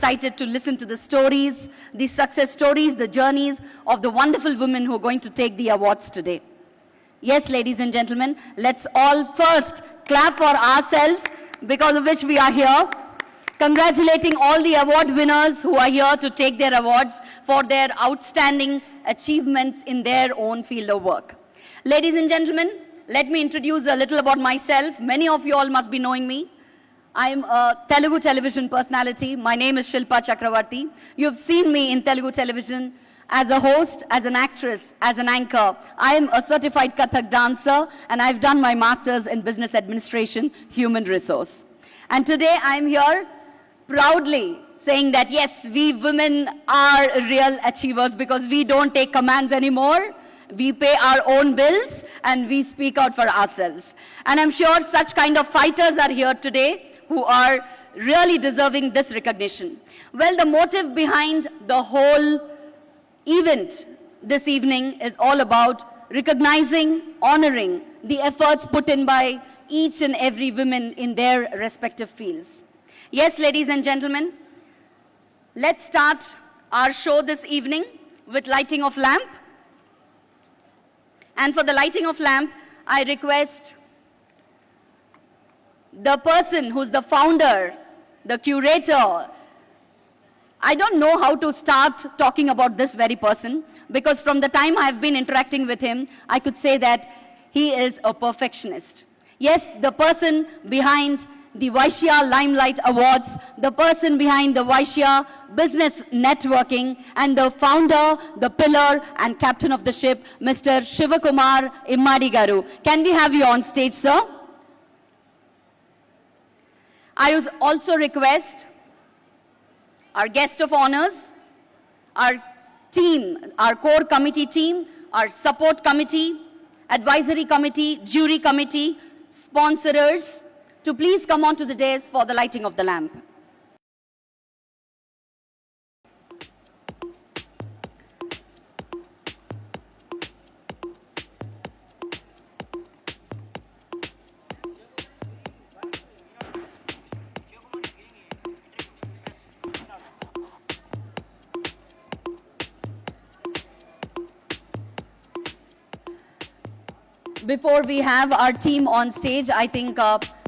excited to listen to the stories, the success stories, the journeys of the wonderful women who are going to take the awards today. Yes, ladies and gentlemen, let's all first clap for ourselves, because of which we are here. Congratulating all the award winners who are here to take their awards for their outstanding achievements in their own field of work. Ladies and gentlemen, let me introduce a little about myself. Many of you all must be knowing me. I am a Telugu television personality. My name is Shilpa Chakravarti. You've seen me in Telugu television as a host, as an actress, as an anchor. I am a certified Kathak dancer, and I've done my master's in business administration, human resource. And today I'm here proudly saying that yes, we women are real achievers, because we don't take commands anymore. We pay our own bills and we speak out for ourselves. And I'm sure such kind of fighters are here today who are really deserving this recognition. Well, the motive behind the whole event this evening is all about recognizing, honoring the efforts put in by each and every woman in their respective fields. Yes, ladies and gentlemen, let's start our show this evening with lighting of lamp. And for the lighting of lamp, I request the person who's the founder, the curator. I don't know how to start talking about this very person, because from the time I've been interacting with him, I could say that he is a perfectionist. Yes, the person behind the Vysya Limelight Awards, the person behind the Vysya Business Networking, and the founder, the pillar, and captain of the ship, Mr. Shivakumar Immadi Garu. Can we have you on stage, sir? I would also request our guest of honors, our team, our core committee team, our support committee, advisory committee, jury committee, sponsors, to please come on to the dais for the lighting of the lamp. Before we have our team on stage, I think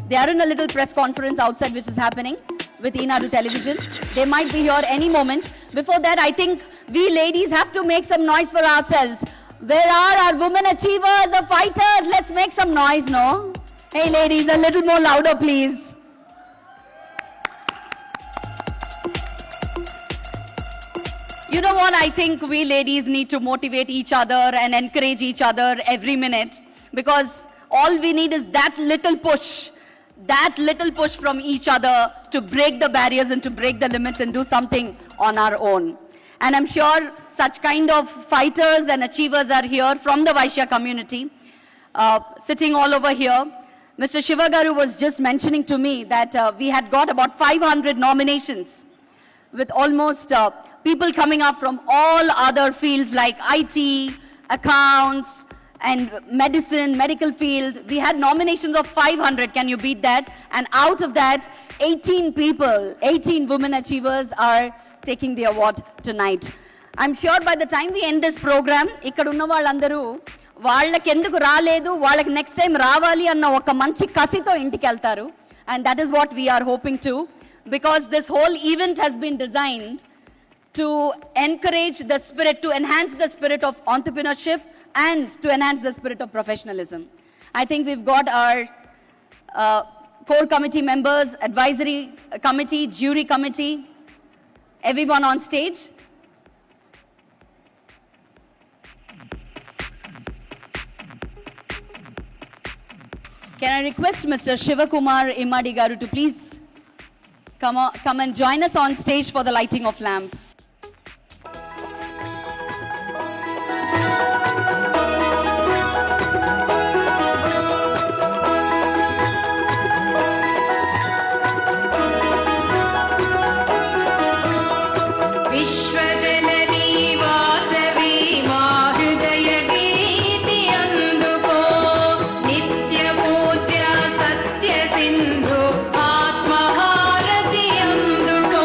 they are in a little press conference outside which is happening with Enadu Television. They might be here any moment. Before that, I think we ladies have to make some noise for ourselves. Where are our women achievers, the fighters? Let's make some noise, no? Hey ladies, a little more louder, please. You know what? I think we ladies need to motivate each other and encourage each other every minute, because all we need is that little push from each other to break the barriers and to break the limits and do something on our own. And I'm sure such kind of fighters and achievers are here from the Vysya community, sitting all over here. Mr. Shivagaru was just mentioning to me that we had got about 500 nominations, with almost people coming up from all other fields like IT, accounts, and medicine, medical field. We had nominations of 500. Can you beat that? And out of that, 18 people, 18 women achievers are taking the award tonight. I'm sure by the time we end this program, ikkadunna vallandaru వాళ్ళకి ఎందుకు రాలేదు, వాళ్ళకి next time రావాలి అన్న ఒక మంచి కసితో ఇంటికి వెళ్తారు. And that is what we are hoping to, because this whole event has been designed to encourage the spirit, to enhance the spirit of entrepreneurship and to enhance the spirit of professionalism. I think we've got our core committee members, advisory committee, jury committee, everyone on stage. Can I request Mr. Shivakumar Immadi Garu to please come and join us on stage for the lighting of lamp. Sindhu ఆత్మహారతి అందుకో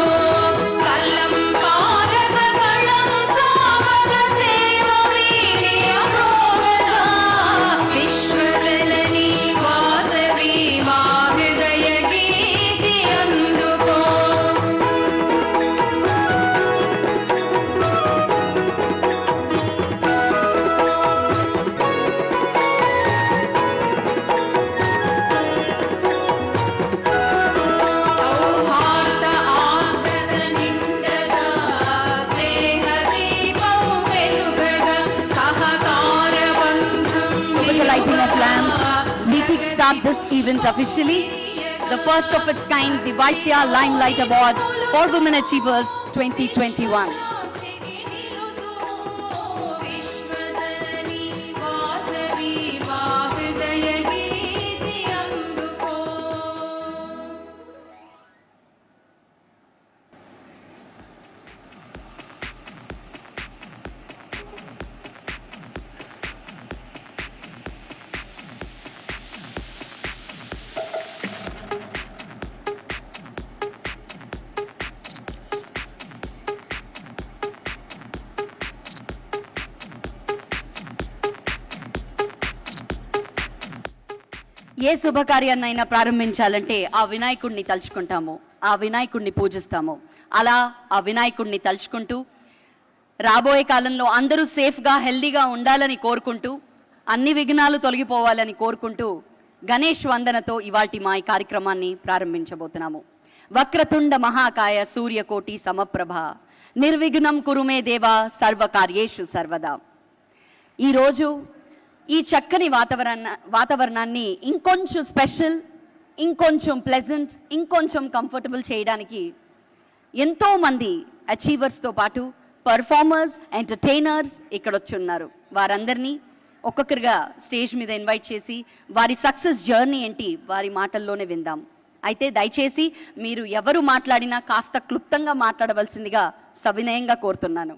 start this event officially. The first of its kind, the Vysya Limelight Award for Women Achievers 2021. ఏ శుభకార్యాన్నైనా ప్రారంభించాలంటే ఆ వినాయకుడిని తలుచుకుంటాము, ఆ వినాయకుడిని పూజిస్తాము. అలా ఆ వినాయకుడిని తలుచుకుంటూ రాబోయే కాలంలో అందరూ సేఫ్గా హెల్దీగా ఉండాలని కోరుకుంటూ అన్ని విఘ్నాలు తొలగిపోవాలని కోరుకుంటూ గణేష్ వందనతో ఇవాల్టి మా ఈ కార్యక్రమాన్ని ప్రారంభించబోతున్నాము. వక్రతుండ మహాకాయ సూర్యకోటి సమప్రభ నిర్విఘ్నం కురుమే దేవ సర్వకార్యేషు సర్వదా. ఈరోజు ఈ చక్కని వాతావరణాన్ని ఇంకొంచెం స్పెషల్, ఇంకొంచెం ప్లెజెంట్, ఇంకొంచెం కంఫర్టబుల్ చేయడానికి ఎంతోమంది అచీవర్స్తో పాటు పర్ఫార్మర్స్, ఎంటర్టైనర్స్ ఇక్కడ వచ్చి ఉన్నారు. వారందరినీ ఒక్కొక్కరిగా స్టేజ్ మీద ఇన్వైట్ చేసి వారి సక్సెస్ జర్నీ ఏంటి వారి మాటల్లోనే విందాం. అయితే దయచేసి మీరు ఎవరు మాట్లాడినా కాస్త క్లుప్తంగా మాట్లాడవలసిందిగా సవినయంగా కోరుతున్నాను.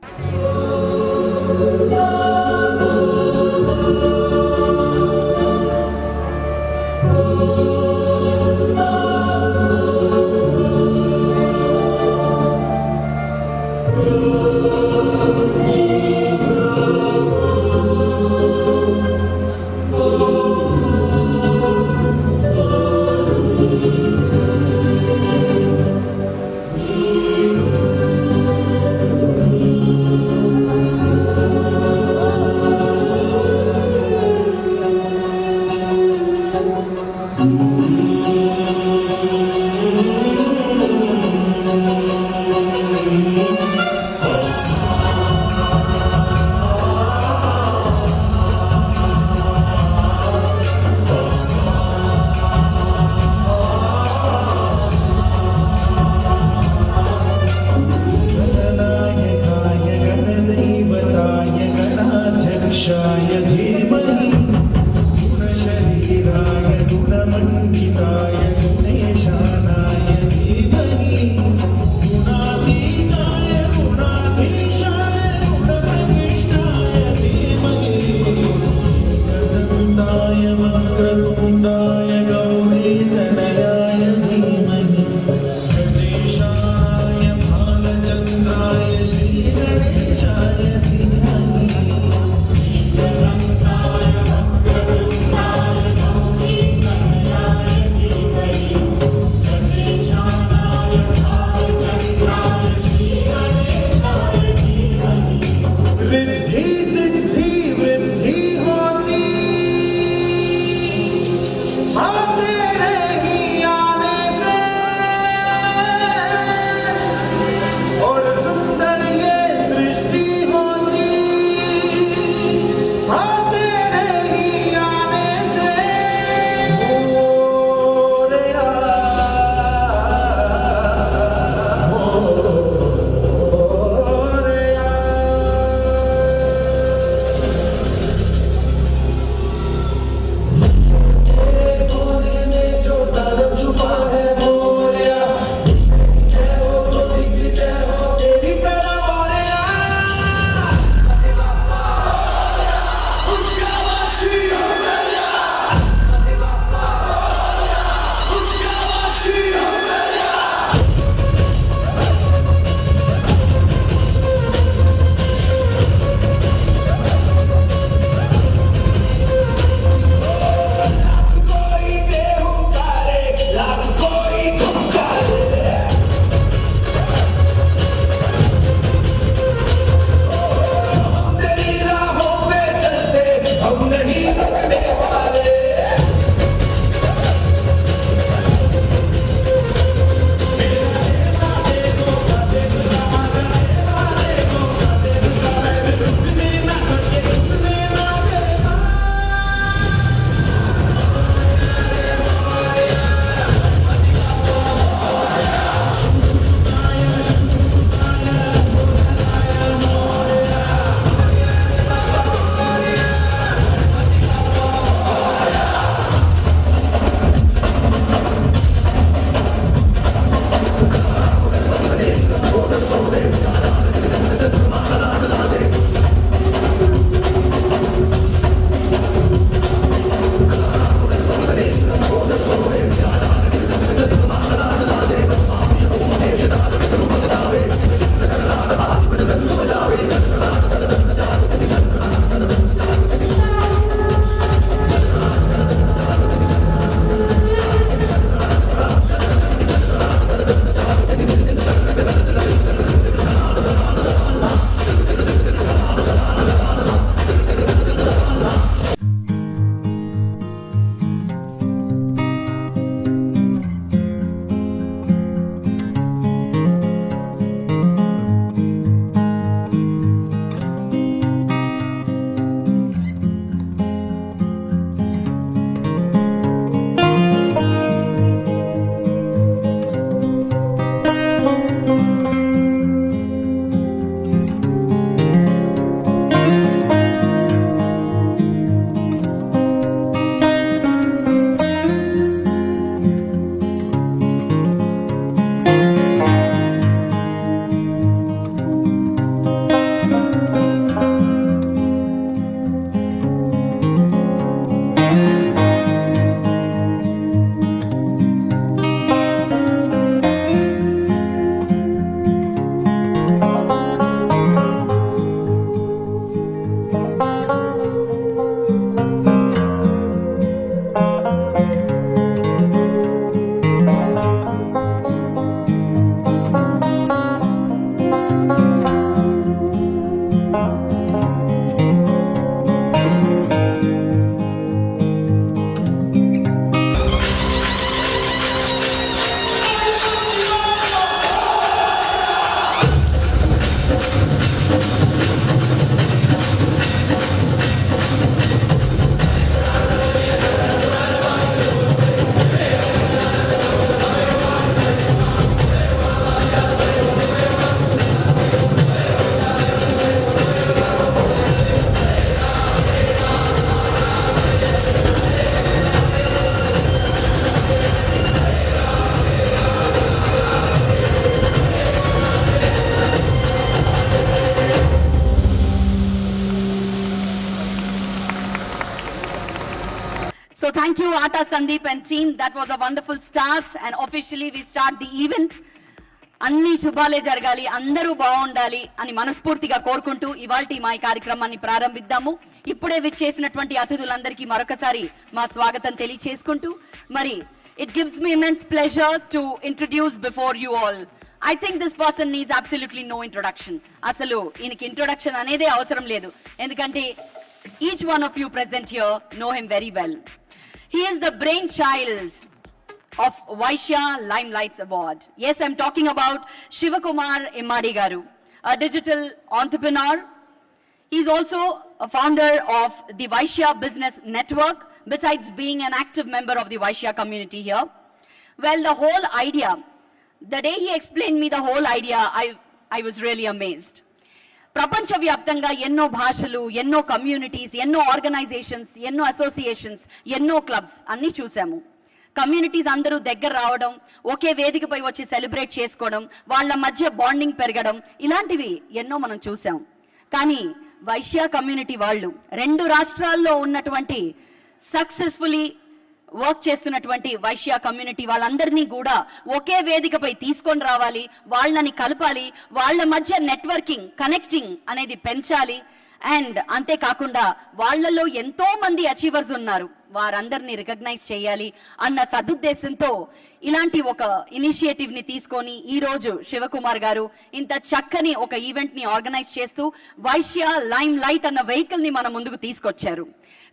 So thank you, Ata, Sandeep and team. That was a wonderful start, and officially we start the event. అన్ని శుభాలే జరగాలి, అందరూ బాగుండాలి అని మనస్ఫూర్తిగా కోరుకుంటూ ఇవాల్టి మా ఈ కార్యక్రమాన్ని ప్రారంభిద్దాము. ఇప్పుడే విచ్చేసినటువంటి అతిథులందరికీ మరొకసారి మా స్వాగతం తెలియచేసుకుంటూ, మరి it gives me immense pleasure to introduce before you all. I think this person needs absolutely no introduction. అసలు ఈయనకి ఇంట్రొడక్షన్ అనేదే అవసరం లేదు, ఎందుకంటే each one of you present here know him very well. He is the brainchild of Vysya Limelight Award. Yes, I'm talking about Shivakumar Immadi Garu, a digital entrepreneur. He's also a founder of the Vysya Business Network, besides being an active member of the Vysya community here. Well, the whole idea, the day he explained me the whole idea, I was really amazed. ప్రపంచవ్యాప్తంగా ఎన్నో భాషలు, ఎన్నో communities, ఎన్నో organisations, ఎన్నో associations, ఎన్నో clubs అన్నీ చూసాము. Communities అందరూ దగ్గర రావడం, ఒకే వేదికపై వచ్చి సెలబ్రేట్ చేసుకోవడం, వాళ్ళ మధ్య బాండింగ్ పెరగడం, ఇలాంటివి ఎన్నో మనం చూసాం. కానీ వైశ్య కమ్యూనిటీ వాళ్ళు 2 రాష్ట్రాల్లో ఉన్నటువంటి సక్సెస్ఫుల్లీ వర్క్ చేస్తున్నటువంటి వైశ్య కమ్యూనిటీ వాళ్ళందరినీ కూడా ఒకే వేదికపై తీసుకొని రావాలి, వాళ్ళని కలపాలి, వాళ్ళ మధ్య నెట్వర్కింగ్, కనెక్టింగ్ అనేది పెంచాలి. అండ్ అంతేకాకుండా వాళ్ళలో ఎంతో మంది అచీవర్స్ ఉన్నారు, వారందరినీ రికగ్నైజ్ చేయాలి అన్న సదుద్దేశంతో ఇలాంటి ఒక ఇనిషియేటివ్ ని తీసుకొని ఈ రోజు శివకుమార్ గారు ఇంత చక్కని ఒక ఈవెంట్ ని ఆర్గనైజ్ చేస్తూ వైశ్య లైమ్ లైట్ అన్న వెహికల్ ని మన ముందుకు తీసుకొచ్చారు.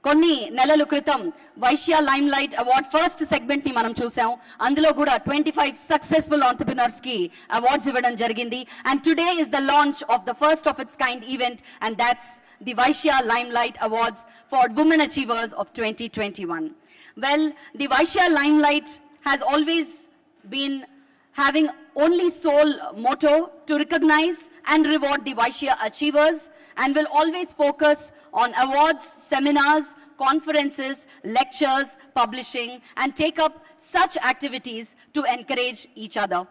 కొన్ని నెలల క్రితం Vaishya limelight award first segment ని మనం చూసాం. అందులో కూడా 25 సక్సెస్ఫుల్ ఆంటర్‌ప్రెన్యూర్స్ కి అవార్డ్స్ ఇవ్వడం జరిగింది. And today is the launch of the first of it's kind event, and that's the Vysya Limelight Awards for Women Achievers of 2021. Well, the Vysya Limelight has always been having only sole motto to recognize and reward the Vysya achievers, and will always focus on awards, seminars, conferences, lectures, publishing, and take up such activities to encourage each other.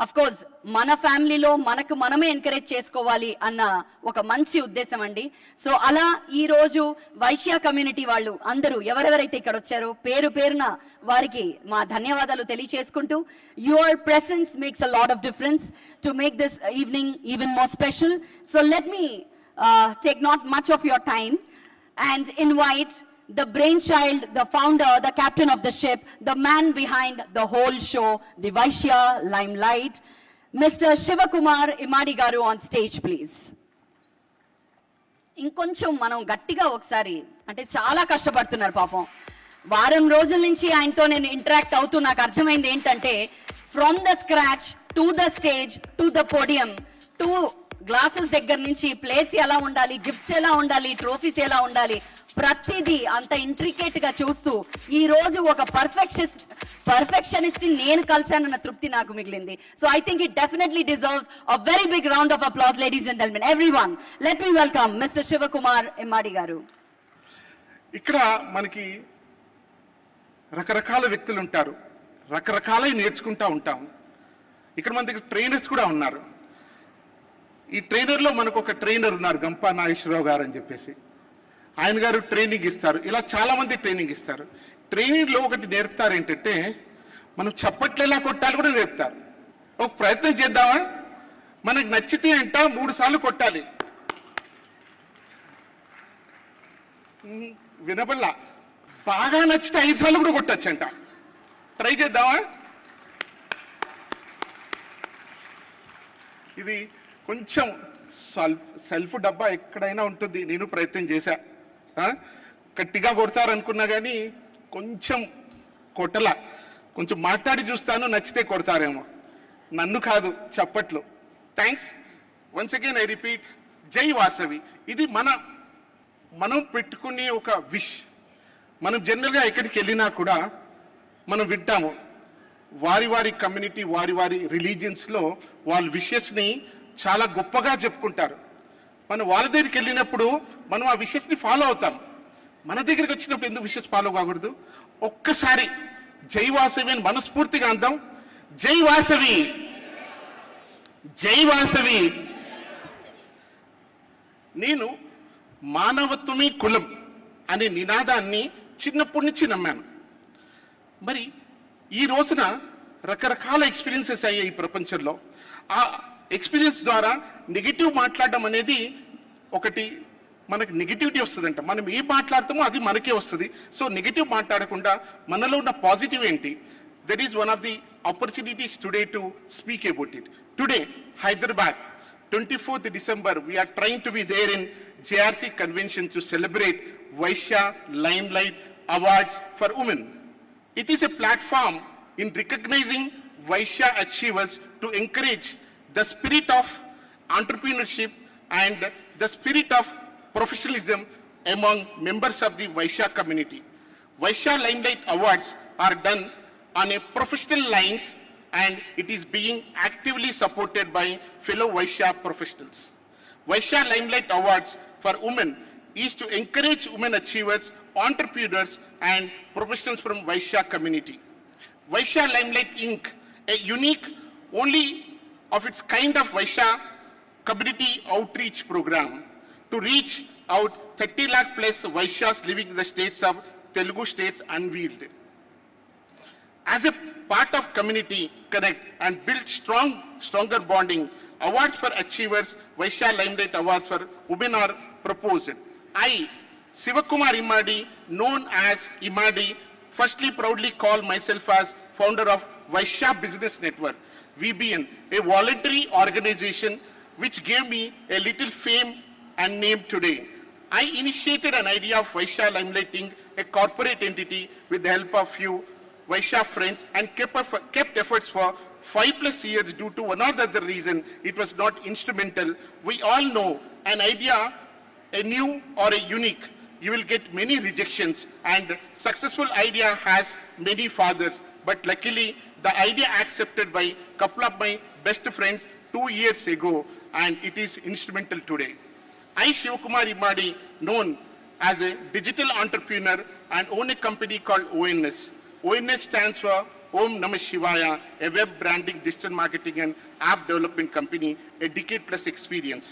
Of course, మన ఫ్యామిలీలో మనకు మనమే encourage చేసుకోవాలి అన్న ఒక మంచి ఉద్దేశం అండి. సో అలా ఈ రోజు వైశ్య కమ్యూనిటీ వాళ్ళు అందరూ ఎవరెవరైతే ఇక్కడ వచ్చారో పేరు పేరున వారికి మా ధన్యవాదాలు తెలియచేసుకుంటూ, your presence makes a lot of difference to make this evening even more special. So let me take not much of your time and invite the brainchild, the founder, the captain of the ship, the man behind the whole show, the Vysya Limelight, Mr. Shivakumar Immadi Garu on stage, please. ఇంకొంచెం మనం గట్టిగా ఒకసారి, అంటే చాలా కష్టపడుతున్నారు పాపం. వారం రోజుల నుంచి ఆయనతో నేను ఇంటరాక్ట్ అవుతూ నాకు అర్థమైంది ఏంటంటే, from the scratch to the stage to the podium two glasses దగ్గర నుంచి ప్లేట్స్ ఎలా ఉండాలి, గిఫ్ట్స్ ఎలా ఉండాలి, ట్రోఫీస్ ఎలా ఉండాలి, ప్రతిదీ అంత ఇంట్రికేట్ గా చూస్తూ ఈ రోజు ఒక పర్ఫెక్షనిస్ట్ నేను కలిసానన్న తృప్తి నాకు మిగిలింది. So I think it definitely deserves a very big round of applause. Ladies and gentlemen, everyone, let me welcome mister Shivakumar Immadi garu. ఇక్కడ మనకి రకరకాల వ్యక్తులు ఉంటారు, రకరకాలై నేర్చుకుంటా ఉంటాం. ఇక్కడ మన దగ్గర ట్రైనర్స్ కూడా ఉన్నారు. ఈ ట్రైనర్లో మనకు ఒక ట్రైనర్ ఉన్నారు, గంపా నాగేశ్వరరావు గారు అని చెప్పేసి. ఆయన గారు ట్రైనింగ్ ఇస్తారు, ఇలా చాలా మంది ట్రైనింగ్ ఇస్తారు. ట్రైనింగ్లో ఒకటి నేర్పుతారు ఏంటంటే, మనం చప్పట్లు ఎలా కొట్టాలి కూడా నేర్పుతారు. ఒక ప్రయత్నం చేద్దామా? మనకు నచ్చితే అంట 3 సార్లు కొట్టాలి. వినబల్లా బాగా నచ్చితే 5 సార్లు కూడా కొట్టచ్చంట. ట్రై చేద్దామా? ఇది కొంచెం సెల్ఫ్ డబ్బా ఎక్కడైనా ఉంటుంది, నేను ప్రయత్నం చేశా. గట్టిగా కొడతారనుకున్నా కానీ కొంచెం కొట్టలా, కొంచెం మాట్లాడి చూస్తాను, నచ్చితే కొడతారేమో. నన్ను కాదు, చప్పట్లు. Thanks once again. I repeat, జై వాసవి. ఇది మనం పెట్టుకునే ఒక విష్. మనం జనరల్గా ఎక్కడికి వెళ్ళినా కూడా మనం వింటాము, వారి వారి కమ్యూనిటీ, వారి వారి రిలీజియన్స్లో వాళ్ళ విషెస్ని చాలా గొప్పగా చెప్పుకుంటారు. మనం వాళ్ళ దగ్గరికి వెళ్ళినప్పుడు మనం ఆ విషెస్ని ఫాలో అవుతాం. మన దగ్గరికి వచ్చినప్పుడు ఎందుకు విషెస్ ఫాలో కాకూడదు? ఒక్కసారి జై వాసవి అని మనస్ఫూర్తిగా అందాం. జై వాసవి, జై వాసవి. నేను మానవత్వమే కులం అనే నినాదాన్ని చిన్నప్పటి నుంచి నమ్మాను. మరి ఈ రోజున రకరకాల ఎక్స్పీరియన్సెస్ అయ్యాయి ఈ ప్రపంచంలో. ఆ ఎక్స్పీరియన్స్ ద్వారా నెగిటివ్ మాట్లాడడం అనేది ఒకటి, మనకి నెగిటివిటీ వస్తుందంట. మనం ఏం మాట్లాడతామో అది మనకే వస్తుంది. సో నెగిటివ్ మాట్లాడకుండా మనలో ఉన్న పాజిటివ్ ఏంటి, that is one of the opportunities today to speak about it. Today Hyderabad, 24th December, we are trying to be there in JRC convention to celebrate Vysya Limelight Awards for Women. It is a platform in recognizing Vysya achievers to encourage the spirit of entrepreneurship and the spirit of professionalism among members of the Vysya community. Vysya Limelight Awards are done on a professional lines and it is being actively supported by fellow Vysya professionals. Vysya Limelight Awards for Women is to encourage women achievers, entrepreneurs and professionals from Vysya community. Vysya Limelight Inc., a unique, only of its kind of Vysya community outreach program to reach out 30 lakh plus Vysyas living in the states of Telugu states unveiled. As a part of community connect and build stronger bonding, awards for achievers, Vysya Limelight Awards for Women are proposed. I, Sivakumar Imadi, known as Imadi, firstly proudly call myself as founder of Vysya Business Network, VBN, a voluntary organization which gave me a little fame and name today. I initiated an idea of Vysya Limelight Inc., a corporate entity with the help of few Vysya friends and kept efforts for 5+ years due to one or the other reason it was not instrumental. We all know an idea, a new or a unique, you will get many rejections and successful idea has many fathers. But luckily the idea accepted by couple of my best friends 2 years ago and it is instrumental today. I, Shivakumar Imadi, known as a digital entrepreneur and own a company called ONS. ONS stands for Om Namah Shivaya, a web branding, digital marketing and app development company, a decade plus experience.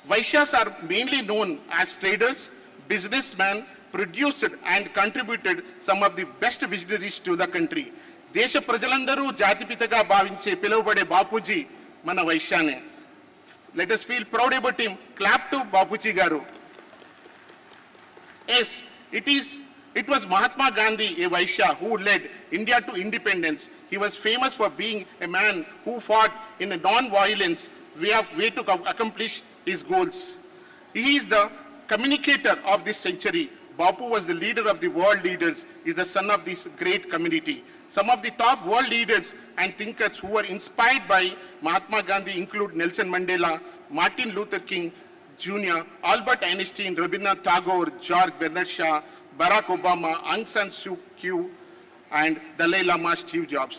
Vysyas are mainly known as traders, businessmen, produced and contributed some of the best visionaries to the country. దేశ ప్రజలందరూ జాతిపితగా భావించే పిలువబడే బాపూజీ మన వైశ్యానే. Let us feel proud about him. Clap to Bapuji garu. Yes, it was Mahatma Gandhi, a Vysya, who led India to independence. He was famous for being a man who fought in a non-violence way to accomplish his goals. He is the communicator of this century. Bapu was the leader of the world leaders, is the son of this great community. Some of the top world leaders and thinkers who were inspired by Mahatma Gandhi include Nelson Mandela, Martin Luther King Jr., Albert Einstein, Rabindranath Tagore, George Bernard Shaw, Barack Obama, Aung San Suu Kyi and Dalai Lama, Steve Jobs.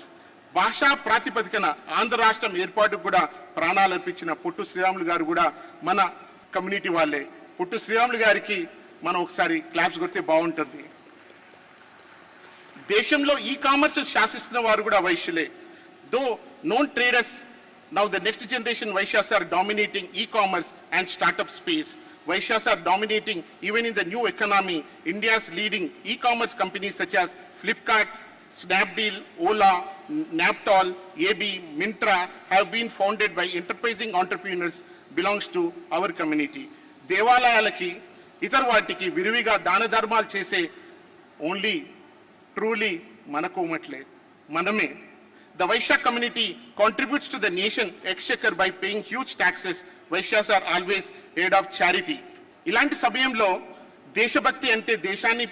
భాషా ప్రాతిపదికన ఆంధ్ర రాష్ట్రం ఏర్పాటు కూడా ప్రాణాలు అర్పించిన పొట్టు శ్రీరాములు గారు కూడా మన కమ్యూనిటీ వాళ్ళే. పొట్టు శ్రీరాములు గారికి మనం ఒకసారి క్లాప్స్ కొడితే బాగుంటుంది. దేశంలో ఈ-కామర్స్ శాసిస్తున్న వారు కూడా వైశ్యులే. దో known traders, now the next generation Vysyas are dominating e-commerce and startup space. Vysyas are dominating even in the new economy. India's leading e-commerce companies such as Flipkart, Snapdeal, Ola, Naptol, AB, Myntra have been founded by enterprising entrepreneurs belongs to our community. దేవాలయాలకి ఇతర వాటికి విరివిగా దాన ధర్మాలు చేసే only truly మన కోమట్లే, మనమే. The Vysya community contributes to the nation exchequer by paying huge taxes. Vysyas are always aid of charity. ఇలాంటి సమయంలో దేశభక్తి అంటే దేశాన్ని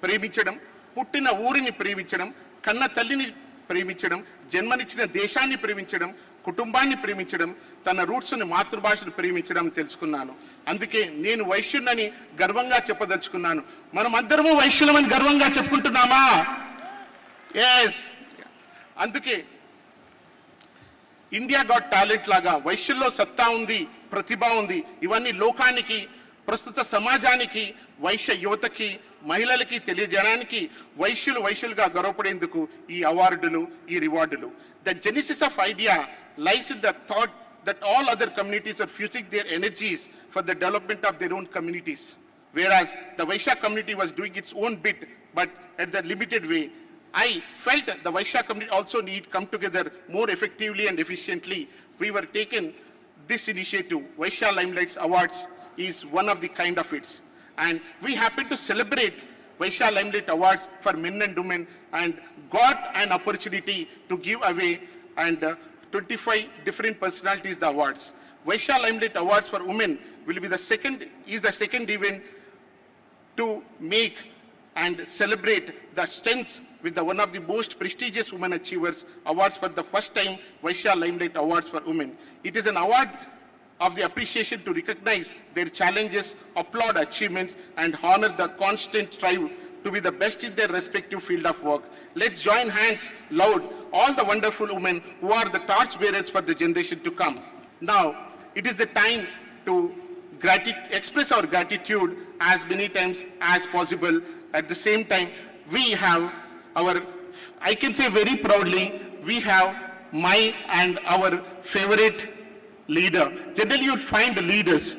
ప్రేమించడం, పుట్టిన ఊరిని ప్రేమించడం, కన్న తల్లిని ప్రేమించడం, జన్మనిచ్చిన దేశాన్ని ప్రేమించడం, కుటుంబాన్ని ప్రేమించడం, తన రూట్స్ని మాతృభాషను ప్రేమించడం తెలుసుకున్నాను. అందుకే నేను వైశ్యునని గర్వంగా చెప్పదలుచుకున్నాను. మనం అందరము వైశ్యులమని గర్వంగా చెప్పుకుంటున్నామా? ఎస్. అందుకే ఇండియా గాట్ టాలెంట్ లాగా వైశ్యుల్లో సత్తా ఉంది, ప్రతిభ ఉంది. ఇవన్నీ లోకానికి, ప్రస్తుత సమాజానికి, వైశ్య యువతకి, మహిళలకి తెలియజేయడానికి వైశ్యులుగా గౌరవపడేందుకు ఈ అవార్డులు, ఈ రివార్డులు. The genesis of idea lies in the thought that all other communities are fusing their energies for the development of their own communities. whereas the Vysya community was doing its own bit, but at the limited way. I felt the Vysya community also need come together more effectively and efficiently. We were taken this initiative, Vysya Limelight Awards is one of the kind of it. And we happen to celebrate Vysya Limelight Awards for men and women and got an opportunity to give away and 25 different personalities the awards. Vysya Limelight Awards for women will be the second event to make and celebrate the strengths with one of the most prestigious women achievers awards for the first time, Vysya Limelight Awards for women. It is an award of the appreciation to recognize their challenges, applaud achievements, and honor the constant strive to be the best in their respective field of work. Let's join hands loud, all the wonderful women who are the torch bearers for the generation to come. Now, it is the time to express our gratitude as many times as possible. At the same time, we have I can say very proudly, we have my and our favorite leader. Generally, you'll find leaders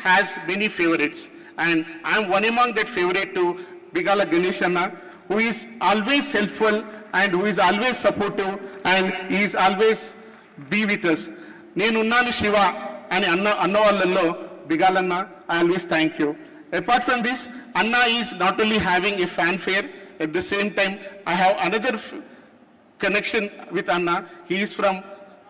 has many favorites, and I'm one among that favorite to Bigala Ganeshana, who is always helpful and who is always supportive and he is always be with us. Nenunnanu Shiva and Anna vallallo Bigalanna, I always thank you. Apart from this, Anna is not only having a fanfare, at the same time I have another connection with Anna. He is from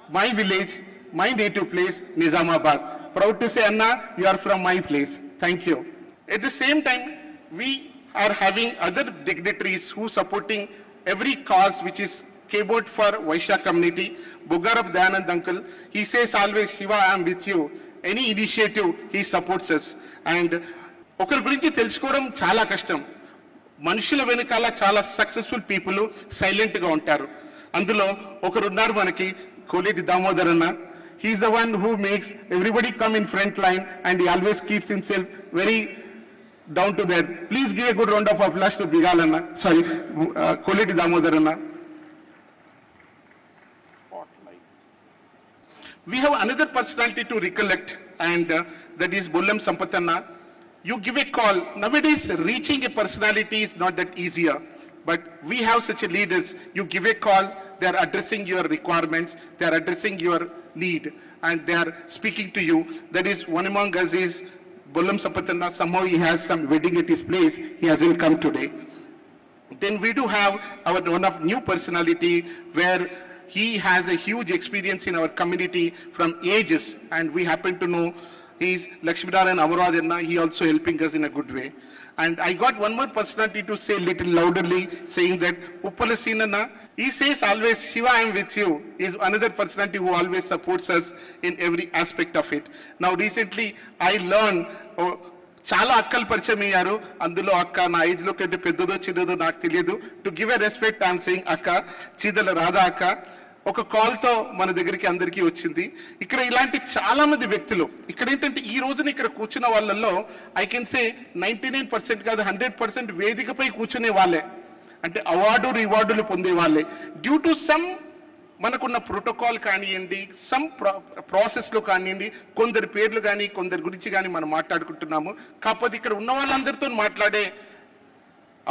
my village, my native place, Nizamabad. Proud to say, Anna, you are from my place. Thank you. At the same time, we are having other dignitaries who supporting every cause which is keyboard for Vysya community. Bogarab Dayanand uncle, he says always, Shiva, I am with you. Any initiative, he supports us. And ఒకరి గురించి తెలుసుకోవడం చాలా కష్టం. మనుషుల వెనకాల చాలా successful people సైలెంట్గా ఉంటారు. అందులో ఒకరున్నారు మనకి, కోలేటి దామోదర్ అన్న. He is the one who makes everybody come in front line and he always keeps himself very down to that. Please give a good round of applause to Bigalanna. Sorry, Koleti Damodaranna. Spotlight. We have another personality to recollect, and that is Bollam Sampatanna. You give a call. Nowadays, reaching a personality is not that easier. But we have such a leaders. You give a call, they are addressing your requirements, they are addressing your need, and they are speaking to you. That is one among us is Bollam Sampatanna. Somehow he has some wedding at his place. He hasn't come today. Then we do have our one of new personality where he has a huge experience in our community from ages, and we happen to know he's Lakshminarayan Amaradanna. He also helping us in a good way. And I got one more personality to say little louderly, saying that Uppalasinana, he says always, Shiva, I am with you. He is another personality who always supports us in every aspect of it. Now recently I learned, చాలా అక్కలు పరిచయం అయ్యారు. అందులో అక్క నా age లో కంటే పెద్దదో చిన్నదో నాకు తెలియదు. To give a respect I'm saying అక్క, చీదల రాధా అక్క ఒక కాల్తో మన దగ్గరికి అందరికీ వచ్చింది. ఇక్కడ ఇలాంటి చాలా మంది వ్యక్తులు ఇక్కడ ఏంటంటే ఈ రోజున ఇక్కడ కూర్చున్న వాళ్ళల్లో ఐ కెన్ సే 99% కాదు 100% వేదికపై కూర్చునే వాళ్ళే, అంటే అవార్డు రివార్డులు పొందే వాళ్ళే. డ్యూ టు సమ్ మనకున్న ప్రోటోకాల్ కానివ్వండి, సమ్ ప్రాసెస్లో కానివ్వండి, కొందరి పేర్లు కానీ కొందరి గురించి కానీ మనం మాట్లాడుకుంటున్నాము. కాకపోతే ఇక్కడ ఉన్న వాళ్ళందరితో మాట్లాడే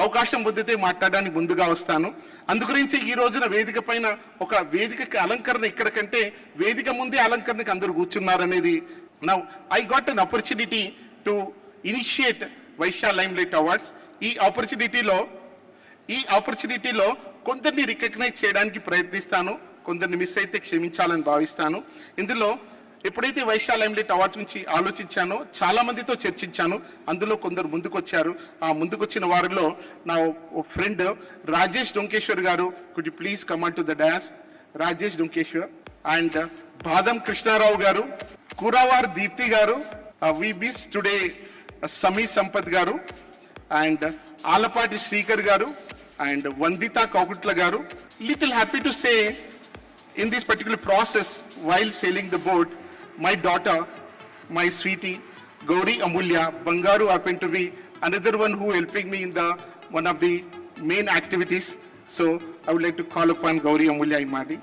అవకాశం పొందితే మాట్లాడడానికి ముందుగా వస్తాను. అందుగురించి ఈ రోజున వేదిక పైన ఒక వేదికకి అలంకరణ ఇక్కడ కంటే వేదిక ముందే అలంకరణకి అందరూ కూర్చున్నారనేది. Now I got an opportunity to initiate Vaishya limelight awards. ఈ ఆపర్చునిటీలో కొందరిని రికగ్నైజ్ చేయడానికి ప్రయత్నిస్తాను, కొందరిని మిస్ అయితే క్షమించాలని భావిస్తాను. ఇందులో ఎప్పుడైతే వైశ్య లైమ్లైట్ అవార్డ్స్ నుంచి ఆలోచించానో చాలా మందితో చర్చించాను. అందులో కొందరు ముందుకొచ్చారు. ఆ ముందుకొచ్చిన వారిలో నా ఫ్రెండ్ రాజేష్ డొంకేశ్వర్ గారు, could you please come on to the dance. Rajesh Donkeshwar and బాదం కృష్ణారావు గారు, కూరావార్ దీప్తి గారు, వి మిస్ టుడే సమీ సంపత్ గారు అండ్ ఆలపాటి శ్రీకర్ గారు and Vandita Kaukutla garu. Little happy to say, in this particular process, while sailing the boat, my daughter, my sweetie, Gauri Amulya Bangaru happened to be another one who helping me in one of the main activities. So I would like to call upon Gauri Amulya Imadi.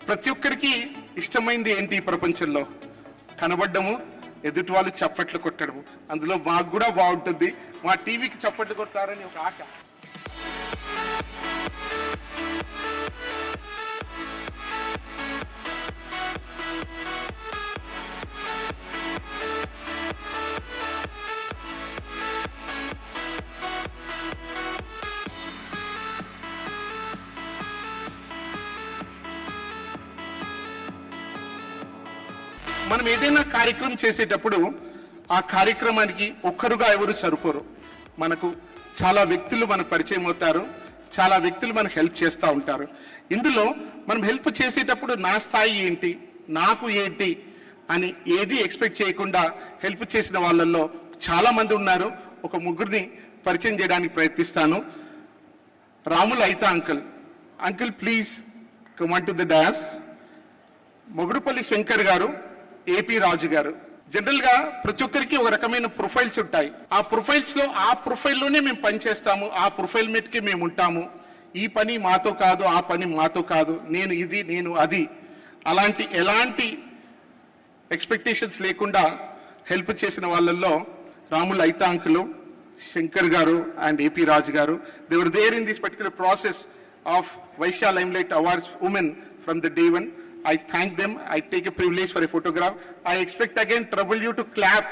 ప్రతి ఒక్కరికి ఇష్టమైంది ఏంటి ప్రపంచంలో? కనబడ్డము, ఎదుటి వాళ్ళు చప్పట్లు కొట్టడం, అందులో మాకు కూడా బాగుంటుంది, మా టీవీకి చప్పట్లు కొడతారని ఒక ఆశ. మనం ఏదైనా కార్యక్రమం చేసేటప్పుడు ఆ కార్యక్రమానికి ఒక్కరుగా ఎవరు సరిపోరు. మనకు చాలా వ్యక్తులు మనకు పరిచయం అవుతారు, చాలా వ్యక్తులు మనకు హెల్ప్ చేస్తూ ఉంటారు. ఇందులో మనం హెల్ప్ చేసేటప్పుడు నా స్థాయి ఏంటి, నాకు ఏంటి అని ఏది ఎక్స్పెక్ట్ చేయకుండా హెల్ప్ చేసిన వాళ్ళల్లో చాలా మంది ఉన్నారు. ఒక ముగ్గురిని పరిచయం చేయడానికి ప్రయత్నిస్తాను. Ramula Aitha uncle please come on to the dais. Mogudupalli Shankar garu, AP Raju గారు. జనరల్ గా ప్రతి ఒక్కరికి ఒక రకమైన ప్రొఫైల్స్ ఉంటాయి. ఆ ప్రొఫైల్స్ లో ఆ ప్రొఫైల్లోనే మేము పనిచేస్తాము, ఆ ప్రొఫైల్ మీదకి మేము ఉంటాము. ఈ పని మాతో కాదు, ఆ పని మాతో కాదు, నేను ఇది నేను అది, అలాంటి ఎలాంటి ఎక్స్పెక్టేషన్స్ లేకుండా హెల్ప్ చేసిన వాళ్ళల్లో రాముల అయితా అంకులు, శంకర్ గారు and AP Raju garu. They were there in this particular process of Vaishya limelight awards women from the day one. I thank them. I take a privilege for a photograph. I expect again trouble you to clap.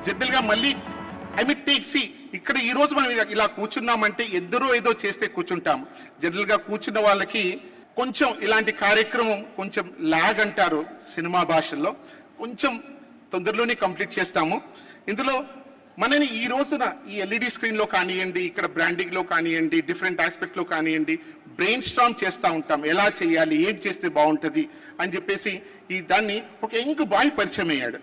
General గా మళ్ళీ ఇక్కడ ఈ రోజు మనం ఇలా కూర్చున్నామంటే ఎద్దరో ఏదో చేస్తే కూర్చుంటాం. జనరల్ గా కూర్చున్న వాళ్ళకి కొంచెం ఇలాంటి కార్యక్రమం కొంచెం లాగ్ అంటారు సినిమా భాషల్లో, కొంచెం తొందరలోనే కంప్లీట్ చేస్తాము. ఇందులో మనని ఈ రోజున ఈ ఎల్ఈడి స్క్రీన్ లో కానివ్వండి, ఇక్కడ బ్రాండింగ్ లో కానివ్వండి, డిఫరెంట్ ఆస్పెక్ట్ లో కానివ్వండి, బ్రెయిన్ స్టార్మ్ చేస్తూ ఉంటాం. ఎలా చేయాలి, ఏం చేస్తే బాగుంటుంది అని చెప్పేసి దాన్ని ఒక యంగ్ బాయ్ పరిచయం అయ్యాడు.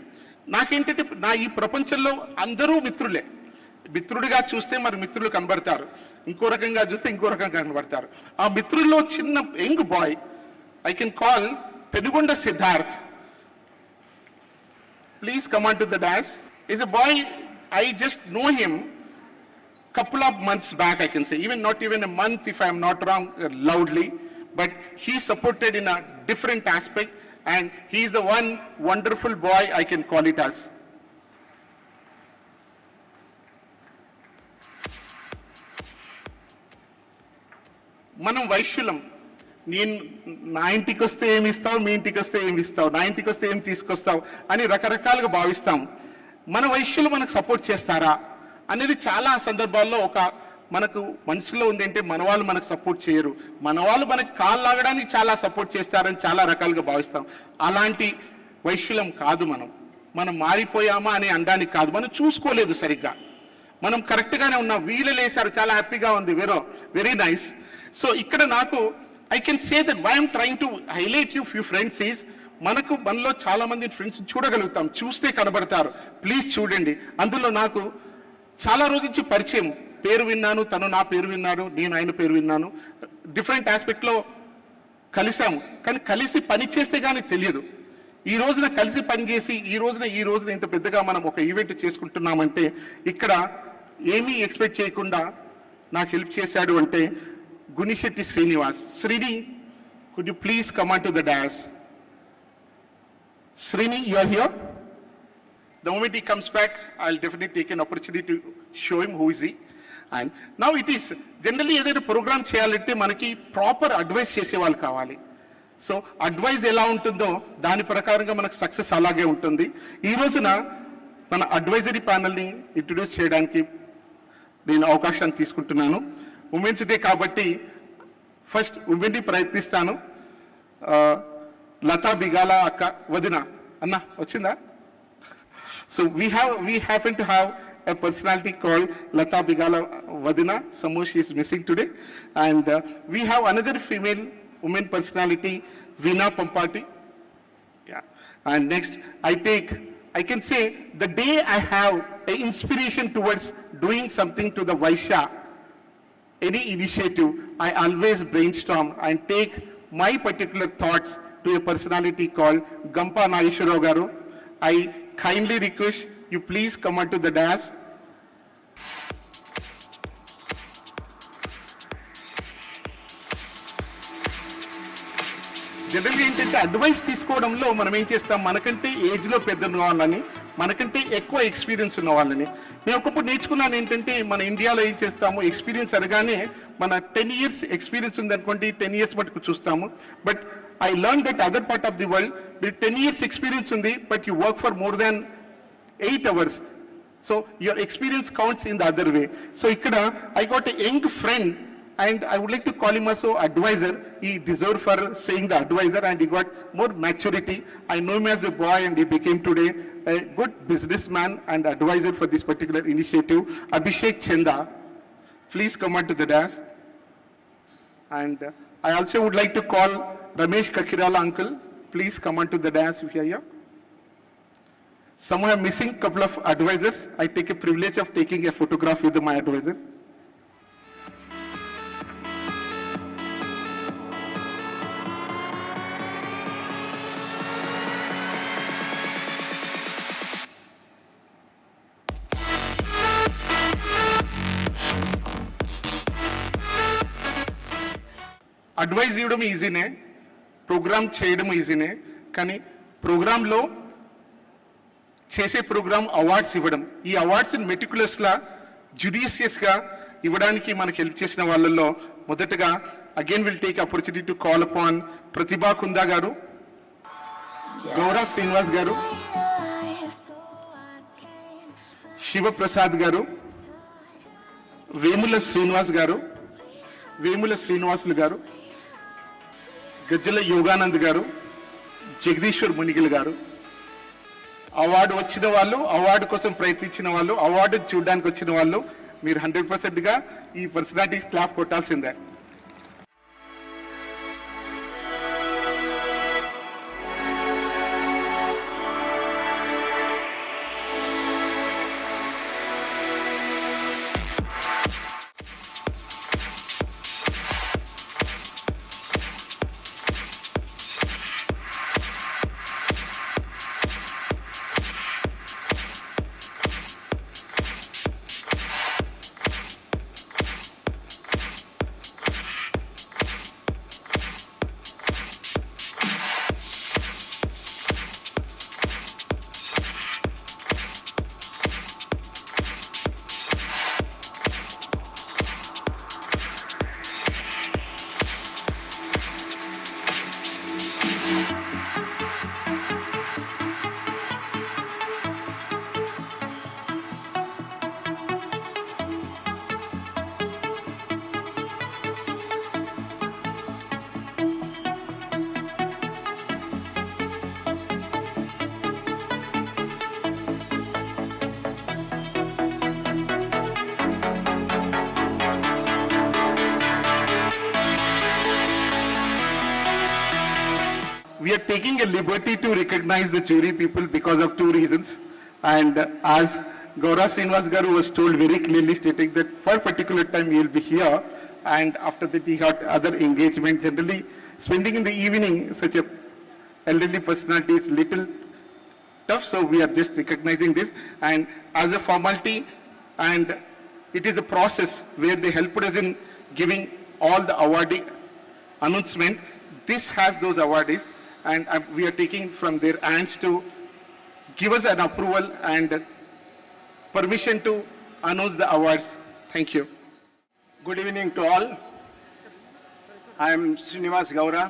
నాకేంటంటే నా ఈ ప్రపంచంలో అందరూ మిత్రులే. మిత్రుడిగా చూస్తే మరి మిత్రులు కనబడతారు, ఇంకో రకంగా చూస్తే ఇంకో రకంగా కనబడతారు. ఆ మిత్రుల్లో చిన్న young boy, I can call Penugonda Siddharth. Please come on to the dais. Is a boy, I just know him couple of months back, I can say, not even a month if I am not wrong, loudly, but he supported in a different aspect, and he is the one wonderful boy I can call it as. మనం వైశ్యులం. నేను నా ఇంటికి వస్తే ఏమి ఇస్తావు, మీ ఇంటికి వస్తే ఏమి ఇస్తావు, నా ఇంటికి వస్తే ఏమి తీసుకొస్తావు అని రకరకాలుగా భావిస్తాం. మన వైశ్యులు మనకు సపోర్ట్ చేస్తారా అనేది చాలా సందర్భాల్లో ఒక మనకు మనసులో ఉంది. అంటే మన వాళ్ళు మనకు సపోర్ట్ చేయరు, మన వాళ్ళు మనకి కాళ్ళు లాగడానికి చాలా సపోర్ట్ చేస్తారని చాలా రకాలుగా భావిస్తాం. అలాంటి వైశ్యులం కాదు మనం. మనం మారిపోయామా అని అనడానికి కాదు, మనం చూసుకోలేదు సరిగ్గా, మనం కరెక్ట్గానే ఉన్నాం. వీలలేసారు, చాలా హ్యాపీగా ఉంది, వెరీ నైస్. సో ఇక్కడ నాకు I can say that why I'm trying to highlight you few friends is, మనలో చాలా మంది ఫ్రెండ్స్ చూడగలుగుతాం, చూస్తే కనబడతారు. ప్లీజ్ చూడండి. అందులో నాకు చాలా రోజు నుంచి పరిచయం, పేరు విన్నాను, తను నా పేరు విన్నాను, నేను ఆయన పేరు విన్నాను, డిఫరెంట్ ఆస్పెక్ట్లో కలిసాము. కానీ కలిసి పని చేస్తే కానీ తెలియదు. ఈ రోజున కలిసి పనిచేసి ఈ రోజున ఇంత పెద్దగా మనం ఒక ఈవెంట్ చేసుకుంటున్నామంటే ఇక్కడ ఏమీ ఎక్స్పెక్ట్ చేయకుండా నాకు హెల్ప్ చేశాడు అంటే Gunisetti Srinivas. Srini, could you please come on to the dash. Srini, you are here. The moment he comes back, I'll definitely take an opportunity to show him who is he. And now it is generally ఏదైనా programme చేయాలంటే మనకి proper advice చేసే వాళ్ళు కావాలి. So advice ఎలా ఉంటుందో దాని ప్రకారంగా మనకు సక్సెస్ అలాగే ఉంటుంది. ఈ రోజున మన అడ్వైజరీ ప్యానల్ని ఇంట్రొడ్యూస్ చేయడానికి నేను అవకాశాన్ని తీసుకుంటున్నాను. ఉమెన్స్ డే కాబట్టి ఫస్ట్ ఉమెన్ని ప్రయత్నిస్తాను. లతా బిగాల అక్క, వదిన అన్న వచ్చిందా? So we happen to have a personality called Lata Bigala Vadina. Somehow she is missing today. And we have another female woman personality, Veena Pampati. Yeah. And next I can say the day I have an inspiration towards doing something to the Vaishya, any initiative, I always brainstorm and take my particular thoughts to a personality called Gampa Nageshwarao garu. I kindly request you please come onto the dais. జనరల్గా ఏంటంటే advice తీసుకోవడంలో మనం ఏం చేస్తాం, మనకంటే ఏజ్లో పెద్ద ఉన్న వాళ్ళని, మనకంటే ఎక్కువ ఎక్స్పీరియన్స్ ఉన్న వాళ్ళని. నేను ఒకప్పుడు నేర్చుకున్నాను ఏంటంటే, మన ఇండియాలో ఏం చేస్తాము, ఎక్స్పీరియన్స్ అనగానే మన 10 years ఎక్స్పీరియన్స్ ఉందనుకోండి, 10 years మటుకు చూస్తాము. But I learn that other part of the world, మీరు 10 years ఎక్స్పీరియన్స్ ఉంది, but you work for more than 8 hours. So your experience counts in the other way. So ikkada I got a young friend, and I would like to call him also advisor. He deserved for saying the advisor, and he got more maturity. I know him as a boy, and he became today a good businessman and advisor for this particular initiative. Abhishek Chenda, please come on to the dais. And I also would like to call Ramesh Kakirala uncle. Please come on to the dais if you are here. Some are missing couple of advisors. I take a privilege of taking a photograph with my advisors. Advice ఇవ్వడం ఈజీనే, programme చేయడం ఈజీనే, కానీ ప్రోగ్రాంలో చేసే programme awards ఇవ్వడం, ఈ awards మెటిక్యులస్గా జ్యుడిషియస్గా ఇవ్వడానికి మనకు హెల్ప్ చేసిన వాళ్ళల్లో మొదటగా again will take opportunity to call upon Pratibha Kunda garu, Gaurav Srinivas గారు, శివప్రసాద్ గారు, వేముల శ్రీనివాస్ గారు, వేముల శ్రీనివాసులు గారు, గజ్జల యోగానంద్ గారు, జగదీశ్వర్ మునిగిల్ గారు. అవార్డు వచ్చిన వాళ్ళు, అవార్డు కోసం ప్రయత్నించిన వాళ్ళు, అవార్డు చూడడానికి వచ్చిన వాళ్ళు, మీరు 100%గా ఈ పర్సనాలిటీ క్లాప్ కొట్టాల్సిందే. We are taking a liberty to recognize the jury people because of two reasons. And as Gaurav Srinivas Garu was told very clearly, stating that for a particular time he will be here, and after that he got other engagement. Generally, spending in the evening such a elderly personality is little tough, so we are just recognizing this. And as a formality, and it is a process where they helped us in giving all the awarding announcement. This has those awardees, and we are taking from their hands to give us an approval and permission to announce the awards. Thank you. Good evening to all. I am Srinivas Gaura,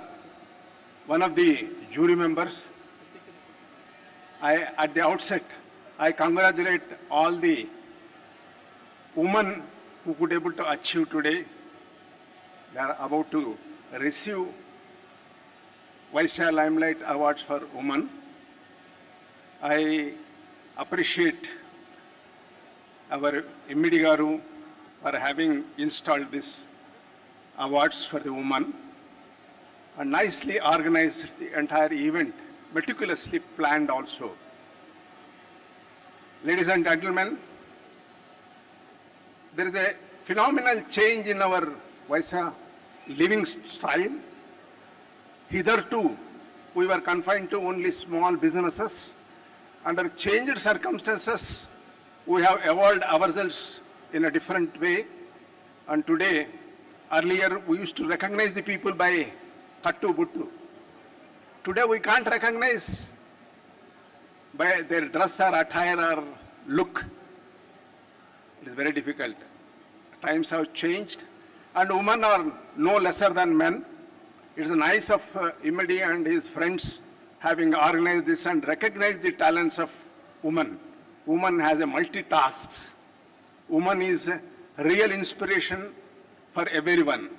one of the jury members. At the outset, I congratulate all the women who could able to achieve today. They are about to receive Vysya Limelight Awards for Women. I appreciate our MD Garu for having installed this awards for the women and nicely organized the entire event, meticulously planned also. Ladies and gentlemen, there is a phenomenal change in our Vysya living style. Hitherto, we were confined to only small businesses. Under changed circumstances, we have evolved ourselves in a different way. And today, earlier we used to recognize the people by Kattu Buttu. today we can't recognize by their dress or attire or look. It is very difficult. Times have changed, and women are no lesser than men. It is nice of Imadi and his friends having organized this and recognized the talents of women. Woman has a multitask. Woman is a real inspiration for everyone.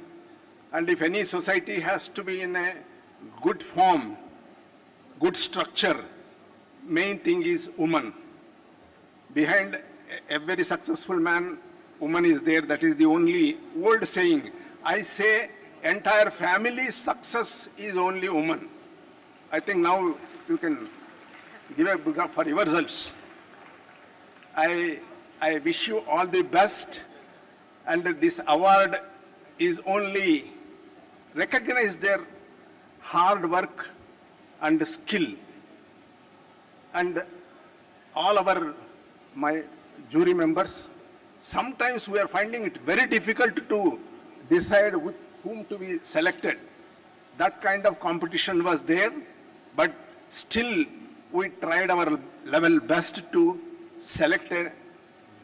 And if any society has to be in a good form, good structure, main thing is woman. Behind a very successful man, woman is there. That is the only old saying. I say entire family success is only woman. I think now you can give a big up for yourselves. I wish you all the best, and this award is only recognize their hard work and skill. And all my jury members, sometimes we are finding it very difficult to decide with whom to be selected. That kind of competition was there, but still we tried our level best to select a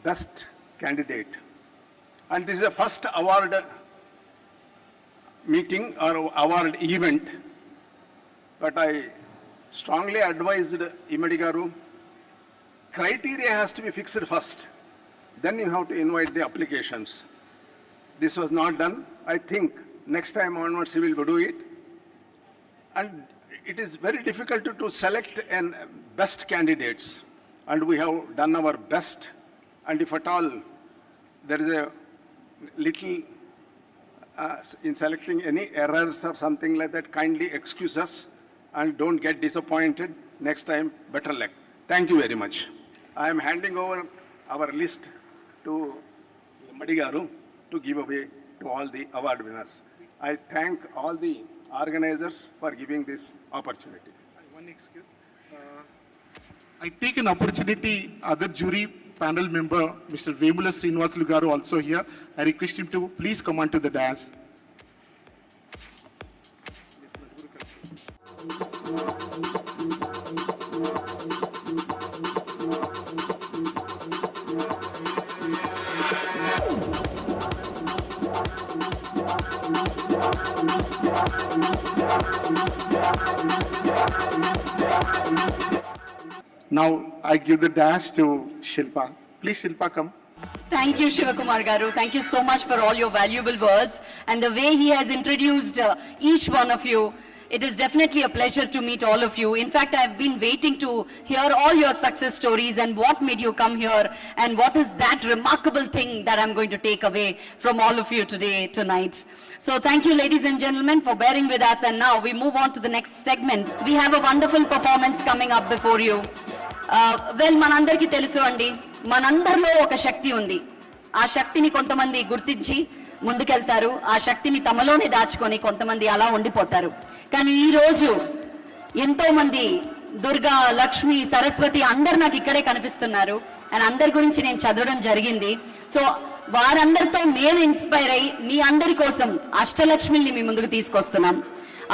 best candidate. And this is the first award meeting or award event, but I strongly advised Imadi Garu, criteria has to be fixed first. Then you have to invite the applications. This was not done. I think next time onwards we will do it. And it is very difficult to select an best candidates. And we have done our best. And if at all there is a little in selecting any errors or something like that, kindly excuse us and don't get disappointed. Next time, better luck. Thank you very much. I am handing over our list to Imadi Garu to give away to all the award winners. I thank all the organizers for giving this opportunity. One excuse. I take an opportunity, other jury panel member, Mr. Vemula Srinivasulu Garu, also here. I request him to please come on to the dais. Now I give the dash to Shilpa. Please, Shilpa, come. Thank you, Shivakumar Garu. Thank you so much for all your valuable words and the way he has introduced each one of you. It is definitely a pleasure to meet all of you. In fact, I've been waiting to hear all your success stories and what made you come here and what is that remarkable thing that I'm going to take away from all of you tonight. So thank you, ladies and gentlemen, for bearing with us. And now we move on to the next segment. We have a wonderful performance coming up before you. Well, manandarki telusu andi. Manandarlo oka shakti undi. ఆ శక్తిని కొంతమంది గుర్తించి ముందుకెళ్తారు, ఆ శక్తిని తమలోనే దాచుకొని కొంతమంది అలా ఉండిపోతారు. కానీ ఈ రోజు ఎంతో మంది దుర్గా, లక్ష్మి, సరస్వతి అందరు నాకు ఇక్కడే కనిపిస్తున్నారు. అండ్ అందరి గురించి నేను చదవడం జరిగింది. సో వారందరితో మేము ఇన్స్పైర్ అయ్యి మీ అందరి కోసం అష్టలక్ష్మిని మీ ముందుకు తీసుకొస్తున్నాం.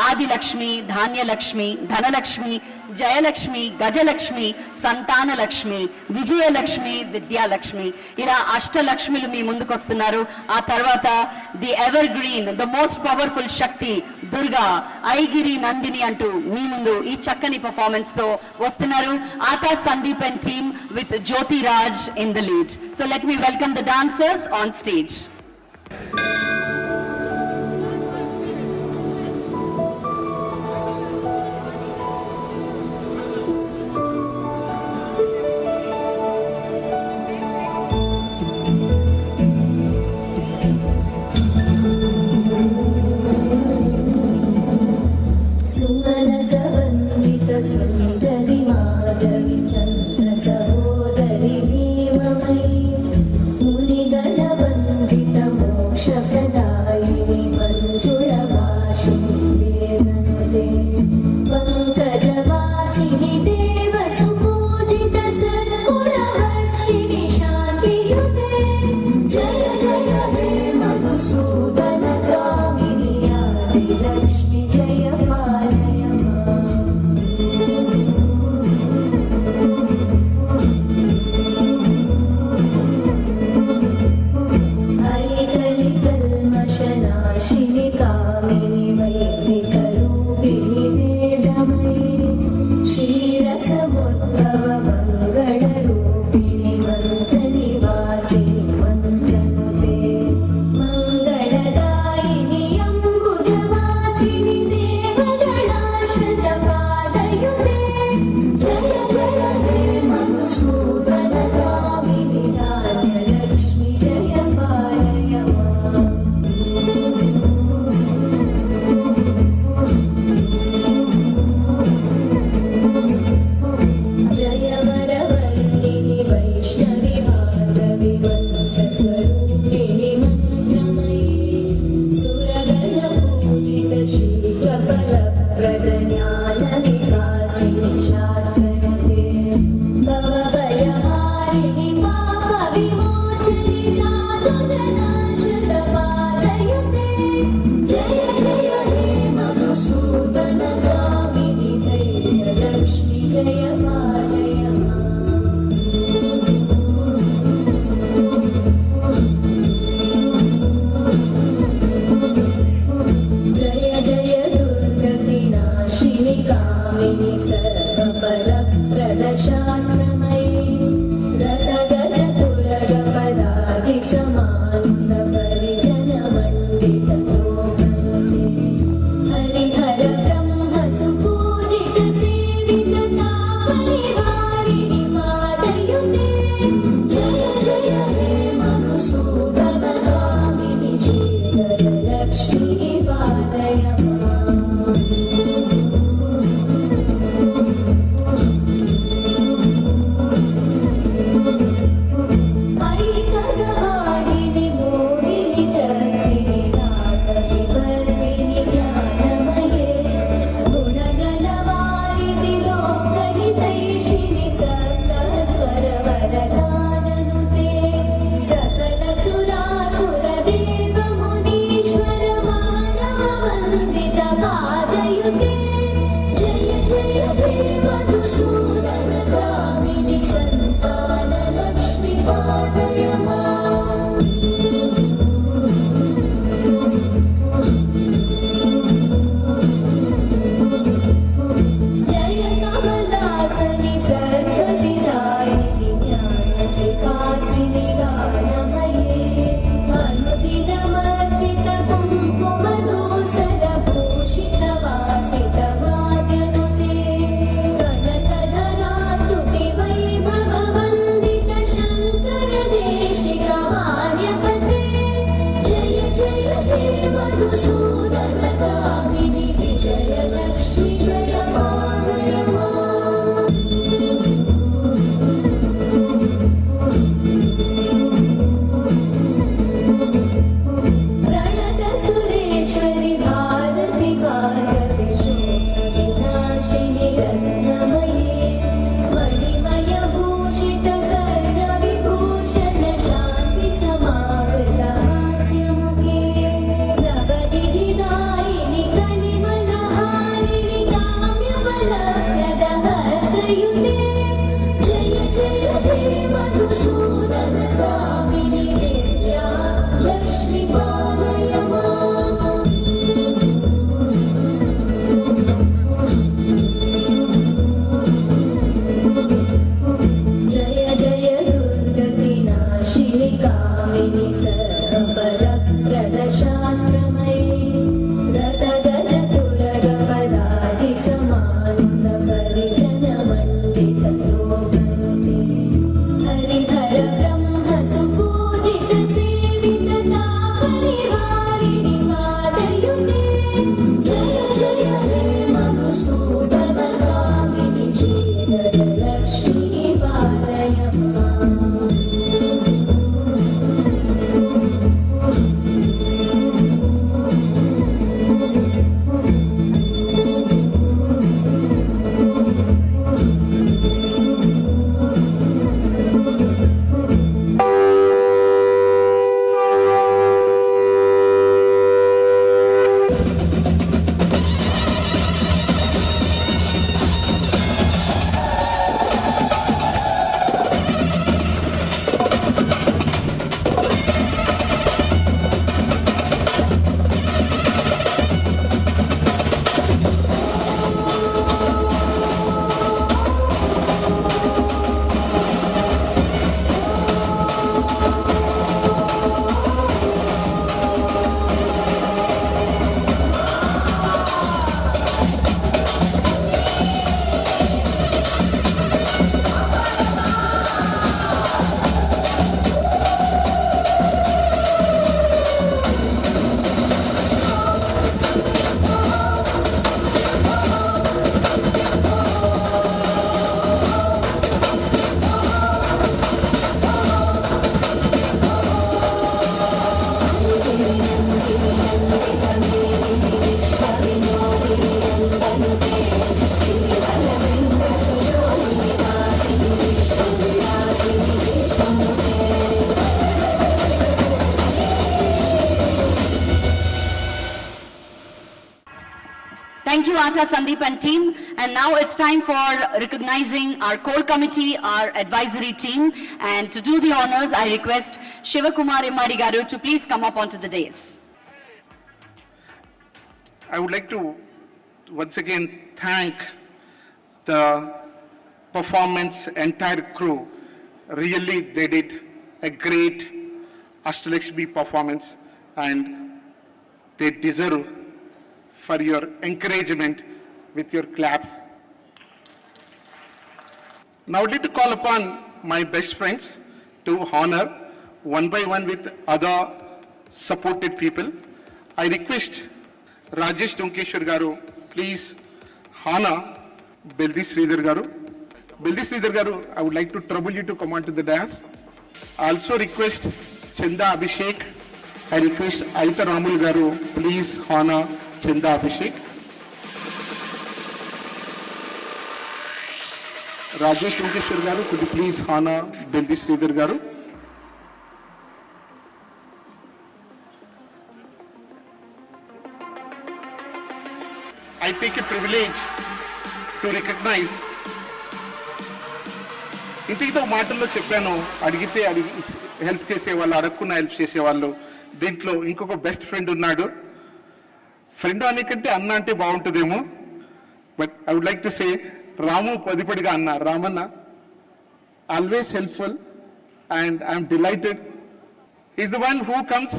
ఆదిలక్ష్మి, ధాన్యలక్ష్మి, ధనలక్ష్మి, జయలక్ష్మి, గజలక్ష్మి, సంతానలక్ష్మి, విజయలక్ష్మి, విద్యాలక్ష్మి, ఇలా అష్టలక్ష్మిలు మీ ముందుకు వస్తున్నారు. ఆ తర్వాత the evergreen, the most powerful Shakti Durga, Aigiri Nandini అంటూ మీ ముందు ఈ చక్కని పర్ఫార్మెన్స్ తో వస్తున్నారు. ఆతా Sandeep and team with Jyothi Raj in the lead. So let me welcome the dancers on stage. Sundari Madhavi चंद्र सहोदरी भीममयी मुनिगण वंदित मोक्ष प्रद विलासिनि शास्त्रयुते भवभयहारिणि पापविमोचनि साधुजनाश्रितपादयुते जय जय हे मधुसूदनगामिनि धैर्यलक्ष्मि जय पालय माम्। जय जय दुर्गतिनाशिनि कामिनि सर्वफलप्रदशास्त्रमयि रतगजतुरगपदादिसमानन्दपरिजनमण्डितलोकनुते हरिहर ब्रह्म सुपूजित सेविततापरिवारिणि पादयुते जय जय हे मधुसूदनगामिनि श्रीधरलक्ष्मी पालय माम्। ऐकगवाहिनि मोहिनि चक्रिणि रागविवर्धिनि ज्ञानमये गुणगणवारिधि लोकहितैषिणि सप्तस्वरवरदाननुते सकलसुरासुरदेवमुनीश्वर मानववन्दितपादयुते जय जय हे मधुसूदनगामिनि सन्तानलक्ष्मि पालय माम्। जय कमलासनि सद्गतिदायिनि ज्ञानविकासिनि गानमये अनुदिनमर्चित कुङ्कुमधूसरभूषितवासितवाद्यनुते कनकधरा स्तुतिवैभववन्दित शङ्करदेशिकमान्यपते जय जय हे मधुसूदनगामिनि विजयलक्ष्मि जय पालय माम्। प्रणतसुरेश्वरि भारति भार्गवि शोकविनाशिनि रत्नमये मणिमयभूषितकर्णविभूषण शान्तिसमावृतहास्यमुखे नवनिधिदायिनि कलिमलहारिणि काम्यबलप्रदहस्तयुते जय जय हे मधुसूदनगामिनि विद्या लक्ष्मि पालय माम्। जय जय दुर्गतिनाशिनि कामिनि सर्वफलप्रदशास्त्रमयि रतगजतुरगपदादिसमानन्दपरिजनमण्डित Namrata, Sandeep and team. And now it's time for recognizing our core committee, our advisory team. And to do the honors, I request Shivakumar Immadi Garu to please come up onto the dais. I would like to once again thank the performance entire crew. Really, they did a great Ashtalakshmi performance and they deserve for your encouragement with your claps. Now I'd like to call upon my best friends to honor one by one with other supported people. I request Rajesh Dunkeshwar Garu, please honor Beldi Sridhar Garu. Beldi Sridhar Garu, I would like to trouble you to come on to the dais. I also request Chanda Abhishek. I request Aita Ramul Garu, please honor Chanda Abhishek. Rajesh Dunkeshwar Garu, could you please honor Beldi Sridhar Garu? I take a privilege to recognize ఇంటితో మాటల్లో చెప్పాను అడిగితే help చేసేవాళ్ళు అడగకుండా help చేసేవాళ్ళు దీంట్లో ఇంకొక best friend ఉన్నాడు friend అనేకంటే అన్న అంటే బాగుంటుందేమో but I would like to say Ramu Padipadiga అన్న Ramanna always helpful and I'm delighted is the one who comes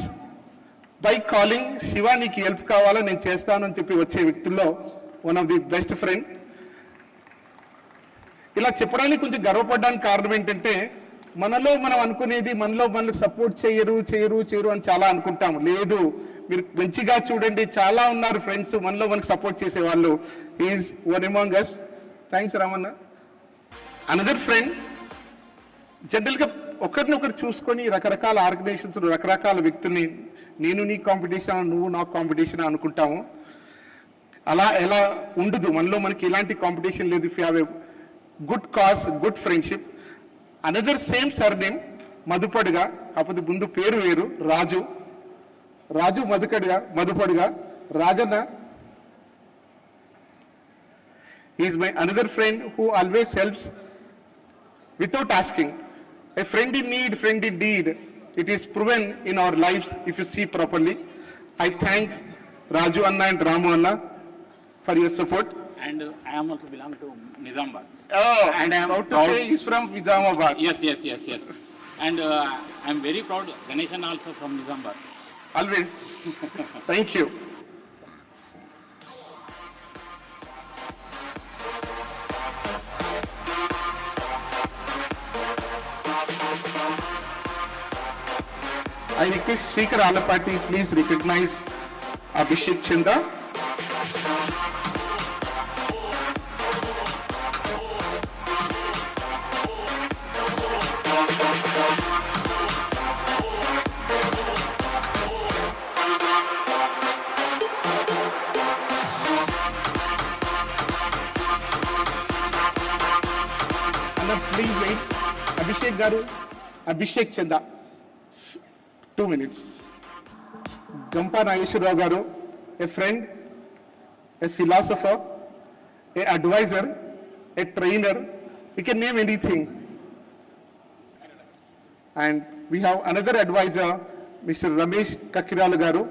by calling Shiva నీకు హెల్ప్ కావాలా నేను చేస్తాను అని చెప్పి వచ్చే వ్యక్తుల్లో one of the best friend. ఇలా చెప్పడానికి కొంచెం గర్వపడడానికి కారణం ఏంటంటే మనలో మనం అనుకునేది మనలో మనల్ని సపోర్ట్ చేయరు అని చాలా అనుకుంటాం. లేదు, మీరు మంచిగా చూడండి, చాలా ఉన్నారు ఫ్రెండ్స్ మనలో మనకు సపోర్ట్ చేసే వాళ్ళు. Is one among us. Thanks Ramanna. Another friend, జనరల్గా ఒకరినొకరు చూసుకొని రకరకాల ఆర్గనైజేషన్స్ రకరకాల వ్యక్తుల్ని నేను నీ కాంపిటీషన్ నువ్వు నా కాంపిటీషన్ అనుకుంటాము. అలా ఎలా ఉండదు, మనలో మనకి ఎలాంటి కాంపిటీషన్ లేదు. If you have a good cause, good friendship. Another same surname Madhupadiga, కాకపోతే ముందు పేరు వేరు, Raju Madhupadiga Rajanna. Is my another friend who always helps without asking. A friend in need, friend in deed. It is proven in our lives if you see properly. I thank Raju Anna and Ramu Anna for your support. And I am also belong to Nizamabad. Oh, and I am proud to proud. say he's from Nizamabad. Yes. And I am very proud. Ganeshan also from Nizamabad. Always. Thank you. I request Speaker Alapati, please recognize Abhishek Chanda. Anna, please wait. Abhishek Garu, Abhishek Chanda. 2 minutes. Gampa Nageshwara Garu, a friend, a philosopher, a advisor, a trainer, we can name anything. And we have another advisor, Mr. Ramesh Kakirala Garu.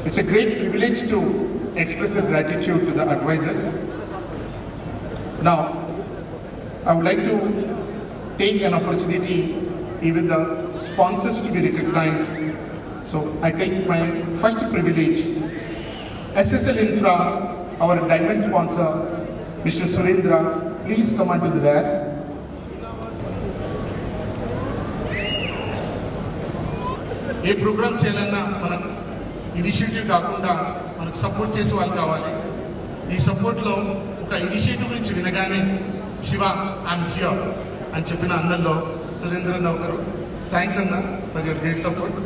It's a great privilege to express the gratitude to the advisors. Now, I would like to take an opportunity, even the sponsors to be recognized. So I take my first privilege. SSL Infra, our diamond sponsor, Mr. Surendra, please come onto the dais. ఏ programme చేయాలన్నా మనకు initiative కాకుండా మనకు support చేసే వాళ్ళు కావాలి. ఈ సపోర్ట్లో ఒక ఇనిషియేటివ్ గురించి వినగానే శివ ఐఎమ్ హియర్ అని చెప్పిన అన్నల్లో సురేంద్ర అన్న ఒకరు. థ్యాంక్స్ అన్న for your great support.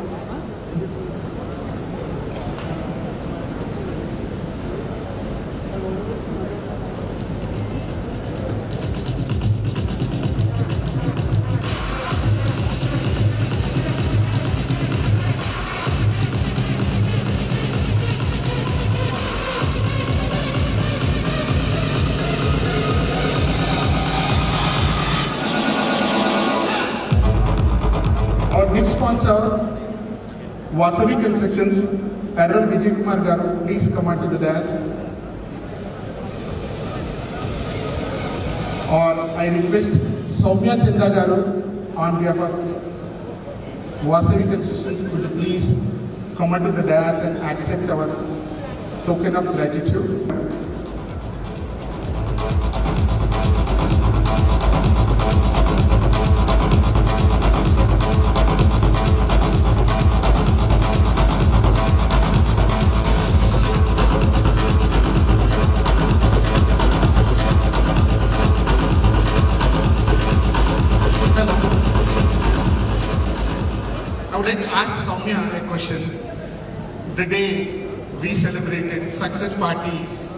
Our next sponsor, Vasavi Constructions, Arun Vijay Kumar Garu, please come onto the dais. Or I request Soumya Chanda Garu on behalf of Vasavi Constructions, could you please come onto the dais and accept our token of gratitude. I would like to ask Soumya a question. The day we celebrated success party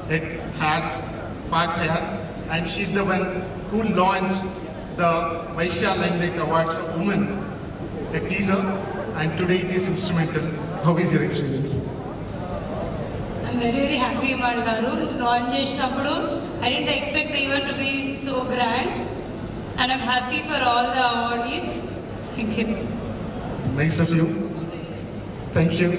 at Park Hayat, and she's the one who launched the Vysya Limelight Awards for Women, a teaser, and today it is instrumental. How is your experience? I'm very happy, Madgaru. Launch చేసినప్పుడు I didn't expect the event to be so grand, and I'm happy for all the awardees. Thank you. Nice of you. Thank you.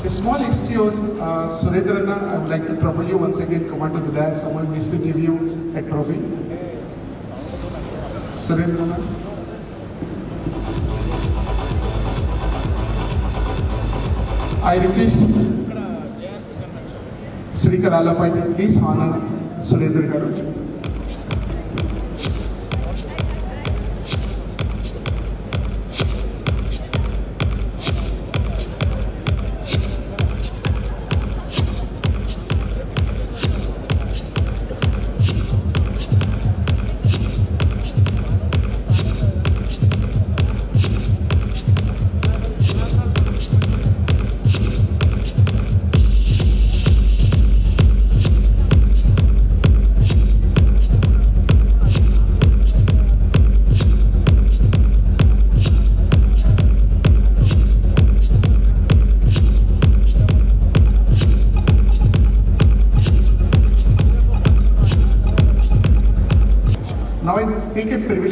A small excuse, Surendra, I would like to trouble you once again. Come onto the dais. Someone needs to give you a trophy. Surendra. I request Sri Karalapati, please honor Surendra Garu.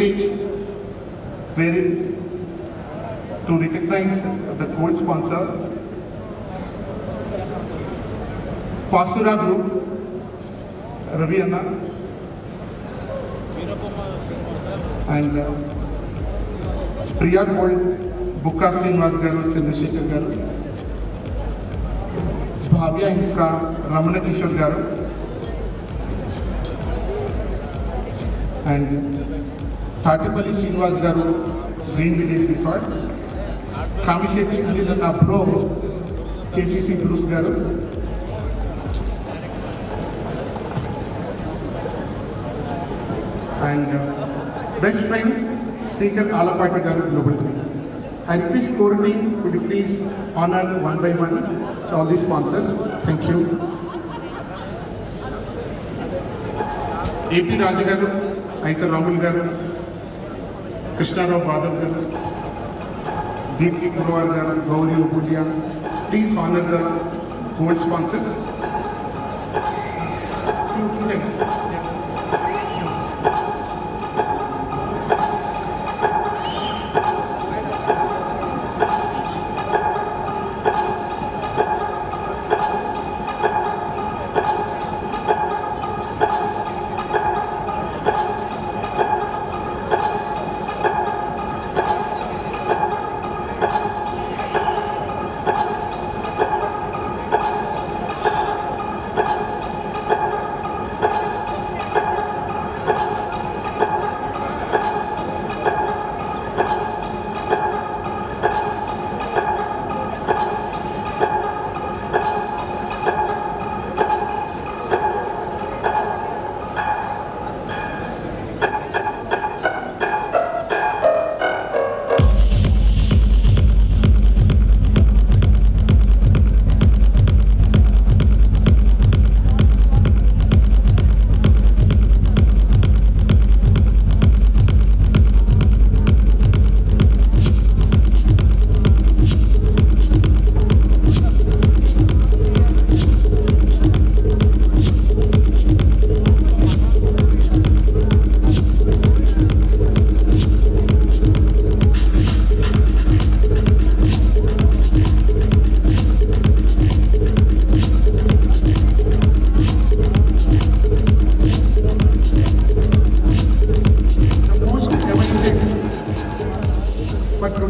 privilege wherein to recognize the gold sponsor, Pasura Group, Ravi Anna, and Priya Gold, Bukka Srinivas Garu, Chandrasekhar Garu, Bhavya Infra, Ramana Kishore Garu, and Satipalli Srinivas Garu, Green Village Resorts, Kamishetty Anilana Bro, KCC Group Garu, and best friend Sriker Alapati Garu Global. I request core team, could you please honor one by one all the sponsors. Thank you. AP Raju Garu, Aita Ramul Garu, Krishna Rao Badav Garu, Deepti Kurwar Garu, Gauri Obulia. Please honor the gold sponsors.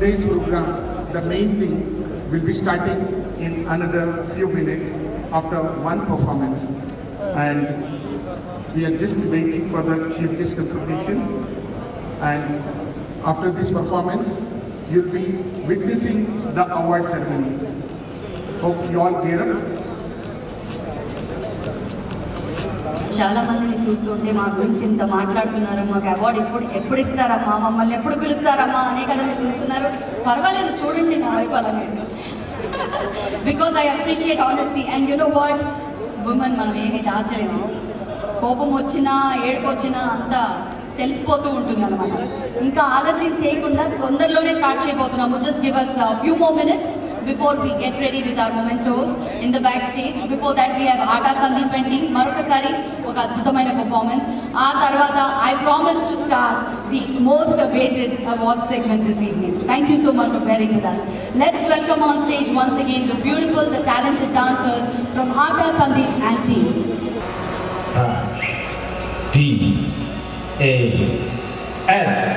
Today's program, the main thing will be starting in another few minutes after one performance, and we are just waiting for the chief guest confirmation. And after this performance, you'll be witnessing the award ceremony. Hope you all gear up. చాలా మందిని చూస్తుంటే మా గురించి ఇంత మాట్లాడుతున్నారు, మాకు award ఎప్పుడు ఇస్తారమ్మా, మమ్మల్ని ఎప్పుడు పిలుస్తారమ్మా అనే కదా మీరు పిలుస్తున్నారు. పర్వాలేదు, చూడండి నా వైపు అలాగే. Because I appreciate honesty and you know what, women మనం ఏమీ దాచలేము. కోపం వచ్చినా ఏడుపు వచ్చినా అంతా తెలిసిపోతూ ఉంటుంది అనమాట. ఇంకా ఆలస్యం చేయకుండా తొందరలోనే స్టార్ట్ చేయబోతున్నాము. Just give us a few more minutes before we get ready with our mementos in the backstage. Before that we have Aata Sandeep and team మరొకసారి ఒక అద్భుతమైన పర్ఫార్మెన్స్. ఆ తర్వాత I promise to start the most awaited award segment this evening. Thank you so much for bearing with us. Let's welcome on stage once again the beautiful, the talented dancers from Aata Sandeep and team. DAS.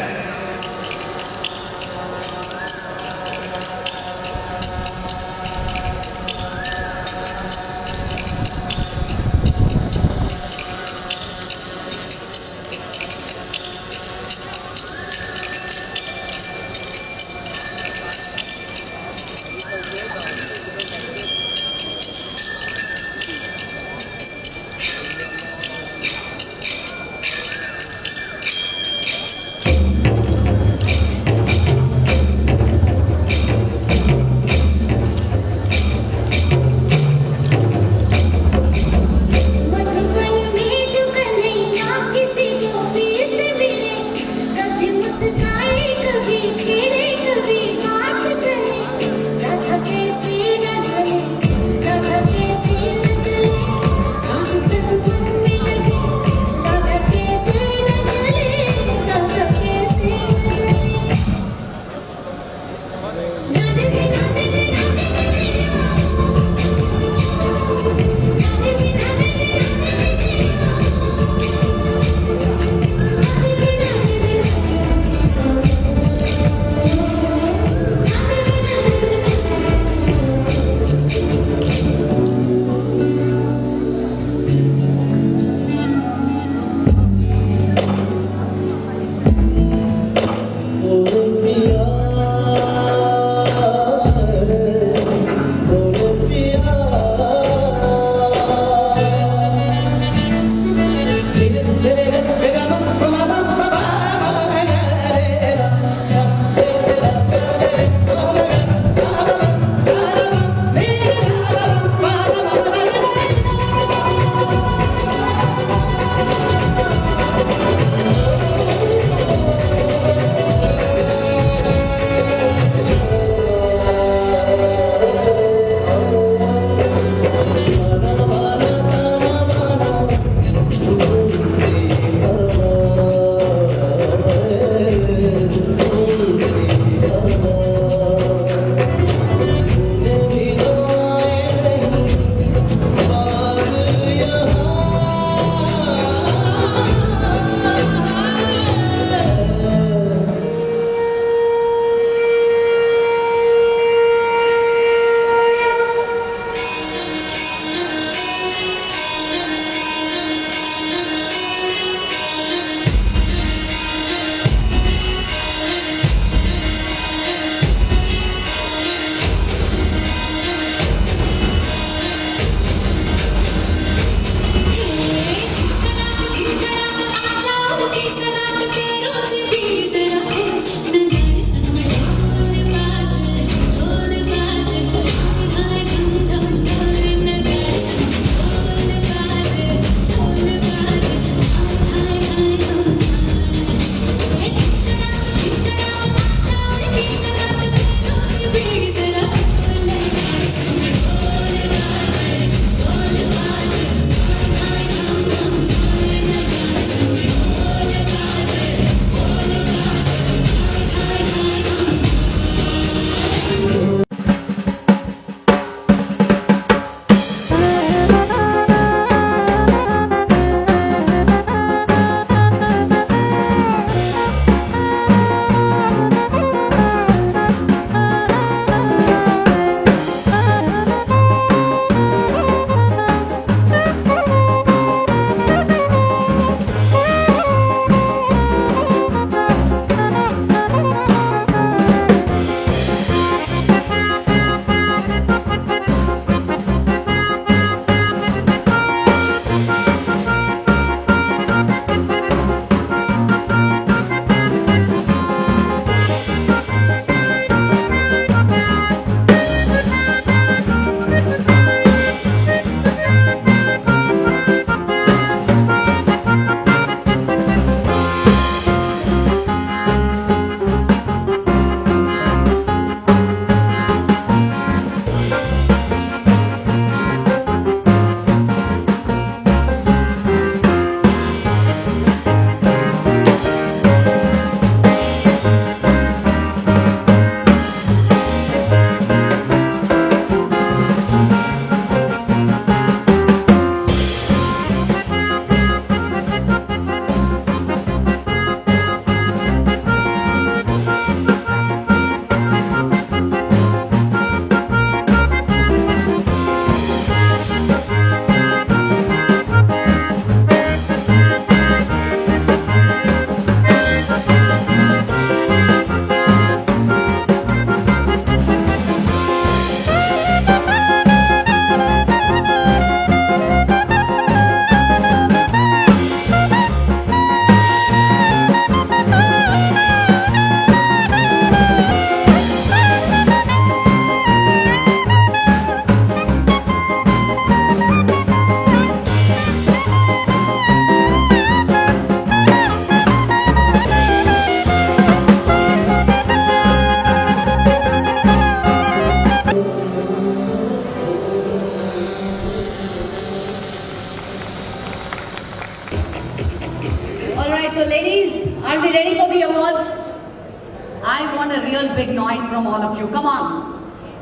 want a real big noise from all of you. Come on.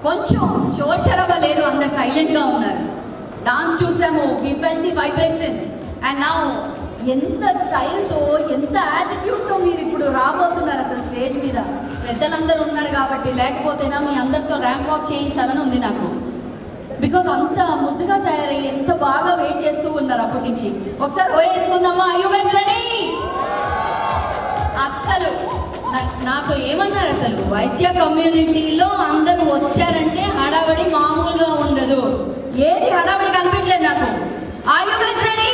కొంచెం షోర్షరవ లేదు, అందరు సైలెంట్గా ఉన్నారు. Dance చూసాము, we felt the vibration. And now ఎంత స్టైల్తో, ఎంత యాటిట్యూడ్తో మీరు ఇప్పుడు రాబోతున్నారు అసలు స్టేజ్ మీద. పెద్దలందరూ ఉన్నారు కాబట్టి, లేకపోతేనా మీ అందరితో ర్యాంప్ వాక్ చేయించాలని ఉంది నాకు. బికాస్ అంత ముద్దుగా తయారయ్యి ఎంత బాగా వెయిట్ చేస్తూ ఉన్నారు అప్పటి నుంచి. ఒకసారి వేసుకుందామా? You guys ready? అస్సలు నాకు ఏమన్నారు, అసలు వైశ్య కమ్యూనిటీలో అందరూ వచ్చారంటే హడావడి మామూలుగా ఉండదు. ఏది హడావడి కనిపించలేదు నాకు. Are you guys ready?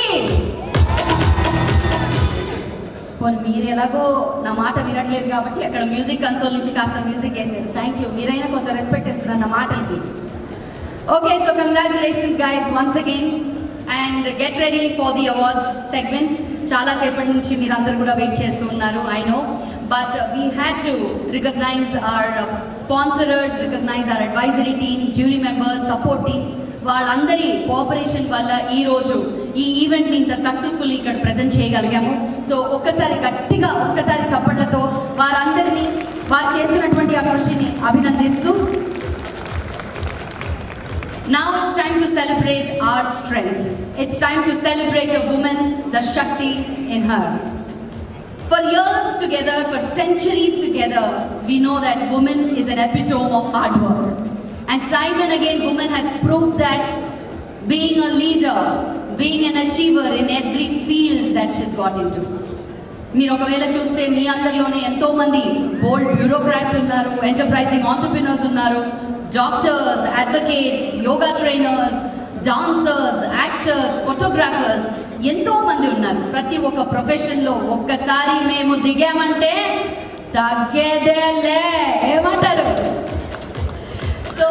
పోనీ మీరు ఎలాగో నా మాట వినట్లేదు కాబట్టి అక్కడ మ్యూజిక్ కన్సోల్ నుంచి కాస్త మ్యూజిక్ వేసారు. థ్యాంక్ యూ, మీరైనా కొంచెం రెస్పెక్ట్ ఇస్తున్నారు నా మాటలకి. Okay, so congratulations guys once again and get ready for the awards segment. చాలా సేపటి నుంచి మీరు అందరు కూడా వెయిట్ చేస్తూ ఉన్నారు, I know. But we had to recognize our sponsors, recognize our advisory team, jury members, support team. వాళ్ళందరి cooperation వల్ల ఈ రోజు ఈ ఈవెంట్ని ఇంత సక్సెస్ఫుల్ ఇక్కడ ప్రెజెంట్ చేయగలిగాము. సో ఒక్కసారి గట్టిగా ఒక్కసారి చప్పట్లతో వారందరినీ వారు చేస్తున్నటువంటి ఆ కృషిని అభినందిస్తూ, now it's time to celebrate our strength. It's time to celebrate a woman, the Shakti in her. For years together, for centuries together, we know that woman is an epitome of hard work. And time and again, woman has proved that being a leader, being an achiever in every field that she's got into. మీరు ఒకవేళ చూస్తే మీ అందరిలోనే ఎంతో మంది బోల్డ్ bureaucrats ఉన్నారు, enterprising entrepreneurs ఉన్నారు, doctors, advocates, yoga trainers, dancers, actors, photographers, ఎంతో మంది ఉన్నారు. ప్రతి ఒక్క ప్రొఫెషన్లో ఒక్కసారి మేము దిగామంటే తగ్గేదేలే, ఏమంటారు? So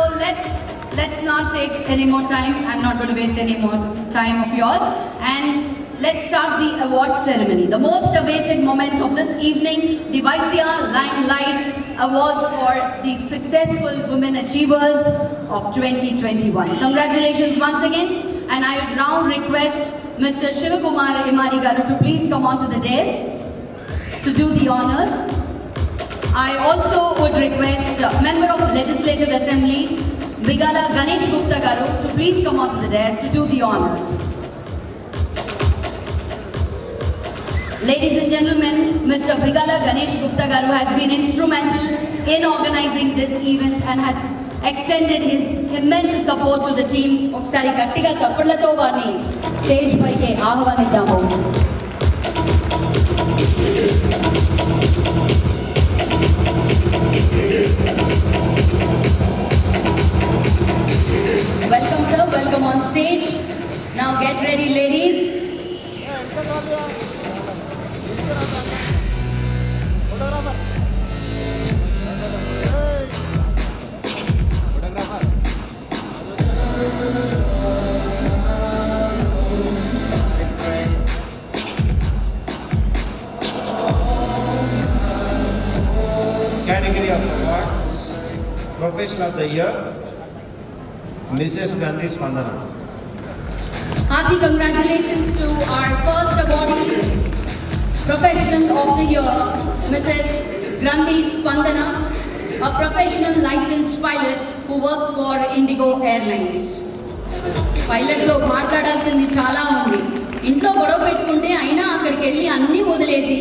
let's not take any more time. I'm not going to waste any more time of yours. And let's start the awards ceremony. The most awaited moment of this evening, the Vysya Limelight Awards for the successful women achievers of 2021. Congratulations once again. And I would now request Mr. Shivakumar Imari Garu to please come on to the dais to do the honors. I also would request Member of Legislative Assembly, Vigala Ganesh Gupta Garu, to please come on to the dais to do the honors. Ladies and gentlemen, Mr. Vigala Ganesh Gupta Garu has been instrumental in organizing this event and has extended his immense support to the team. Oksari gattiga chappalato varni stage paike aahvanidamu. Welcome sir, welcome on stage. Now get ready ladies. Category of award, Profession of the Year, Mrs. Gandhi Spandana. Hearty congratulations to our first awardee, Professional of the Year, Mrs. Gandhi Spandana, a professional licensed pilot who works for Indigo Airlines. పైలట్లో మాట్లాడాల్సింది చాలా ఉంది. ఇంట్లో గొడవ పెట్టుకుంటే అయినా అక్కడికి వెళ్ళి అన్నీ వదిలేసి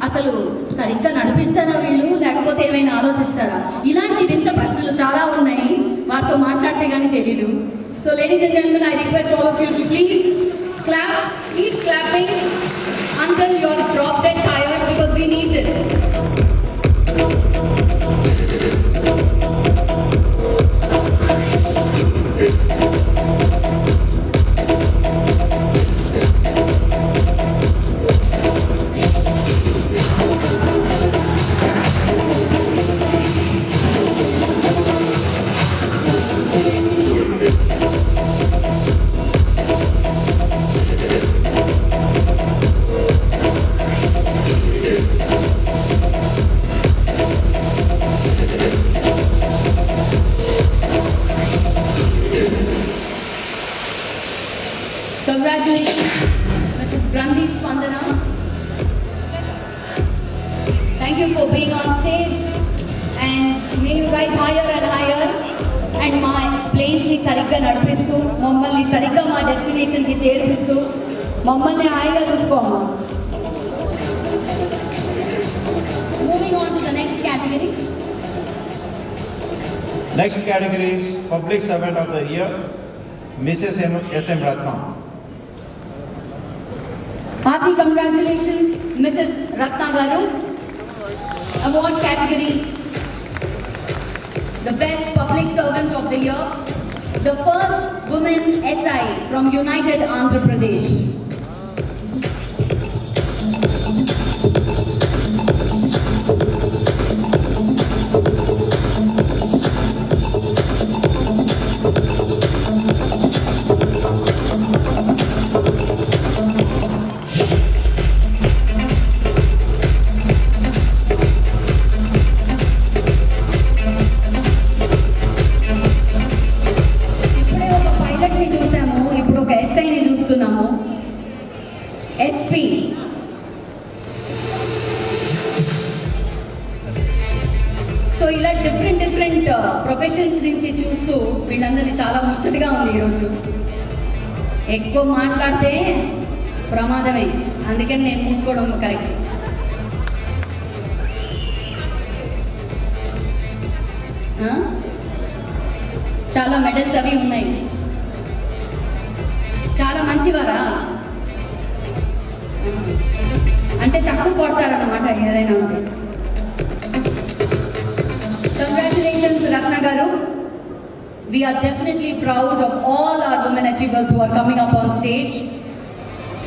అసలు సరిగ్గా నడిపిస్తారా వీళ్ళు, లేకపోతే ఏమైనా ఆలోచిస్తారా, ఇలాంటి వింత ప్రశ్నలు చాలా ఉన్నాయి. వారితో మాట్లాడితే కానీ తెలీదు. So ladies and gentlemen, I request all of you to please clap, keep clapping until you're drop dead tired because we need this. Congratulations, Mrs. Gandhi Spandana. Thank you for being on stage. And may you rise higher and higher. And మా ప్లేన్స్ని సరిగ్గా నడిపిస్తూ మమ్మల్ని సరిగ్గా మా డెస్టినేషన్కి చేర్పిస్తూ మమ్మల్ని హాయిగా చూసుకోమ్మా. Moving on to the next category. Next category is Public Servant of the Year, Mrs. S.M. Ratna. Hearty congratulations, Mrs. Ratna Garu. Award category, the Best Public Servant of the Year, the first woman SI from United Andhra Pradesh. ఇప్పుడే ఒక పైలట్ని చూసాము, ఇప్పుడు ఒక ఎస్ఐని చూస్తున్నాము. SP so ఇలా different professions నుంచి చూస్తూ వీళ్ళందరినీ చాలా ముచ్చటగా ఉంది ఈరోజు. ఎక్కువ మాట్లాడితే ప్రమాదమే, అందుకని నేను మూసుకోవడం కరెక్ట్. చాలా మెడల్స్ అవి ఉన్నాయి. చాలా మంచివారా అంటే తక్కువ కొడతారన్నమాట ఏదైనా ఉంటే. కంగ్రాచులేషన్స్ రత్న గారు. We are definitely proud of all our women achievers who are coming up on stage.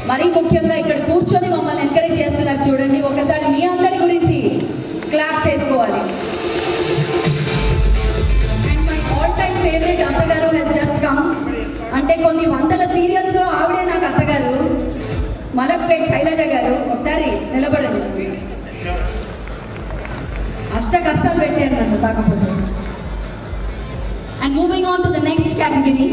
మరీ ముఖ్యంగా ఇక్కడ కూర్చొని మమ్మల్ని ఎంకరేజ్ చేస్తున్నారు చూడండి. ఒకసారి మీ అందరి గురించి క్లాప్ చేసుకోవాలి. And my all time favourite అత్తగారు హెస్ జస్ట్ కమ్. అంటే కొన్ని వందల సీరియల్స్లో ఆవిడే నాకు అత్తగారు. మలక్పేట్ శైలజ గారు, ఒకసారి నిలబడండి. అష్ట కష్టాలు పెట్టారు నన్ను కాకపోతే. And moving on to the next category.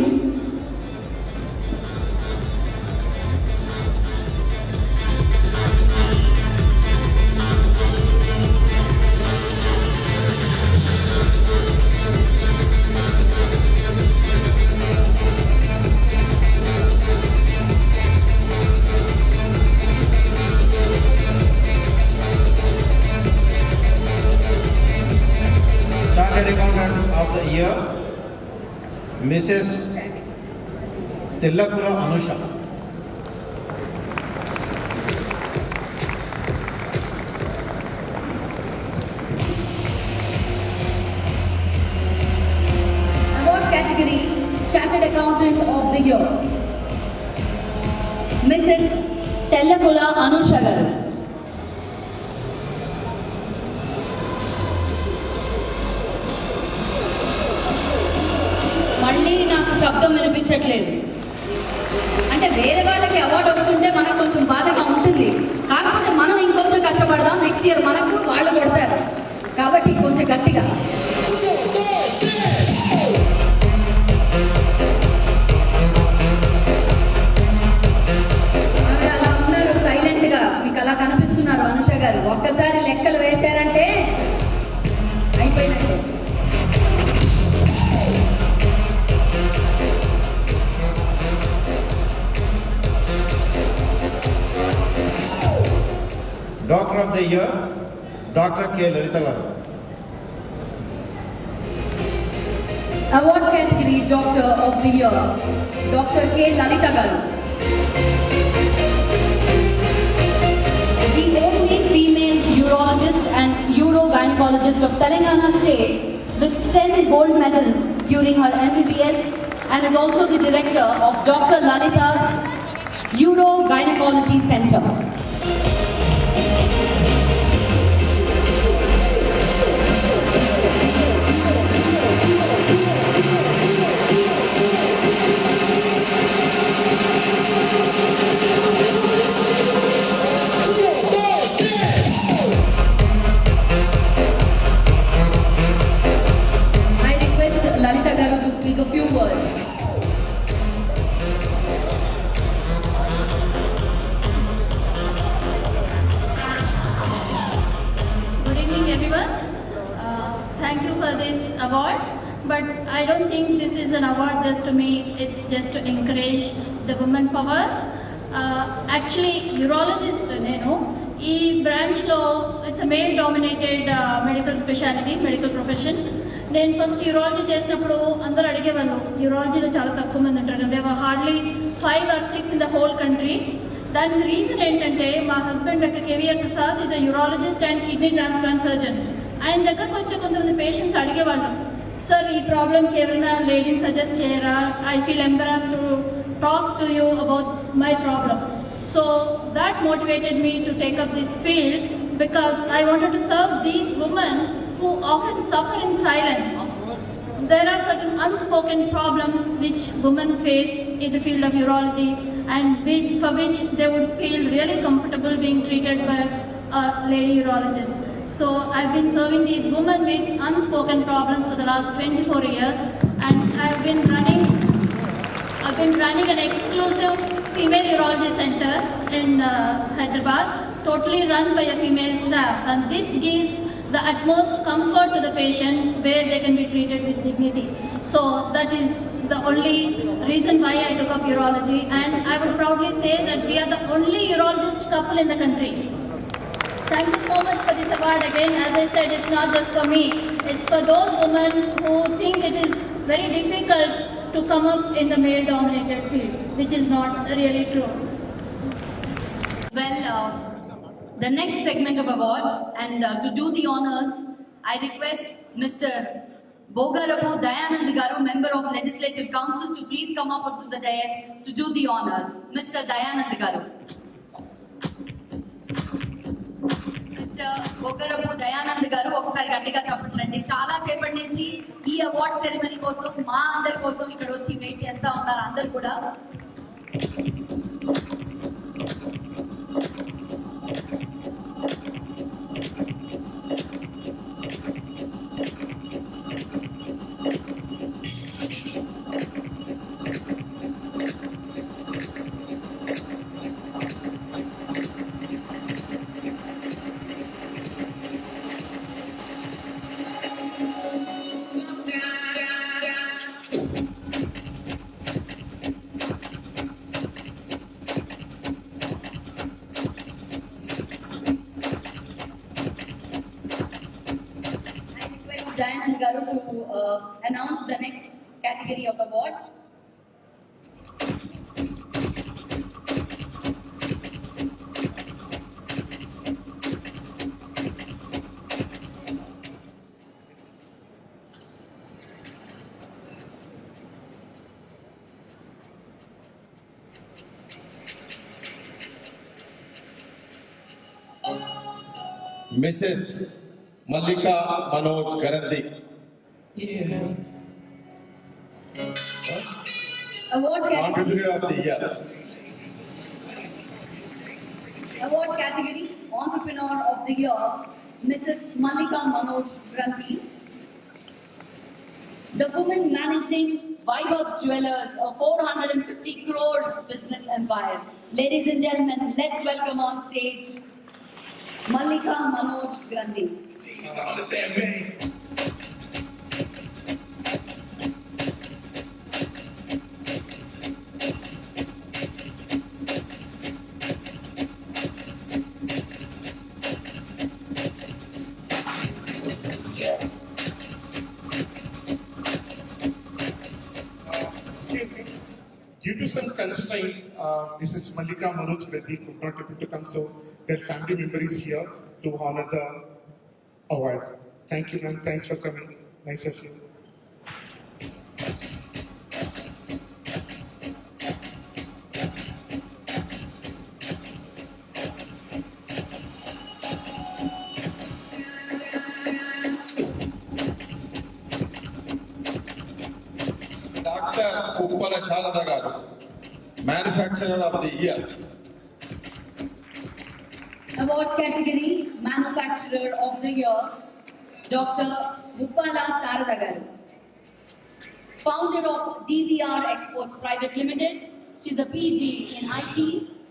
Chartered Accountant of the Year, Mrs. Tillakula Anusha. Award category, Chartered Accountant of the Year, Mrs. Tellakula Anusha garu. మళ్ళీ నాకు శబ్దం వినిపించట్లేదు. అంటే వేరే వాళ్ళకి అవార్డు వస్తుంటే మనకు కొంచెం బాధగా ఉంటుంది. కాకపోతే మనం ఇంకొంచెం కష్టపడదాం. నెక్స్ట్ ఇయర్ మనకు వాళ్ళు కొడతారు కాబట్టి కొంచెం గట్టిగా. ఆవిడ అలా ఉన్నారు సైలెంట్గా, మీకు అలా కనిపిస్తున్నారు అనుష గారు. ఒక్కసారి లెక్కలు వేశారంటే అయిపోయినట్టు. Doctor of the Year, Dr. K. Lalita garu. Award category, Doctor of the Year, Dr. K. Lalita garu. The only female urologist and urogynecologist of Telangana state with 10 gold medals during her MBBS, and is also the director of Dr. Lalita's Urogynecology Center. I request Lalita garu to speak a few words. Good evening, everyone. thank you for this award. But I don't think this is an award just to me. It's just to encourage the women power. Actually, urologist, ఈ బ్రాంచ్లో it's a male dominated medical speciality, medical profession. నేను first urology చేసినప్పుడు అందరూ అడిగేవాళ్ళు యూరాలజీలో చాలా తక్కువ మంది ఉంటారు, there are hardly 5 or 6 in the whole country. దానికి రీజన్ ఏంటంటే మా husband doctor KVR Prasad is a urologist and kidney transplant surgeon. ఆయన దగ్గరకు వచ్చే కొంతమంది పేషెంట్స్ అడిగేవాళ్ళు, సార్ ఈ ప్రాబ్లంకి ఎవరైనా లేడీని సజెస్ట్ చేయరా, I feel embarrass to talk to you about my problem. So that motivated me to take up this field because I wanted to serve these women who often suffer in silence. There are certain unspoken problems which women face in the field of urology and for which they would feel really comfortable being treated by a lady urologist. So I've been serving these women with unspoken problems for the last 24 years, and I've been running an exclusive female urology center in Hyderabad, totally run by a female staff, and this gives the utmost comfort to the patient where they can be treated with dignity. So that is the only reason why I took up urology, and I would proudly say that we are the only urologist couple in the country. Thank you so much for this award again. As I said, it's not just for me, it's for those women who think it is very difficult to come up in the male-dominated field, which is not really true. Well, the next segment of awards, and to do the honors, I request Mr. Bogarapu Dayanand Garu, Member of Legislative Council, to please come up to the dais to do the honors. Mr. Dayanand Garu. Boggarapu Dayanand గారు ఒకసారి గట్టిగా చెప్పట్లండి. చాలా సేపటి నుంచి ఈ award ceremony కోసం మా అందరి కోసం ఇక్కడ వచ్చి వెయిట్ చేస్తా ఉన్నారు అందరు కూడా. Dayanand Garu to announce the next category of award. Mrs. Mallika Manoj Garandi. Award category. Entrepreneur of the Year. Award category, Entrepreneur of the Year, Mrs. Mallika Manoj Garandi. The woman managing Vaibhav Jewelers, a 450 crores business empire. Ladies and gentlemen, let's welcome on stage Mallika Manoj Garandi. Please understand me. Due to some constraint, Mrs. Mallika Manoj Garandi could not able to come, so their family member is here to honor the award. Thank you, ma'am. Thanks for coming. Nice of you. Dr. Uppala Shalada Garu, Manufacturer of the Year. Award category, Manufacturer of the Year, Dr. Uppala Shalada Garu. Founder of DVR Exports Private Limited, she's a PG in IT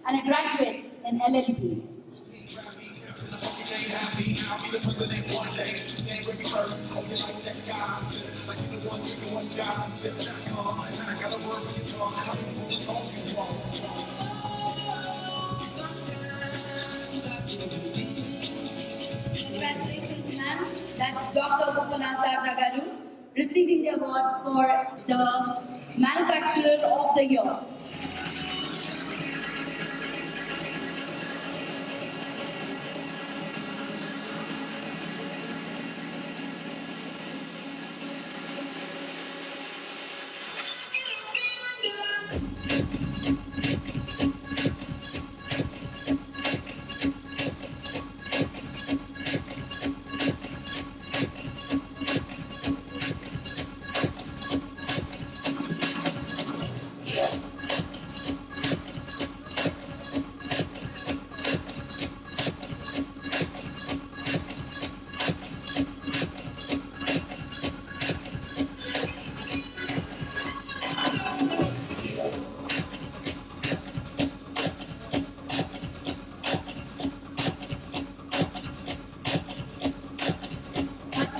and a graduate in LLB. Congratulations, ma'am. That's Dr. Gopala Sarda Garu receiving the award for the Manufacturer of the Year.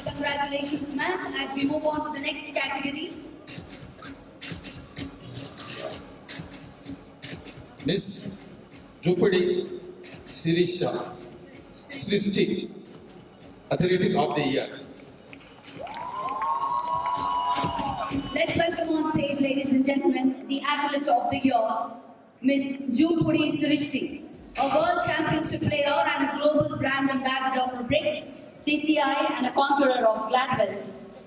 Congratulations, ma'am. As we move on to the next category, Miss Jupudi Sirisha Srishti, Athletic of the Year. let's welcome on stage, ladies and gentlemen, the Athlete of the Year, Miss Jupudi Srishti, a World Championship player and a global brand ambassador for BRICS, CCI, and a conqueror of Gladwells.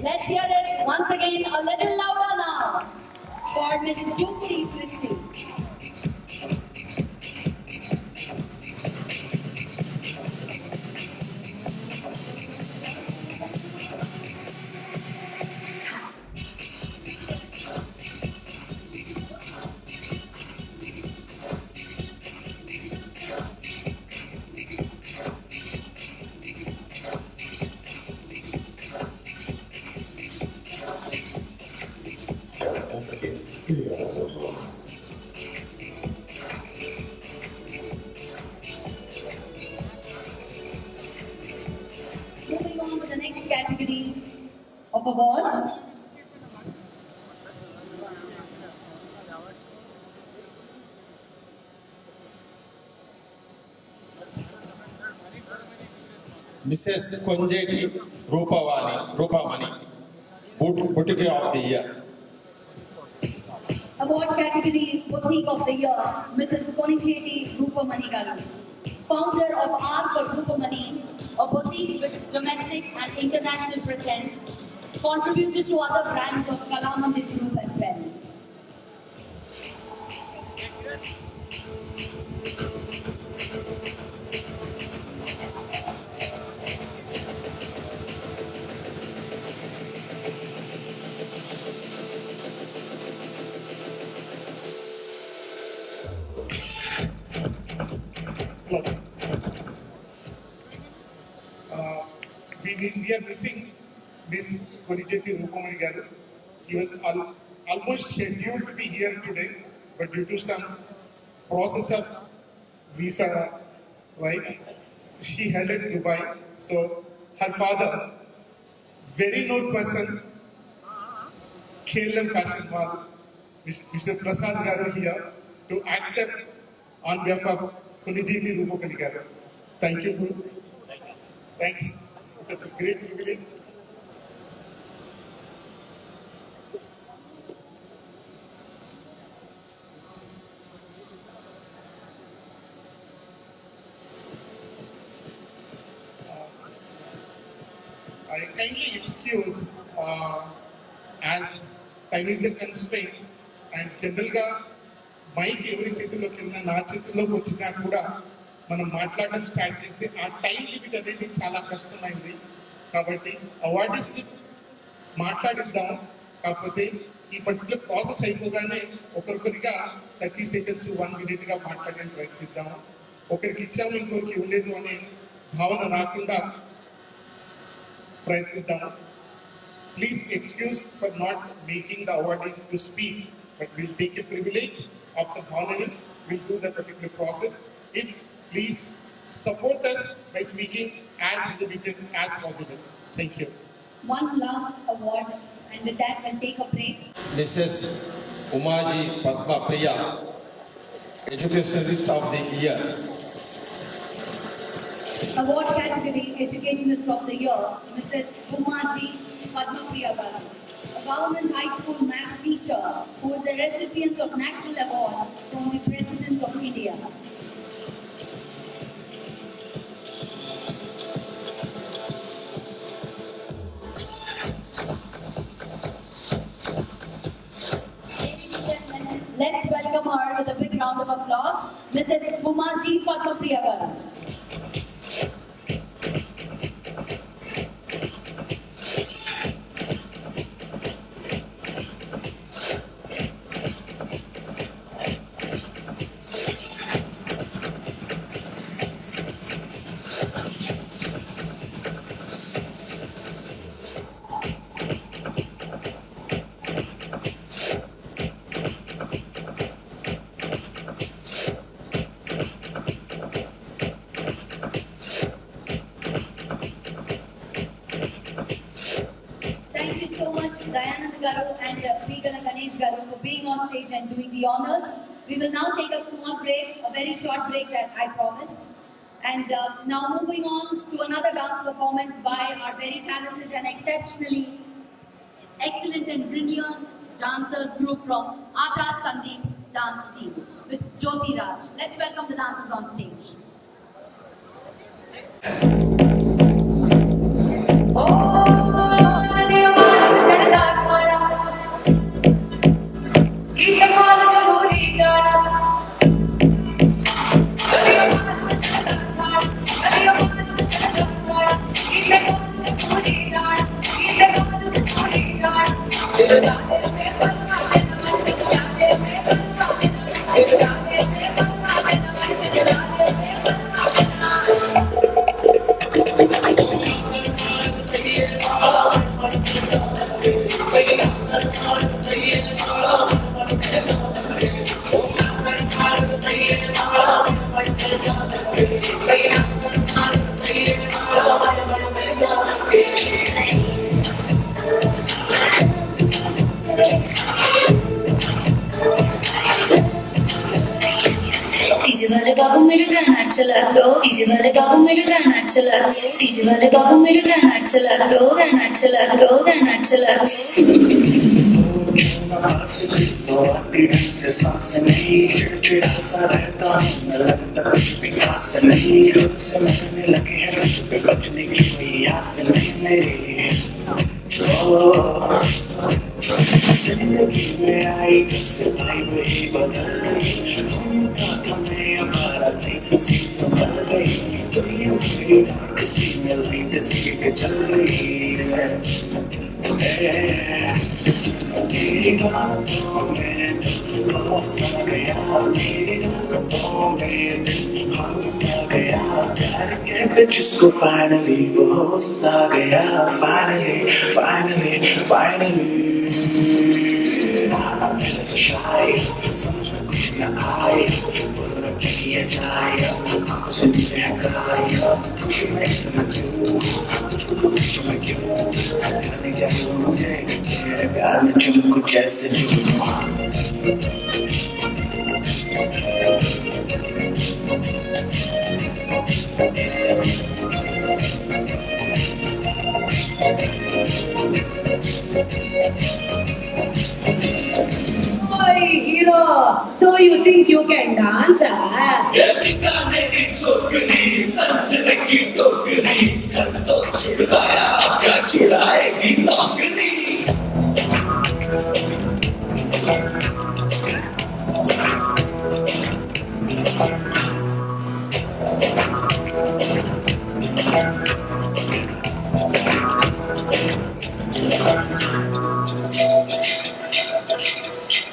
Let's hear it once again a little louder now for Miss Jupudi Srishti. Moving on to the next category of awards. Mrs. Konjeti Rupamani, Boutique of the Year. Award category Boutique of the Year, Mrs. Konicheti Rupamani Garu, founder of R for Rupamani, a boutique with domestic and international presence, contributed to other brands of Kalamandi's group as well. We are missing Miss Konicheti Rupamani Garu. He was almost scheduled to be here today, but due to some process of visa, right, she held in Dubai. So her father, very known person, KLM Fashion Hall, Mr. Prasad Garu here to accept on behalf of Konicheti Rupamani Garu. Thank you, Guru. Thanks. It's a great privilege. I kindly excuse as time is the constraint and general ga mic every చేతిలోకి వెళ్ళినా నా చేతిలోకి వచ్చినా కూడా మనం మాట్లాడడం start చేస్తే ఆ టైం లిమిట్ అనేది చాలా కష్టమైంది కాబట్టి అవార్డీస్ని మాట్లాడిద్దాం కాకపోతే ఈ పర్టికులర్ ప్రాసెస్ అయిపోగానే ఒకరికొరిగా 30 సెకండ్స్ 1 మినిట్గా మాట్లాడడానికి ప్రయత్నిద్దాం ఒకరికి ఇచ్చాము ఇంకొకరికి ఇవ్వలేదు అనే భావన రాకుండా ప్రయత్నిద్దాం please excuse for not making the awardees to speak but will take a privilege of the honouring will do that particular process. If please support us by speaking as limited as possible. Thank you. One last award, and with that, we'll take a break. Mrs. Umaji Padma Priya, Educationalist of the Year. Award category, Educationist of the Year, Mrs. Umaji Padma Priya Garu, a government high school math teacher who is the recipient of National Award from the President of India. Let's welcome her with a big round of applause, Mrs. Umaji Padma Priya Garu. Thank you so much, Dayanand Garu and Vigala Ganesh Garu, for being on stage and doing the honors. We will now take a small break, a very short break that I promised. And now moving on to another dance performance by our very talented and exceptionally excellent and brilliant dancers group from Acha Sandeep dance team with Jyoti Raj. Let's welcome the dancers on stage. DJ वाले बाबू मेरा गाना चला दो, DJ वाले बाबू मेरा गाना चला दो, डीजे वाले बाबू मेरा गाना चला दो, गाना चला दो, गाना चला दो। से सांस नहीं चिड़चिड़ा सा रहता हूँ, न लगता कुछ भी खास नहीं, रुक से लगने लगे हैं मुझ पे बचने की कोई आस नहीं मेरी। जिंदगी में आई जब से वाइब ही बदल गई, घूमता था मैं हमारा लाइफ सी संभल गई, तो ये मेरी डार्क सी में लाइट सी के जल गई। तेरी बातों में होश आ गया, मेरी बातों में होश आ गया, प्यार कहते जिसको फाइनली वो होश आ गया, फाइनली फाइनली फाइनली। आना पहले से शाय समझ में कुछ न आए, बोलो ना क्या किया जाए, आंखों से नींदें हैं गायब, खुशी में इतना क्यों, तुझको तो खुशी में क्यों, जाने क्या हुआ मुझे तेरे प्यार में चुमको जैसे जुगनू। Hey hero, so you think you can dance?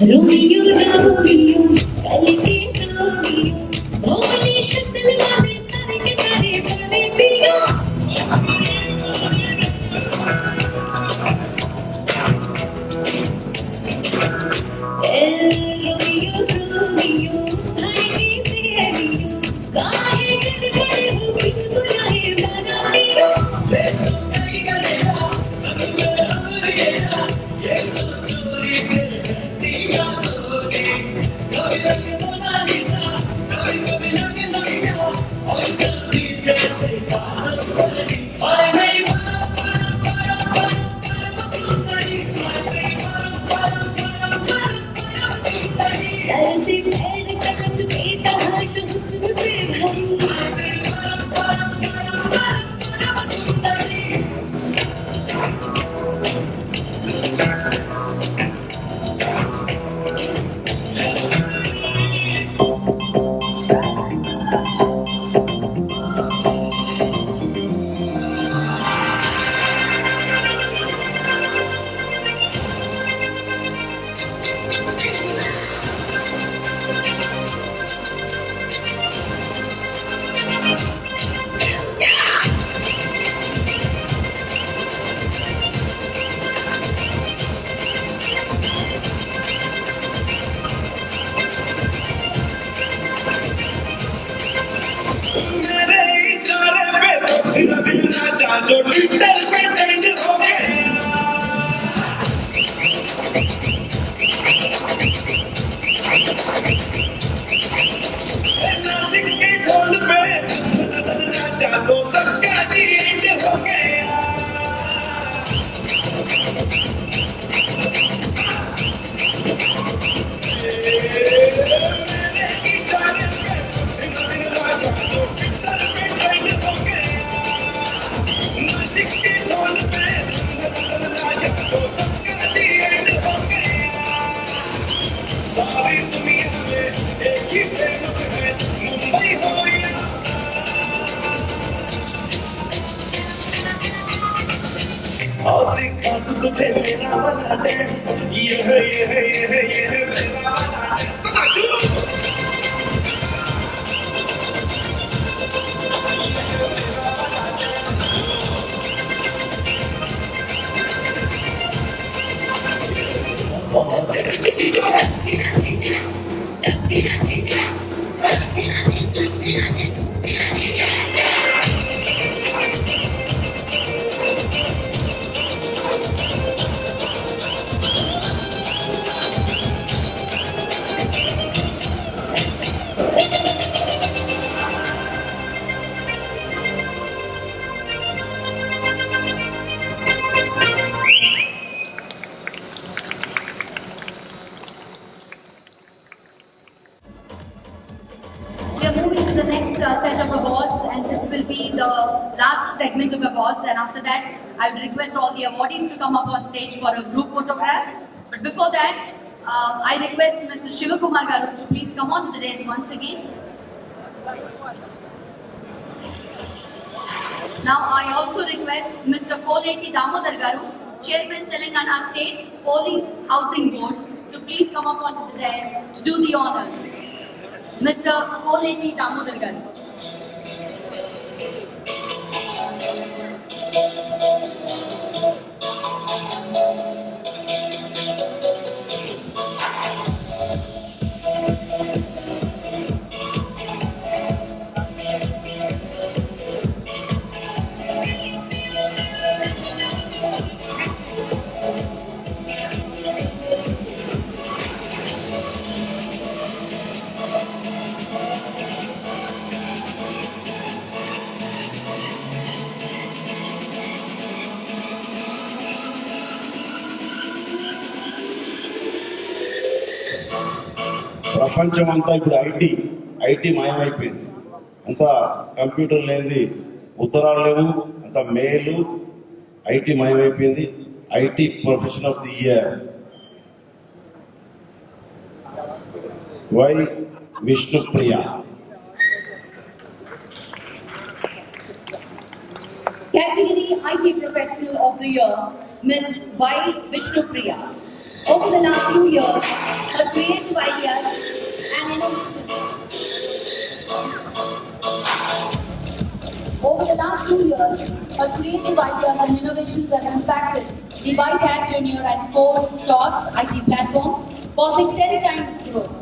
Romeo Romeo कल के रोमियो, भोले शक्ल वाले सारे के सारे बने पियो। रोमियो रोमियो जो ट्विटर पे ट्रेंड हो गया नासिक के ढोल पे नाचा तो सबका दी एंड हो गया सारी दुनिया में एक ही फेमस है मुंबई हो या और दिखा दूं तुझे मेरा वाला डांस ये है मेरा वाला dance We are moving to the next set of awards, and this will be the last segment of awards. And after that, I would request all the awardees to come up on stage for a group photograph. But before that, I request Mr. Shivakumar Garu to please come on to the dais once again. Now, I also request Mr. Koleti Damodar Garu, Chairman Telangana State Police Housing Board, to please come up onto the dais to do the honors. Mr. Koleti Damodar Garu. ప్రపంచం అంతా ఇప్పుడు IT మయమైపోయింది. అంతా computer లేనిది ఉత్తరాలు లేవు, అంతా mail IT మయమైపోయింది. IT profession of the year Y Vishnupriya. Category IT Professional of the Year, Ms. Y. Vishnupriya. Over the last 2 years, her creative ideas and innovations. Over the last 2 years, her creative ideas and innovations have impacted the YTAG Junior and Core Shorts IT platforms, causing 10 times growth.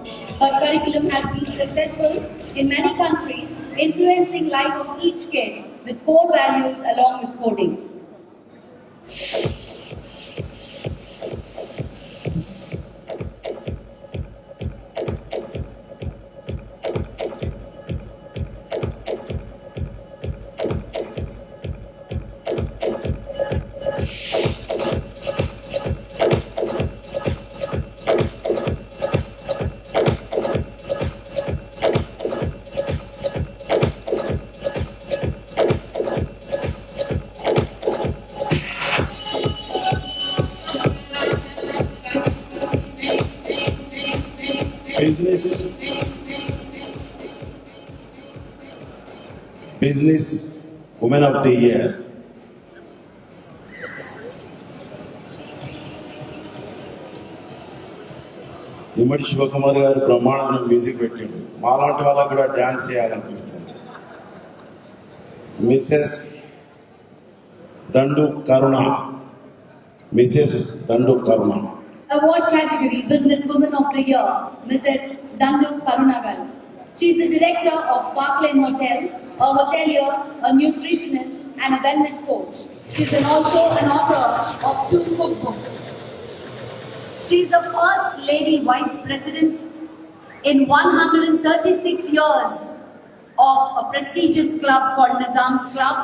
Her curriculum has been successful in many countries, influencing life of each kid with core values along with coding. Business Women of the Year. Nimmadi Shivakumar garu బ్రహ్మాండమైన music పెట్టిండు. మాలాంటి వాళ్ళకు కూడా dance చేయాలనిపిస్తుంది. Mrs Dandu Karuna. Mrs Dandu Karuna. Award category Business Woman of the Year, Mrs. Dandu Karunagal. She is the director of Parkland Hotel, a hotelier, a nutritionist, and a wellness coach. She is also an author of 2 cookbooks. She is the first lady vice president in 136 years of a prestigious club called Nizam's Club.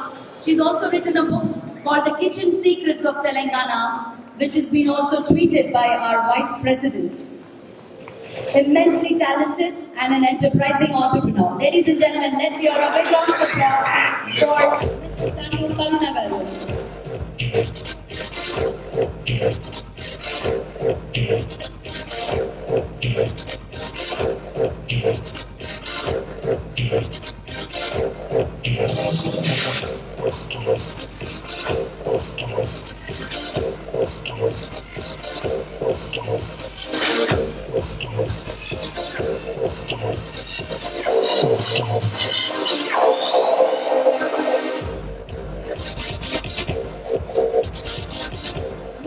She's also written a book called The Kitchen Secrets of Telangana, which has been also tweeted by our vice president. Immensely talented and an enterprising entrepreneur. Ladies and gentlemen, let's hear a big round of applause for Mr. Dandu Karunagal.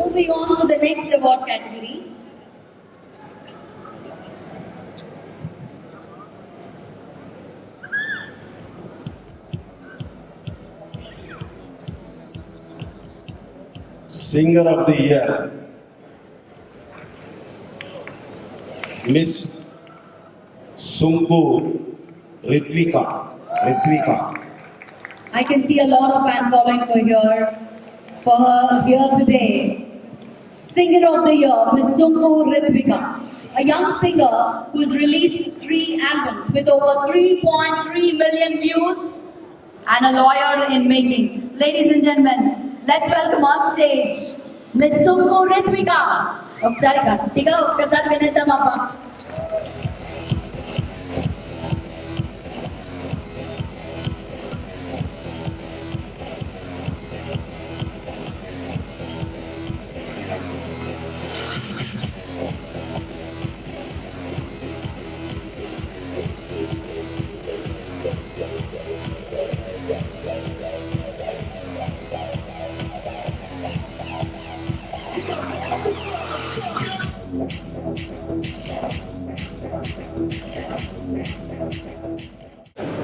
Moving on to the next award category. Singer of the Year, Miss Sunku Ritvika. I can see a lot of fan following for her here today. Singer of the Year, Miss Sunku Ritvika, a young singer who's released 3 albums with over 3.3 million views and a lawyer in making. Ladies and gentlemen, let's welcome on stage Miss Sunku Ritvika. Okkasari gantiga okkasari vineddam abba.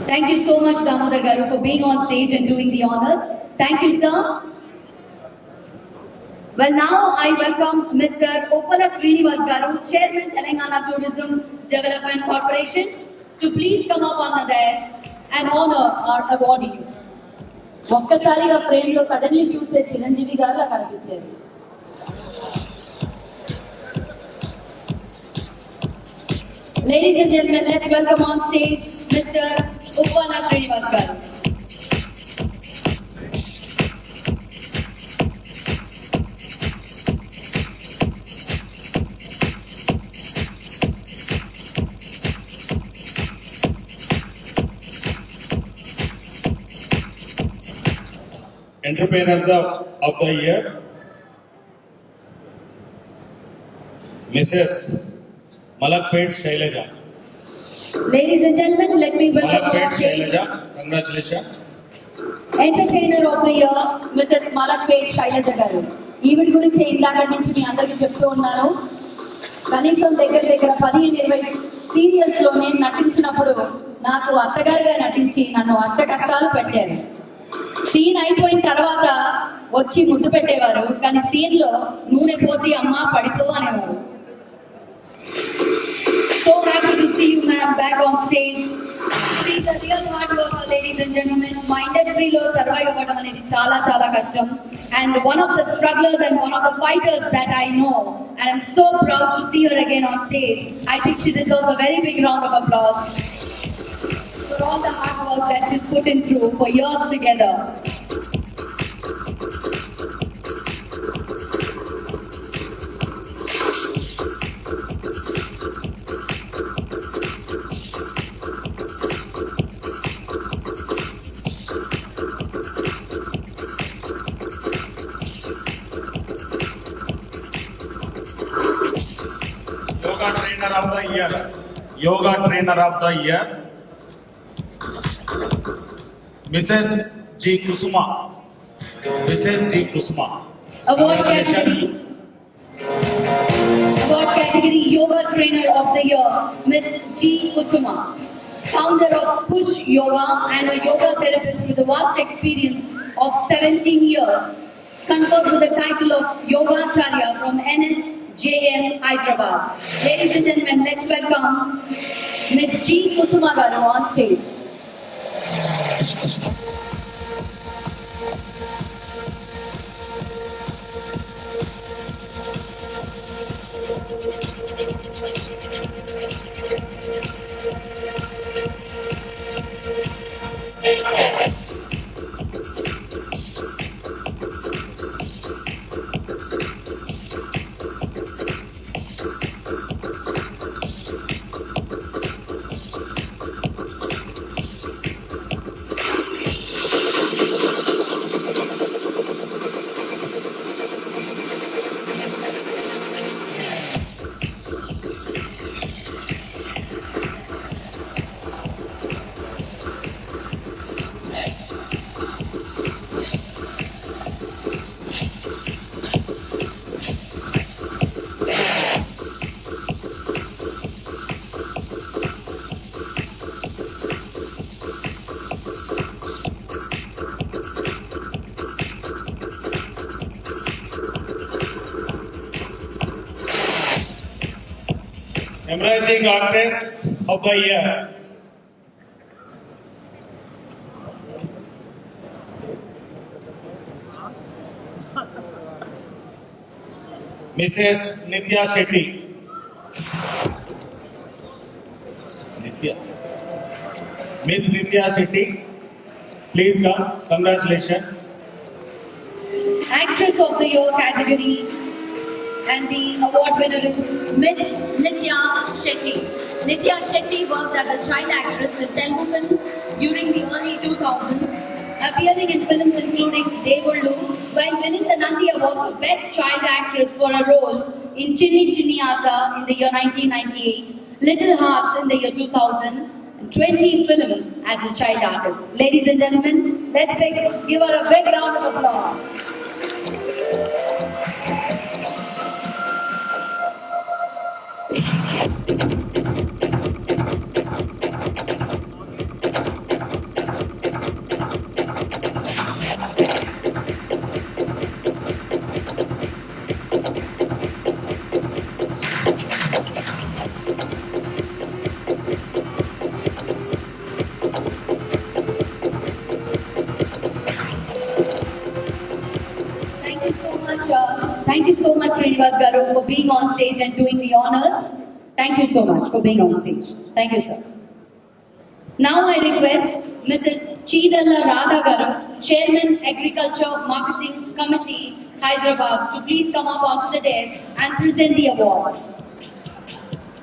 Thank you so much, Damodar Garu, for being on stage and doing the honors. Thank you, sir. Well, now I welcome Mr. Uppala Srinivas Garu, Chairman, Telangana Tourism Development Corporation, to please come up on the dais and honor our awardees. ఒక్కసారిగా frame లో suddenly చూస్తే చిరంజీవి గారు లా కనిపించారు. Ladies and gentlemen, let's welcome on stage Mr. Uppala Srinivas Garu. Entrepreneur of the Year, Mrs. Malakpet Shailaja. Ladies and gentlemen, let me welcome on Malakpet stage Shailaja, congratulations. Entertainer of the Year, Mrs. Malakpet Shailaja Garu. ఈవిడ గురించి ఇందాక నుంచి మీ అందరికీ చెప్తూ ఉన్నాను. కనీసం దగ్గర 15-20 serials లో నేను నటించినప్పుడు నాకు అత్తగారుగా నటించి నన్ను అష్ట కష్టాలు పెట్టారు. సీన్ అయిపోయిన తర్వాత వచ్చి ముద్దు పెట్టేవారు, కానీ సీన్ లో నూనె పోసి అమ్మ పడిపో అనేవారు. So happy to see you, ma'am, back on stage. She's a real hard worker, ladies and gentlemen. My industry lo survive avadam anedi chala kashtam, and one of the strugglers and one of the fighters that I know, and I'm so proud to see her again on stage. I think she deserves a very big round of applause for all the hard work that she's put in through for years together. Trainer of the Year, Yoga Trainer of the Year, Mrs. G. Kusuma. Mrs. G. Kusuma. Award Congratulations. category Yoga Trainer of the Year, Miss G. Kusuma, founder of Push Yoga and a yoga therapist with a vast experience of 17 years, conferred with the title of Yogacharya from NSJM Hyderabad. Ladies and gentlemen, let's welcome Miss G. Kusuma garu on stage. Emerging Actress of the Year, Mrs. Nitya Shetty. Miss Nitya Shetty, please come. Congratulations. Actress of the Year category, and the award winner is Miss Nitya Shetty. Nitya Shetty worked as a child actress in Telugu films during the early 2000s, appearing in films including Devullu, while winning the Nandi Award for Best Child Actress for her roles in Chinni Chinni Asa in the year 1998, Little Hearts in the year 2000, and 20 films as a child artist. Ladies and gentlemen, let's give her a big round of applause. Thank you so much, Srinivas Garu, for being on stage and doing the honors. Thank you so much for being on stage. Thank you, sir. Now I request Mrs. Chidalla Radha Garu, Chairman Agriculture Marketing Committee, Hyderabad, to please come up onto the dais and present the awards.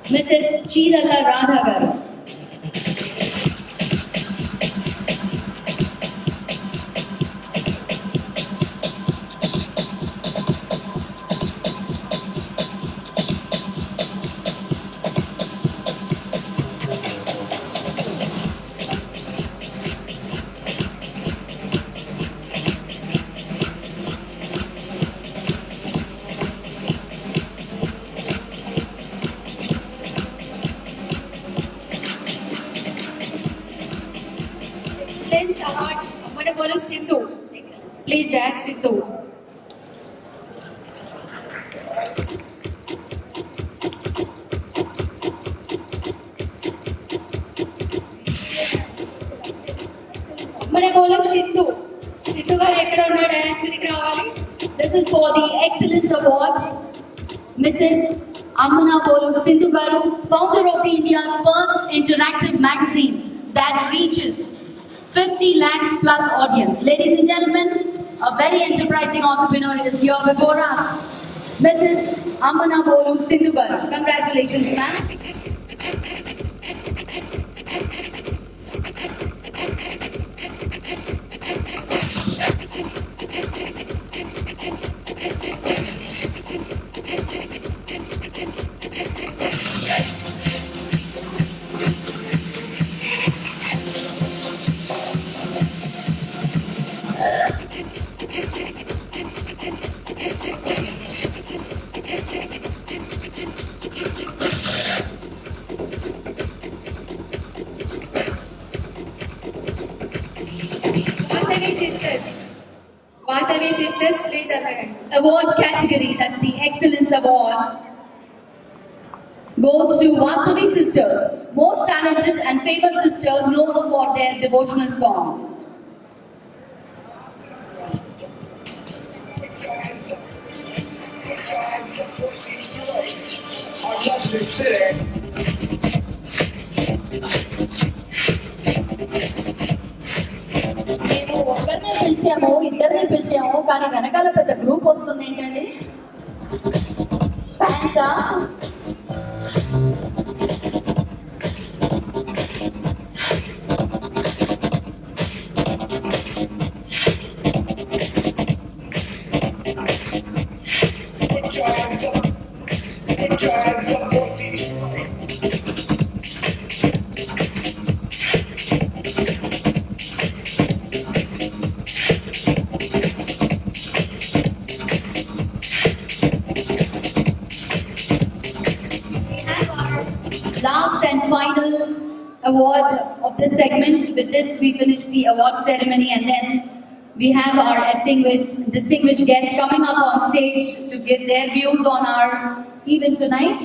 Mrs. Chidalla Radha Garu. Award, I'm going to call Sindhu. Please jazz Sindhu. This is for the Excellence Award, Mrs. Ammana Bolu Sindhu Garu, founder of the India's first interactive magazine that reaches 50 lakhs plus audience. Ladies and gentlemen, a very enterprising entrepreneur is here before us, Mrs. Ammana Bolu Sindhu Garu. Congratulations, ma'am. sisters. Vasavi sisters, please understand. Award category, that's the Excellence Award, goes to Vasavi Sisters, most talented and famous sisters known for their devotional songs. మేము ఒక్కరినే పిలిచాము, ఇద్దరిని పిలిచాము, కానీ వెనకాల పెద్ద group వస్తుంది ఏంటండి? ఫ్యాన్సా? Last and final award of this segment. With this, we finish the award ceremony, and then we have our distinguished guests coming up on stage to give their views on our event tonight.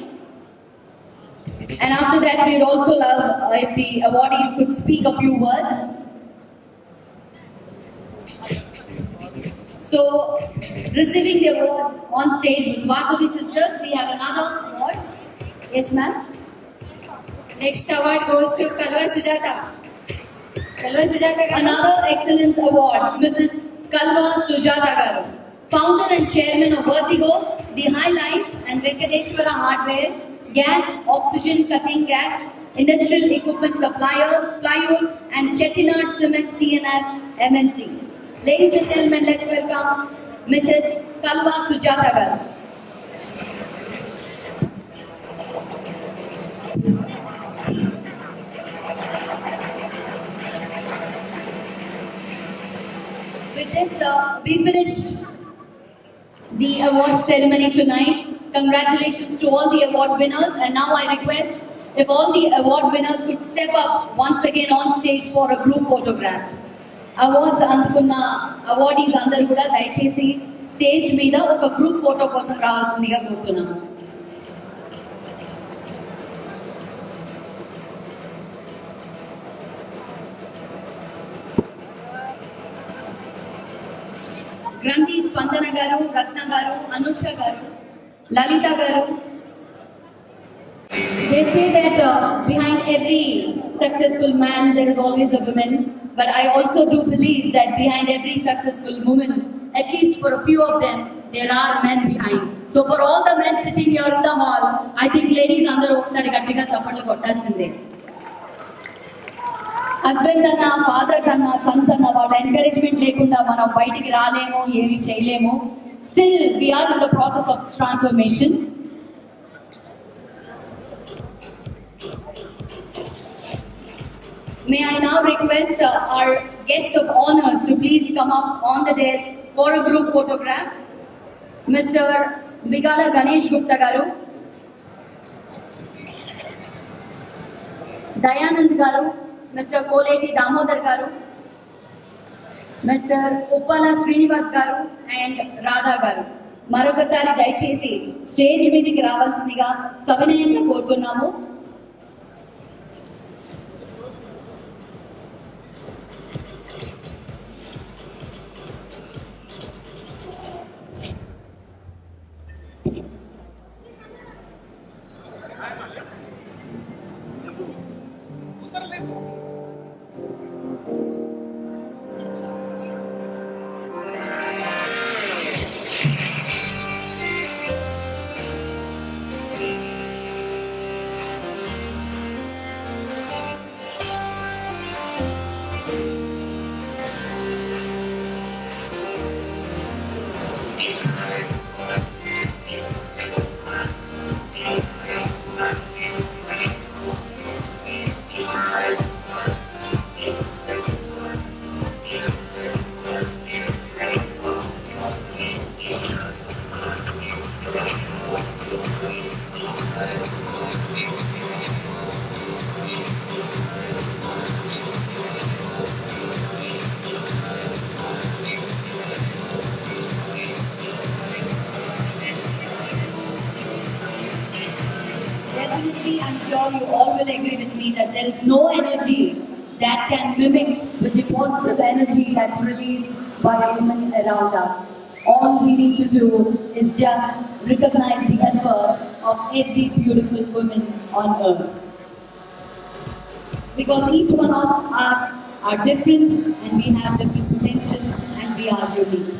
And after that, we would also love if the awardees could speak a few words. So, receiving the award on stage was Vasavi Sisters. We have another award. Yes, ma'am. Next award goes to Kalva Sujata. Kalva Sujata garu. Another Excellence Award, Mrs. Kalva Sujata garu, founder and chairman of Vertigo, the High Life and Venkateshwara Hardware, gas, oxygen cutting gas, industrial equipment suppliers, plywood and Chettinad Cement CNF MNC. Ladies and gentlemen, let's welcome Mrs. Kalva Sujata garu. With this, we finish the award ceremony tonight. Congratulations to all the award winners. And now I request if all the award winners could step up once again on stage for a group photograph. Awards అందుకున్న awardees అందరూ కూడా దయచేసి stage మీద ఒక group photo కోసం రావాల్సిందిగా కోరుతున్నాము. Granthi Spandana garu, Ratna garu, Anusha garu, Lalita garu. They say that behind every successful man there is always a woman, but I also do believe that behind every successful woman, at least for a few of them, there are men behind. So for all the men sitting here in the hall, I think ladies andaru okasari gattiga chappallu kottarsinde. Husbands అన్న, fathers అన్న, sons అన్న వాళ్ళ encouragement లేకుండా మనం బయటికి రాలేము, ఏమి చేయలేము. Still we are in the process of transformation. May I now request our guest of honors to please come up on the dais for a group photograph. Mr. Vigala Ganesh Gupta garu, Dayanand garu, Mr. Koleti Damodar garu, Mr. Uppala Srinivas garu and Radha garu. మరొకసారి దయచేసి stage మీదకి రావాల్సిందిగా సవినయంగా కోరుతున్నాము. sure you all will agree with me that there is no energy that can mimic with the positive energy that's released by women around us. All we need to do is just recognize the effort of every beautiful woman on earth. Because each one of us are different and we have different potential and we are unique.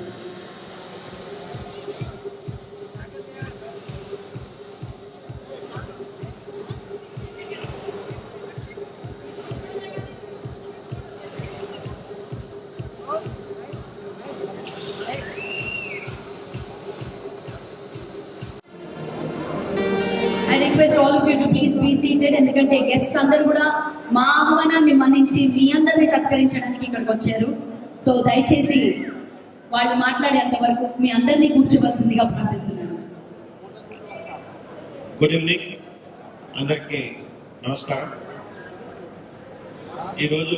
I request all of you to please be seated ఎందుకంటే guests అందరూ కూడా మా ఆహ్వానాన్ని మన్నించి మీ అందరినీ సత్కరించడానికి ఇక్కడికి వచ్చారు. So దయచేసి వాళ్ళు మాట్లాడేంత వరకు మీ అందరినీ కూర్చోవలసిందిగా ప్రార్థిస్తున్నాను. గుడ్ ఈవినింగ్, అందరికీ నమస్కారం. ఈరోజు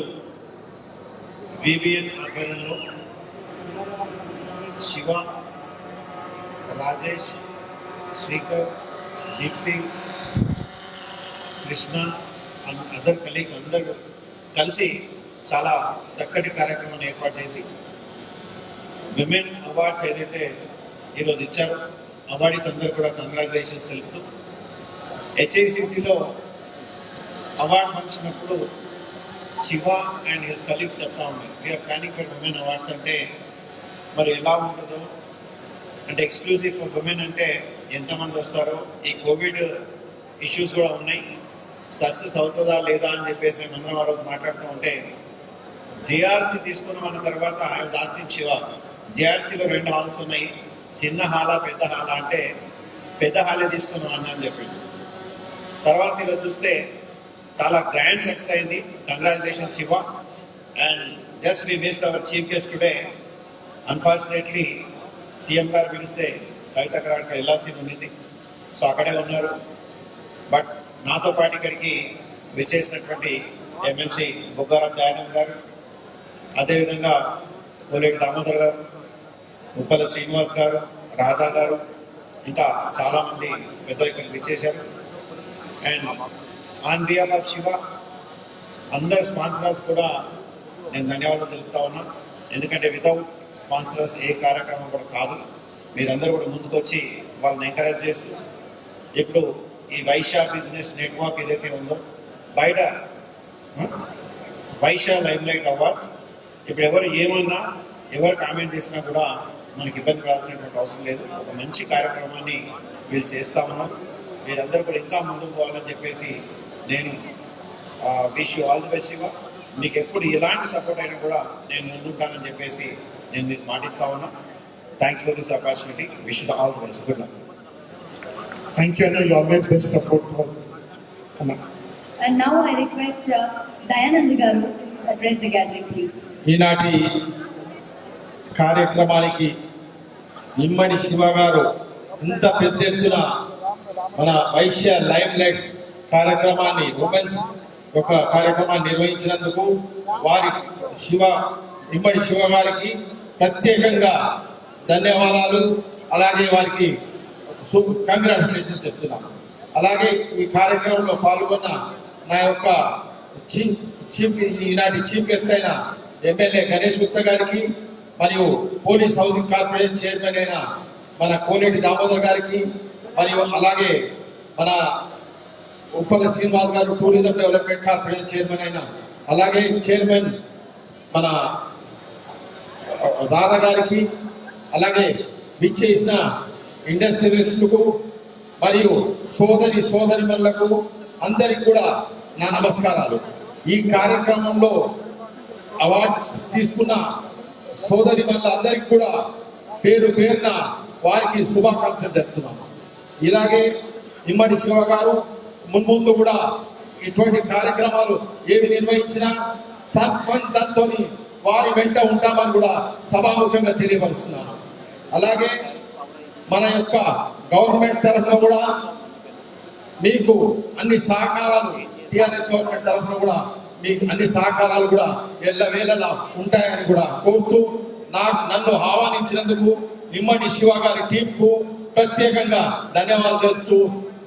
విబిఎన్ ఆధ్వర్యంలో Shiva, Rajesh, Srikar, Deepti, Krishna and other colleagues అందరూ కలిసి చాలా చక్కటి కార్యక్రమాన్ని ఏర్పాటు చేసి విమెన్ అవార్డ్స్ ఏదైతే ఈరోజు ఇచ్చారో అవార్డీస్ అందరూ కూడా కంగ్రాచులేషన్స్ తెలుపుతూ హెచ్ఐసిసిలో అవార్డ్ ఫంక్షన్ అప్పుడు శివ అండ్ హిస్ కలీగ్స్ చెప్తా ఉన్నాయి we are planning for women awards అంటే మరి ఎలా ఉంటుందో, అంటే ఎక్స్క్లూజివ్ ఫర్ విమెన్ అంటే ఎంతమంది వస్తారో, ఈ కోవిడ్ ఇష్యూస్ కూడా ఉన్నాయి, సక్సెస్ అవుతుందా లేదా అని చెప్పేసి మేము ఆ రోజు మాట్లాడుతూ ఉంటే జేఆర్సీ తీసుకున్నామన్న తర్వాత ఐ వాజ్ ఆస్కింగ్ శివ, జేఆర్సీలో 2 హాల్స్ ఉన్నాయి, చిన్న హాలా పెద్ద హాలా అంటే పెద్ద హాలే తీసుకున్నాం అన్న అని చెప్పింది. తర్వాత ఇలా చూస్తే చాలా గ్రాండ్ సక్సెస్ అయింది. Congratulations Shiva. And just we missed our chief guest today. Unfortunately CM గారు పిలిస్తే కవిత గారికి వెళ్ళాల్సింది ఉండింది, సో అక్కడే ఉన్నారు. బట్ నాతో పాటు ఇక్కడికి విచ్చేసినటువంటి ఎమ్మెల్సీ బొగ్గారం దయానంద్ గారు, అదేవిధంగా కోలేటి దామోదర్ గారు, ఉప్పల శ్రీనివాస్ గారు, రాధా గారు, ఇంకా చాలామంది పెద్దలు ఇక్కడికి విచ్చేశారు. And on behalf of Shiva అందరు స్పాన్సరర్స్ కూడా నేను ధన్యవాదాలు తెలుపుతా ఉన్నా. ఎందుకంటే వితౌట్ స్పాన్సరర్స్ ఏ కార్యక్రమం కూడా కాదు. మీరందరూ కూడా ముందుకు వచ్చి వాళ్ళని ఎంకరేజ్ చేస్తూ ఇప్పుడు ఈ వైశ్య బిజినెస్ నెట్వర్క్ ఏదైతే ఉందో బయట వైశ్య లైమ్లైట్ అవార్డ్స్ ఇప్పుడు ఎవరు ఏమన్నా ఎవరు కామెంట్ చేసినా కూడా మనకి ఇబ్బంది పడాల్సినటువంటి అవసరం లేదు. ఒక మంచి కార్యక్రమాన్ని వీళ్ళు చేస్తూ ఉన్నారు. మీరందరూ కూడా ఇంకా ముందుకు పోవాలని చెప్పేసి నేను wish you all the best Shiva. మీకు ఎప్పుడు ఎలాంటి సపోర్ట్ అయినా కూడా నేను ముందుంటానని చెప్పేసి నేను మీకు మాటిస్తా ఉన్నా. Thanks for this opportunity. Wish you all the best. Good luck. Thank you, Anna. You always best support was. And now I request Dayanand garu to address the gathering, please. ఈనాటి కార్యక్రమానికి ఇమ్మడి శివ గారు ఇంత పెద్ద ఎత్తున మన వైశ్య లైమ్ లైట్స్ కార్యక్రమాన్ని women's ఒక కార్యక్రమాన్ని నిర్వహించినందుకు వారి ఇమ్మడి శివ గారికి ప్రత్యేకంగా ధన్యవాదాలు. అలాగే వారికి కంగ్రాచులేషన్ చెప్తున్నాను. అలాగే ఈ కార్యక్రమంలో పాల్గొన్న నా యొక్క ఈనాటి చీఫ్ గెస్ట్ అయిన ఎమ్మెల్యే గణేష్ గుప్తా గారికి, మరియు పోలీస్ హౌసింగ్ కార్పొరేషన్ చైర్మన్ అయిన మన కోలేటి దామోదర్ గారికి, మరియు అలాగే మన ఉప్పల శ్రీనివాస్ గారు టూరిజం డెవలప్మెంట్ కార్పొరేషన్ చైర్మన్ అయిన, అలాగే చైర్మన్ మన రాధా గారికి, అలాగే విచ్చేసిన ఇండస్ట్రియలిస్టులకు మరియు సోదరిమణులకు అందరికి కూడా నా నమస్కారాలు. ఈ కార్యక్రమంలో అవార్డ్స్ తీసుకున్న సోదరిమణులందరికీ కూడా పేరు పేరున వారికి శుభాకాంక్షలు చెప్తున్నాను. ఇలాగే ఇమ్మడి శివ గారు మున్ముందు కూడా ఇటువంటి కార్యక్రమాలు ఏవి నిర్వహించినా దాంతో వారి వెంట ఉంటామని కూడా సభాముఖంగా తెలియపరుస్తున్నాను. అలాగే మన యొక్క గవర్నమెంట్ తరఫున కూడా మీకు అన్ని సహకారాలు, టిఆర్ఎస్ గవర్నమెంట్ తరఫున కూడా మీకు అన్ని సహకారాలు కూడా ఎల్లవేళలా ఉంటాయని కూడా కోరుతూ నన్ను ఆహ్వానించినందుకు ఇమ్మడి శివ గారి టీంకు ప్రత్యేకంగా ధన్యవాదాలు తెలుపుతూ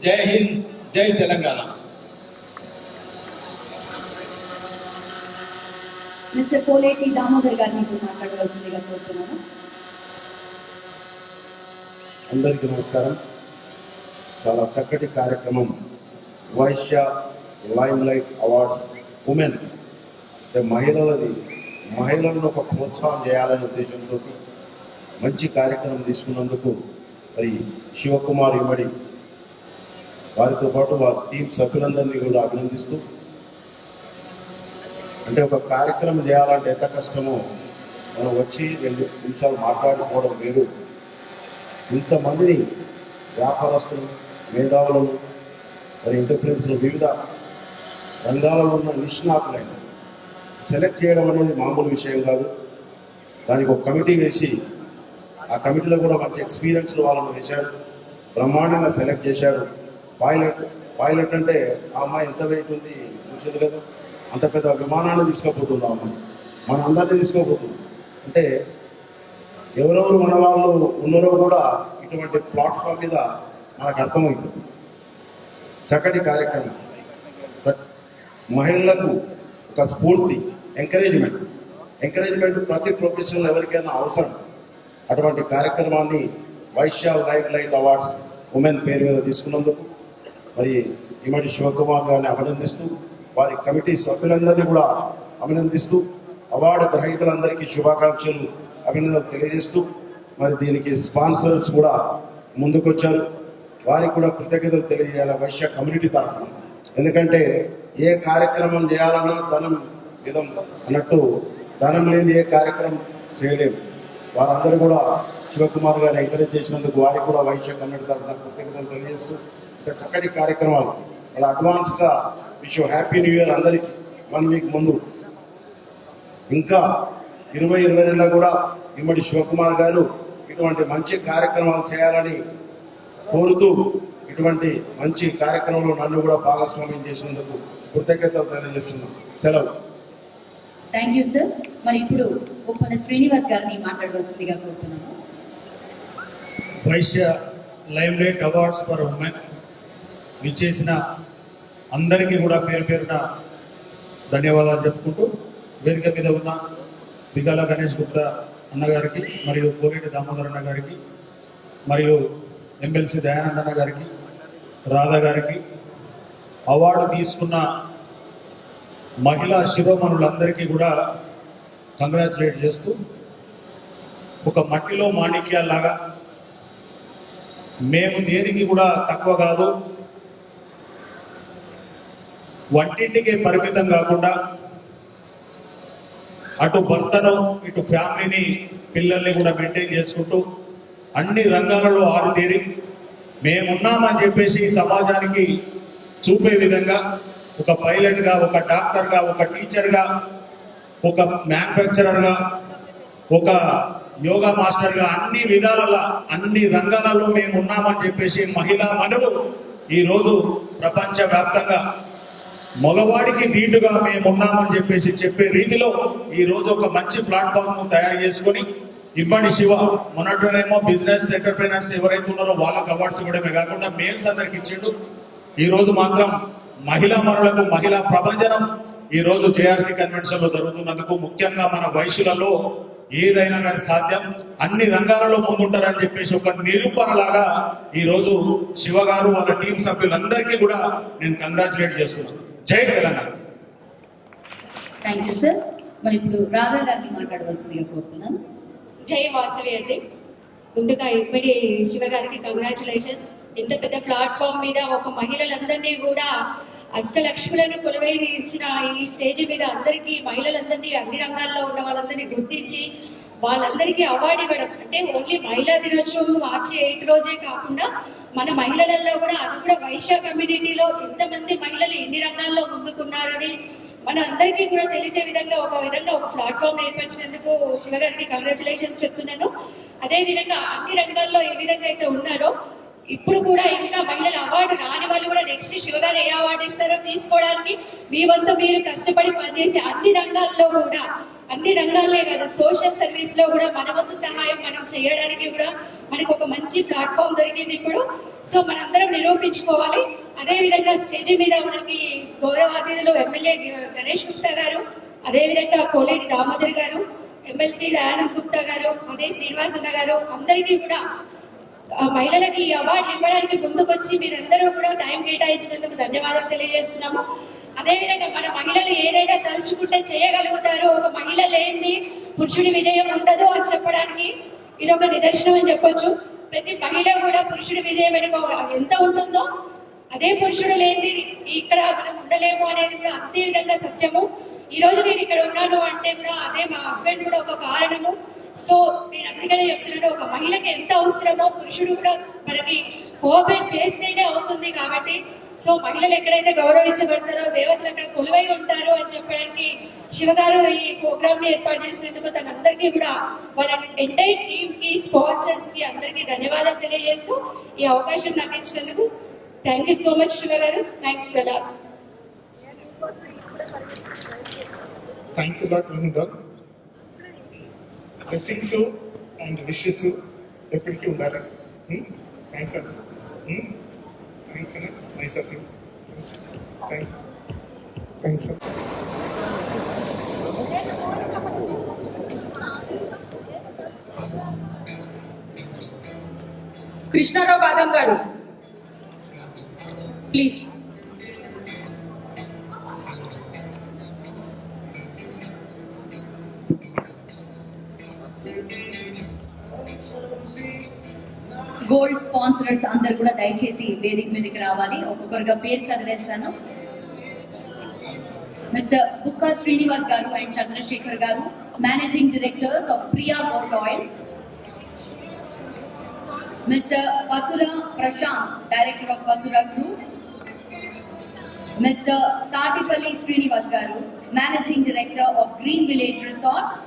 జై హింద్, జై తెలంగాణ. మిస్టర్ పోలేటి దామోదర్ గారిని ఇప్పుడు మాట్లాడవలసిందిగా కోరుతున్నాను. అందరికీ నమస్కారం. చాలా చక్కటి కార్యక్రమం వైశ్య లైమ్లైట్ అవార్డ్స్ ఉమెన్ అంటే మహిళలను ఒక ప్రోత్సాహం చేయాలనే ఉద్దేశంతో మంచి కార్యక్రమం తీసుకున్నందుకు మరి శివకుమార్ ఇమ్మడి వారితో పాటు వారి టీం సభ్యులందరినీ కూడా అభినందిస్తూ, అంటే ఒక కార్యక్రమం చేయాలంటే ఎంత కష్టమో మనం వచ్చి 2 నిమిషాలు మాట్లాడుకోవడం వేరు. ఇంతమందిని వ్యాపారస్తులు, మేధావులను, మరి ఎంటర్ప్రెన్యూర్స్ను, వివిధ రంగాలలో ఉన్న నిష్ణాతులైన సెలెక్ట్ చేయడం అనేది మామూలు విషయం కాదు. దానికి ఒక కమిటీ వేసి ఆ కమిటీలో కూడా మంచి ఎక్స్పీరియన్స్లు వాళ్ళను వేశాడు, బ్రహ్మాండంగా సెలెక్ట్ చేశాడు. పైలట్ అంటే ఆ అమ్మాయి ఎంత వెయిట్ ఉంది చూసారు కదా, అంత పెద్ద విమానాన్ని తీసుకుపోతుంది ఆ అమ్మాయి, మన అందరినీ తీసుకోపోతుంది. అంటే ఎవరెవరు మన వాళ్ళు ఉన్నారో కూడా ఇటువంటి ప్లాట్ఫామ్ మీద మనకు అర్థమవుతుంది. చక్కటి కార్యక్రమం, మహిళలకు ఒక స్ఫూర్తి, ఎంకరేజ్మెంట్ ప్రతి ప్రొఫెషనల్ ఎవరికైనా అవసరం. అటువంటి కార్యక్రమాన్ని వైశ్య లైట్ అవార్డ్స్ ఉమెన్ పేరు మీద తీసుకున్నందుకు మరి ఇమ్మడి శివకుమార్ గారిని అభినందిస్తూ, వారి కమిటీ సభ్యులందరినీ కూడా అభినందిస్తూ, అవార్డు గ్రహీతలందరికీ శుభాకాంక్షలు, అభినందనలు తెలియజేస్తూ, మరి దీనికి స్పాన్సర్స్ కూడా ముందుకొచ్చారు, వారికి కూడా కృతజ్ఞతలు తెలియజేయాలి వైశ్య కమ్యూనిటీ తరఫున. ఎందుకంటే ఏ కార్యక్రమం చేయాలన్నా ధనం విధం అన్నట్టు, ధనం లేని ఏ కార్యక్రమం చేయలేము. వారందరూ కూడా శివకుమార్ గారిని ఎంకరేజ్ చేసినందుకు వారికి కూడా వైశ్య కమ్యూనిటీ తరఫున కృతజ్ఞతలు తెలియజేస్తూ, ఇంకా చక్కటి కార్యక్రమాలు అలా అడ్వాన్స్గా విష్ హ్యాపీ న్యూ ఇయర్ అందరికీ 1 వీక్ ముందు. ఇంకా 2022లో కూడా ఇమ్మడి శివకుమార్ గారు ఇటువంటి మంచి కార్యక్రమాలు చేయాలని కోరుతూ, ఇటువంటి మంచి కార్యక్రమంలో నన్ను కూడా భాగస్వామ్యం చేసినందుకు కృతజ్ఞతలు తెలియజేస్తున్నాను. సెలవు. Thank you sir. మరి ఇప్పుడు ఉప్పల శ్రీనివాస్ గారిని మాట్లాడవలసిందిగా కోరుతున్నాను. Vaishya limelight awards for women విచ్చేసిన అందరికీ కూడా పేరు పేరున ధన్యవాదాలు చెప్పుకుంటూ, వేదిక మీద ఉన్న బిగాల గణేష్ గుప్తా అన్నగారికి, మరియు పోలేటి దామోదర్ అన్న గారికి, మరియు ఎమ్మెల్సీ దయానంద్ అన్న గారికి, రాధా గారికి, అవార్డు తీసుకున్న మహిళా శిరోమణులందరికీ కూడా కంగ్రాచులేట్ చేస్తూ, ఒక మట్టిలో మాణిక్యాల్లాగా మేము దేనికి కూడా తక్కువ కాదు, వంటింటికి పరిమితం కాకుండా అటు భర్తను ఇటు ఫ్యామిలీని పిల్లల్ని కూడా మెయింటైన్ చేసుకుంటూ అన్ని రంగాలలో ఆరుతేరి మేమున్నామని చెప్పేసి సమాజానికి చూపే విధంగా ఒక పైలట్గా, ఒక డాక్టర్గా, ఒక టీచర్గా, ఒక మ్యానుఫ్యాక్చరర్గా, ఒక యోగా మాస్టర్గా, అన్ని విధాలలో అన్ని రంగాలలో మేము ఉన్నామని చెప్పేసి మహిళా మనులు ఈరోజు ప్రపంచవ్యాప్తంగా మగవాడికి దీటుగా మేము ఉన్నామని చెప్పేసి చెప్పే రీతిలో ఈరోజు ఒక మంచి ప్లాట్ఫామ్ను తయారు చేసుకొని ఇమ్మడి శివ మొన్నటేమో బిజినెస్ ఎంటర్ప్రీనర్స్ ఎవరైతే ఉన్నారో వాళ్ళకి అవార్డ్స్ ఇవ్వడమే కాకుండా మేల్స్ అందరికి ఇచ్చిండు. ఈరోజు మాత్రం మహిళా మనులకు మహిళా ప్రభంజనం ఈరోజు జేఆర్సీ కన్వెన్షన్లో జరుగుతున్నందుకు, ముఖ్యంగా మన వయసులలో ఏదైనా కానీ సాధ్యం, అన్ని రంగాలలో ముందుంటారని చెప్పేసి ఒక నిరూపణలాగా ఈరోజు శివ గారు వాళ్ళ టీం సభ్యులందరికీ కూడా నేను కంగ్రాచులేట్ చేస్తున్నాను. జై తెలంగాణ. Thank you sir. మరి ఇప్పుడు రాధా గారిని మాట్లాడవలసిందిగా కోరుతున్నాను. జై వాసవి అండి. ముందుగా ఇప్పటి శివ గారికి కంగ్రాచులేషన్స్. ఇంత పెద్ద ప్లాట్ఫామ్ మీద ఒక మహిళలందరినీ కూడా అష్టలక్ష్ములను కొలువైంచిన ఈ స్టేజ్ మీద అందరికీ మహిళలందరినీ అన్ని రంగాల్లో ఉన్న వాళ్ళందరినీ గుర్తించి వాళ్ళందరికీ అవార్డు ఇవ్వడం అంటే ఓన్లీ మహిళా దినోత్సవం మార్చి 8 రోజే కాకుండా మన మహిళలలో కూడా, అది కూడా వైశ్య కమ్యూనిటీలో ఎంతమంది మహిళలు ఎన్ని రంగాల్లో ముందుకున్నారని మన అందరికీ కూడా తెలిసే విధంగా ఒక ప్లాట్ఫామ్ ఏర్పరిచినందుకు శివగారికి కంగ్రాచులేషన్స్ చెప్తున్నాను. అదేవిధంగా అన్ని రంగాల్లో ఏ విధంగా అయితే ఉన్నారో ఇప్పుడు కూడా ఇంకా మహిళల అవార్డు రాని వాళ్ళు కూడా నెక్స్ట్ శివగారు ఏ అవార్డు ఇస్తారో తీసుకోవడానికి మీ వంతు మీరు కష్టపడి పనిచేసి అన్ని రంగాల్లో కూడా, అన్ని రంగాల్లో కాదు సోషల్ సర్వీస్ లో కూడా మన వంతు సహాయం మనం చేయడానికి కూడా మనకు ఒక మంచి ప్లాట్ఫామ్ దొరికింది ఇప్పుడు. సో మనందరం నిరూపించుకోవాలి. అదేవిధంగా స్టేజ్ మీద మనకి గౌరవ అతిథులు ఎమ్మెల్యే గణేష్ గుప్తా గారు, అదేవిధంగా కోలేటి దామోదర్ గారు, ఎమ్మెల్సీ దయానంద్ గుప్తా గారు, అదే శ్రీనివాస్ అన్న గారు, అందరికీ కూడా మహిళలకి ఈ అవార్డులు ఇవ్వడానికి ముందుకొచ్చి మీరందరూ కూడా టైం కేటాయించినందుకు ధన్యవాదాలు తెలియజేస్తున్నాము. అదేవిధంగా మన మహిళలు ఏదైనా తలుచుకుంటే చేయగలుగుతారో, ఒక మహిళ లేనిది పురుషుడి విజయం ఉండదు అని చెప్పడానికి ఇది ఒక నిదర్శనం అని చెప్పొచ్చు. ప్రతి మహిళ కూడా పురుషుడి విజయం వెనుక ఎంత ఉంటుందో అదే పురుషుడు లేనిది ఇక్కడ మనం ఉండలేము అనేది కూడా అంతే విధంగా సత్యము. ఈ రోజు నేను ఇక్కడ ఉన్నాను అంటే కూడా అదే మా హస్బెండ్ కూడా ఒక కారణము. సో నేను అందుకనే చెప్తున్నాను, ఒక మహిళకి ఎంత అవసరమో పురుషుడు కూడా మనకి కోఆపరేట్ చేస్తేనే అవుతుంది. కాబట్టి సో మహిళలు ఎక్కడైతే గౌరవించబడతారో దేవతలు అక్కడ కొలువై ఉంటారో అని చెప్పడానికి శివగారు ఈ ప్రోగ్రామ్ ని ఏర్పాటు చేసినందుకు తనందరికీ కూడా వాళ్ళ ఎంటైర్ టీమ్ కి, స్పాన్సర్స్ కి అందరికీ ధన్యవాదాలు తెలియజేస్తూ ఈ అవకాశం నాకు ఇచ్చినందుకు thank you so much Shiva గారు. థ్యాంక్స్ అలా. Thanks a lot, Vinudha. Blessings you and wishes you ఎప్పటికీ ఉండాలి. థ్యాంక్స్ అన్న. థ్యాంక్స్ అన్న. Nice of you. Thanks. Thanks అన్న. కృష్ణారావు బాదం గారు ప్లీజ్. గోల్డ్ స్పాన్సరర్స్ అందరు కూడా దయచేసి వేదిక మీదకి రావాలి. ఒక్కొక్కరుగా పేరు చదివేస్తాను. మిస్టర్ బుక్కా శ్రీనివాస్ గారు and Chandrashekar garu, managing director of Priya gold oil. Mister Pasura Prashant, director of Pasura group. Mister Satipalli Srinivas garu, managing director of green village resorts.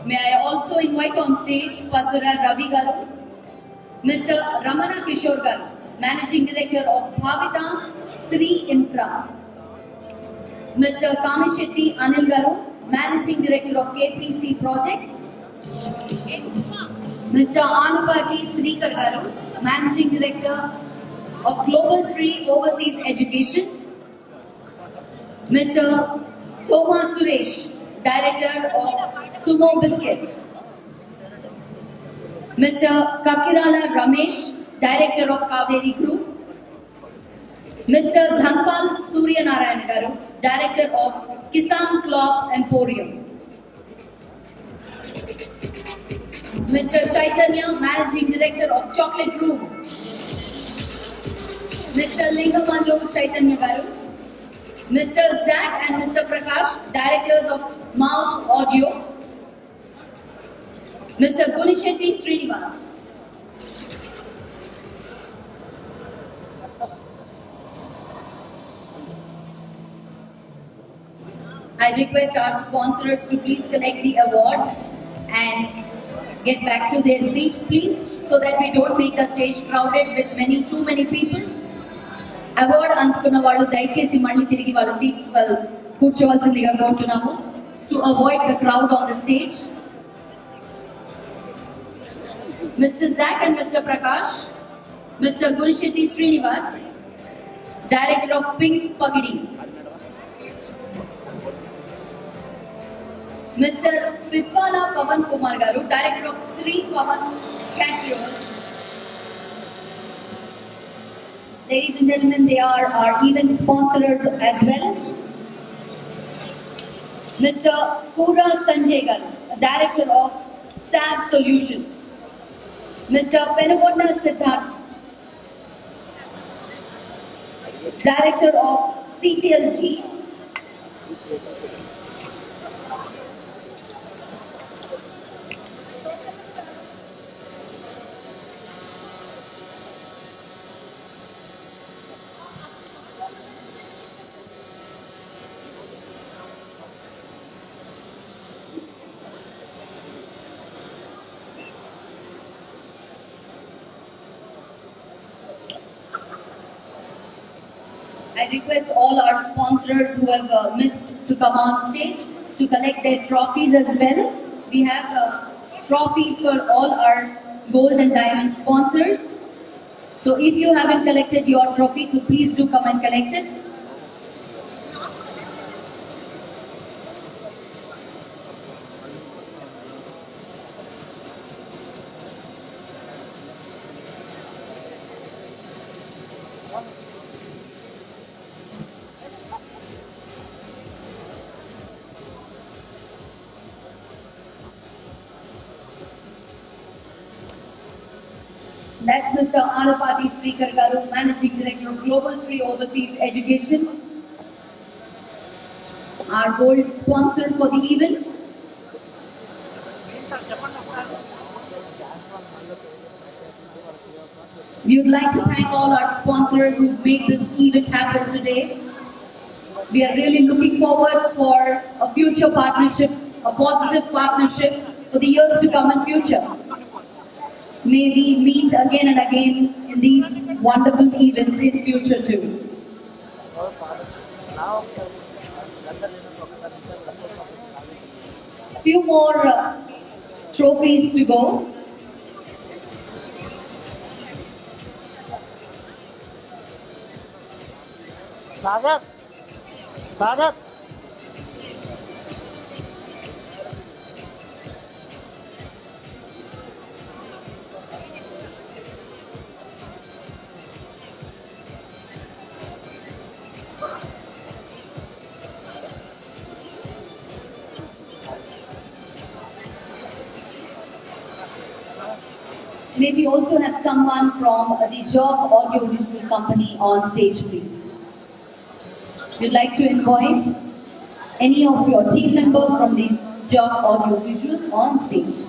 May I also invite on stage Pasura Ravi Garu, Mr. Ramana Kishore Garu, Managing Director of Bhavita Sri Infra, Mr. Kamishetty Anil Garu, Managing Director of KPC Projects, Mr. Anupati Srikar Garu, Managing Director of Global Free Overseas Education, Mr. Soma Suresh, Director of Sumo Biscuits, Mr. Kakirala Ramesh, Director of Kaveri Group, Mr. Dhanpal Surya Narayan Garu, Director of Kisan Cloth Emporium, Mr. Chaitanya, Managing Director of Chocolate Room, Mr. Lingamallu Chaitanya Garu, Mr. Zach and Mr. Prakash, Directors of Mouse Audio, Mr. Gunishetty Srinivas, I request our sponsors to please collect the award and get back to their seats, please, so that we don't make the stage crowded with too many people. అవార్డు అందుకున్న వాళ్ళు దయచేసి మళ్ళీ తిరిగి వాళ్ళ seats కూర్చోవలసిందిగా కోరుతున్నాము, to avoid the crowd on the stage. Mister Jack and mister Prakash, mister Gurishetti Srinivas, director of pink Pagidi, mister Pippala Pavan Kumar garu, director of Shri Pavan caterers. Ladies and gentlemen, they are our event sponsors as well. Mr. Pura Sanjay Garu, Director of SAB Solutions. Mr. Penukonda Siddharth, Director of CTLG. I request all our sponsors who have missed to come on stage to collect their trophies as well. We have trophies for all our gold and diamond sponsors. So if you haven't collected your trophy, so please do come and collect it. That's Mr. Alapati Srikar Garu, Managing Director of Global Free Overseas Education, our gold sponsor for the event. We would like to thank all our sponsors who made this event happen today. We are really looking forward for a future partnership, a positive partnership for the years to come in future. May we meet again and again in these wonderful events in future too. Few more trophies to go. Sagat. May we also have someone from the Job Audio Visual Company on stage, please. We'd like to invite any of your team members from the Job Audio Visual on stage.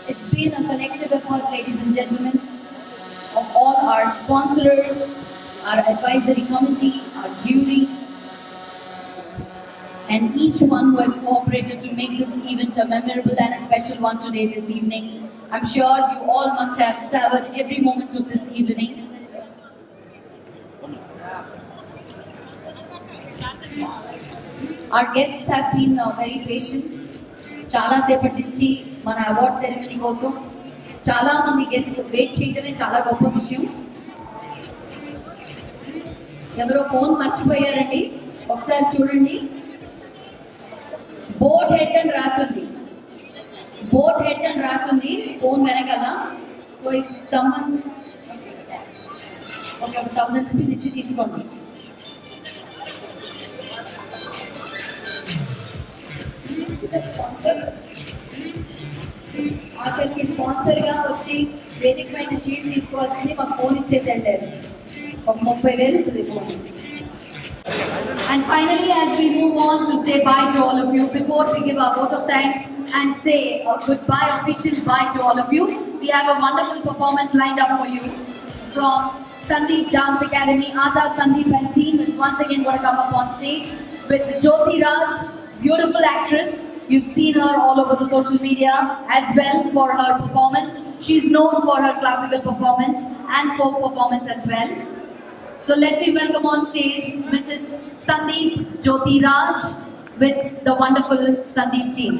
It's been a collective effort, ladies and gentlemen, of all our sponsors, our advisory committee, our jury, and each one who has cooperated to make this event a memorable and a special one today, this evening. I'm sure you all must have savored every moment of this evening. Our guests have been very patient. Chala sepati nunchi mana award ceremony kosam chala mandi guests wait cheyadame chala goppa vishayam. Evaro phone marchipoyarandi okkasari chudandi. Boat head and rasundi. Boat head and rasundi phone venakala. So if someone's okay, 1,000 rupees ichi teeskondi. ఆఖరికి sponsor గా వచ్చి వేదిక పైన sheet తీసుకోవాల్సింది మాకు phone ఇచ్చేది అంటారు ఒక 30,000 ఉంటుంది phone. And finally, as we move on to say bye to all of you, before we give our vote of thanks and say a goodbye, official bye to all of you, we have a wonderful performance lined up for you from Sandeep Dance Academy. Ada, Sandeep and team is once again going to come up on stage with Jyoti Raj, beautiful actress. You've seen her all over the social media as well for her performance. She's known for her classical performance and folk performance as well. So let me welcome on stage Mrs. Sandeep Jyoti Raj with the wonderful Sandeep team.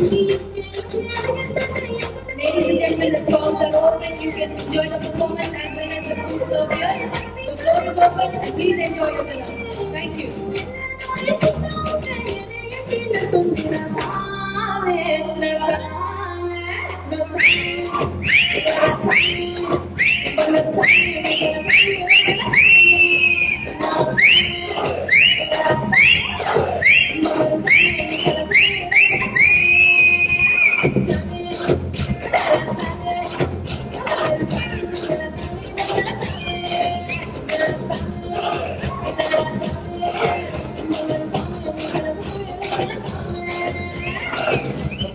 Ladies and gentlemen, the stalls are open. You can enjoy the performance as well as the food served here. The floor is open and please enjoy your dinner. Thank you.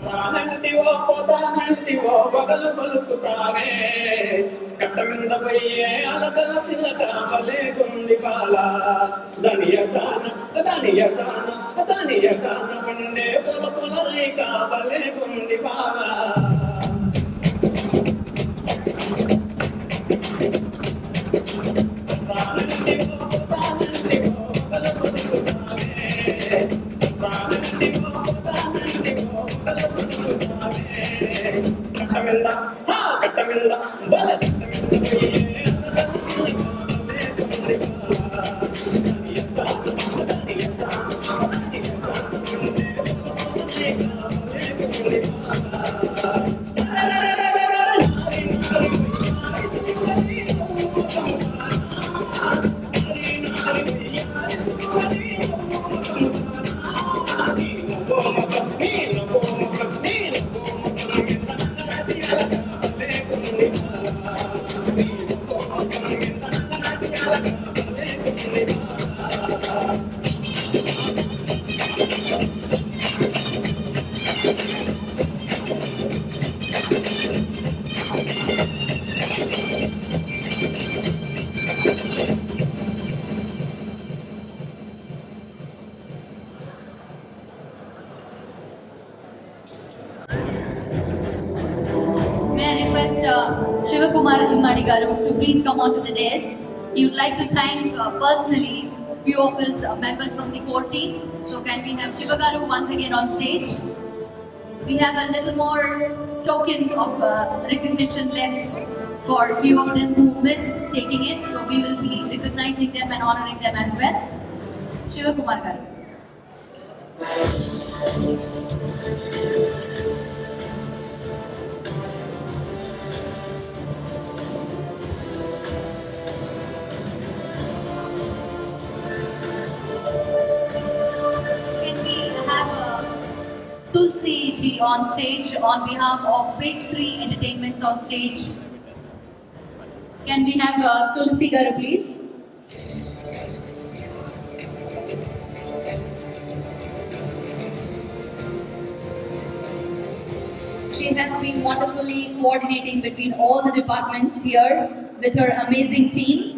తానంటివో పోతానంటివో బగలు పలుకుతానే కట్టమింద పోయే అలకల సిలక వలే గుంది బాల దనియకాన పండే పొల పొల రైక వలే గుంది బాల కట్టమింద బల May I request Limelight to please come onto the dais. He would like to thank personally few of his members from the core team. So can we have Shivagaru once again on stage? We have a little more token of recognition left for a few of them who missed taking it. So we will be recognizing them and honoring them as well. Shivakumar Garu. Can we have Tulsi ji on stage on behalf of Page 3 Entertainments on stage? Can we have Tulsi Garu please? She has been wonderfully coordinating between all the departments here with her amazing team.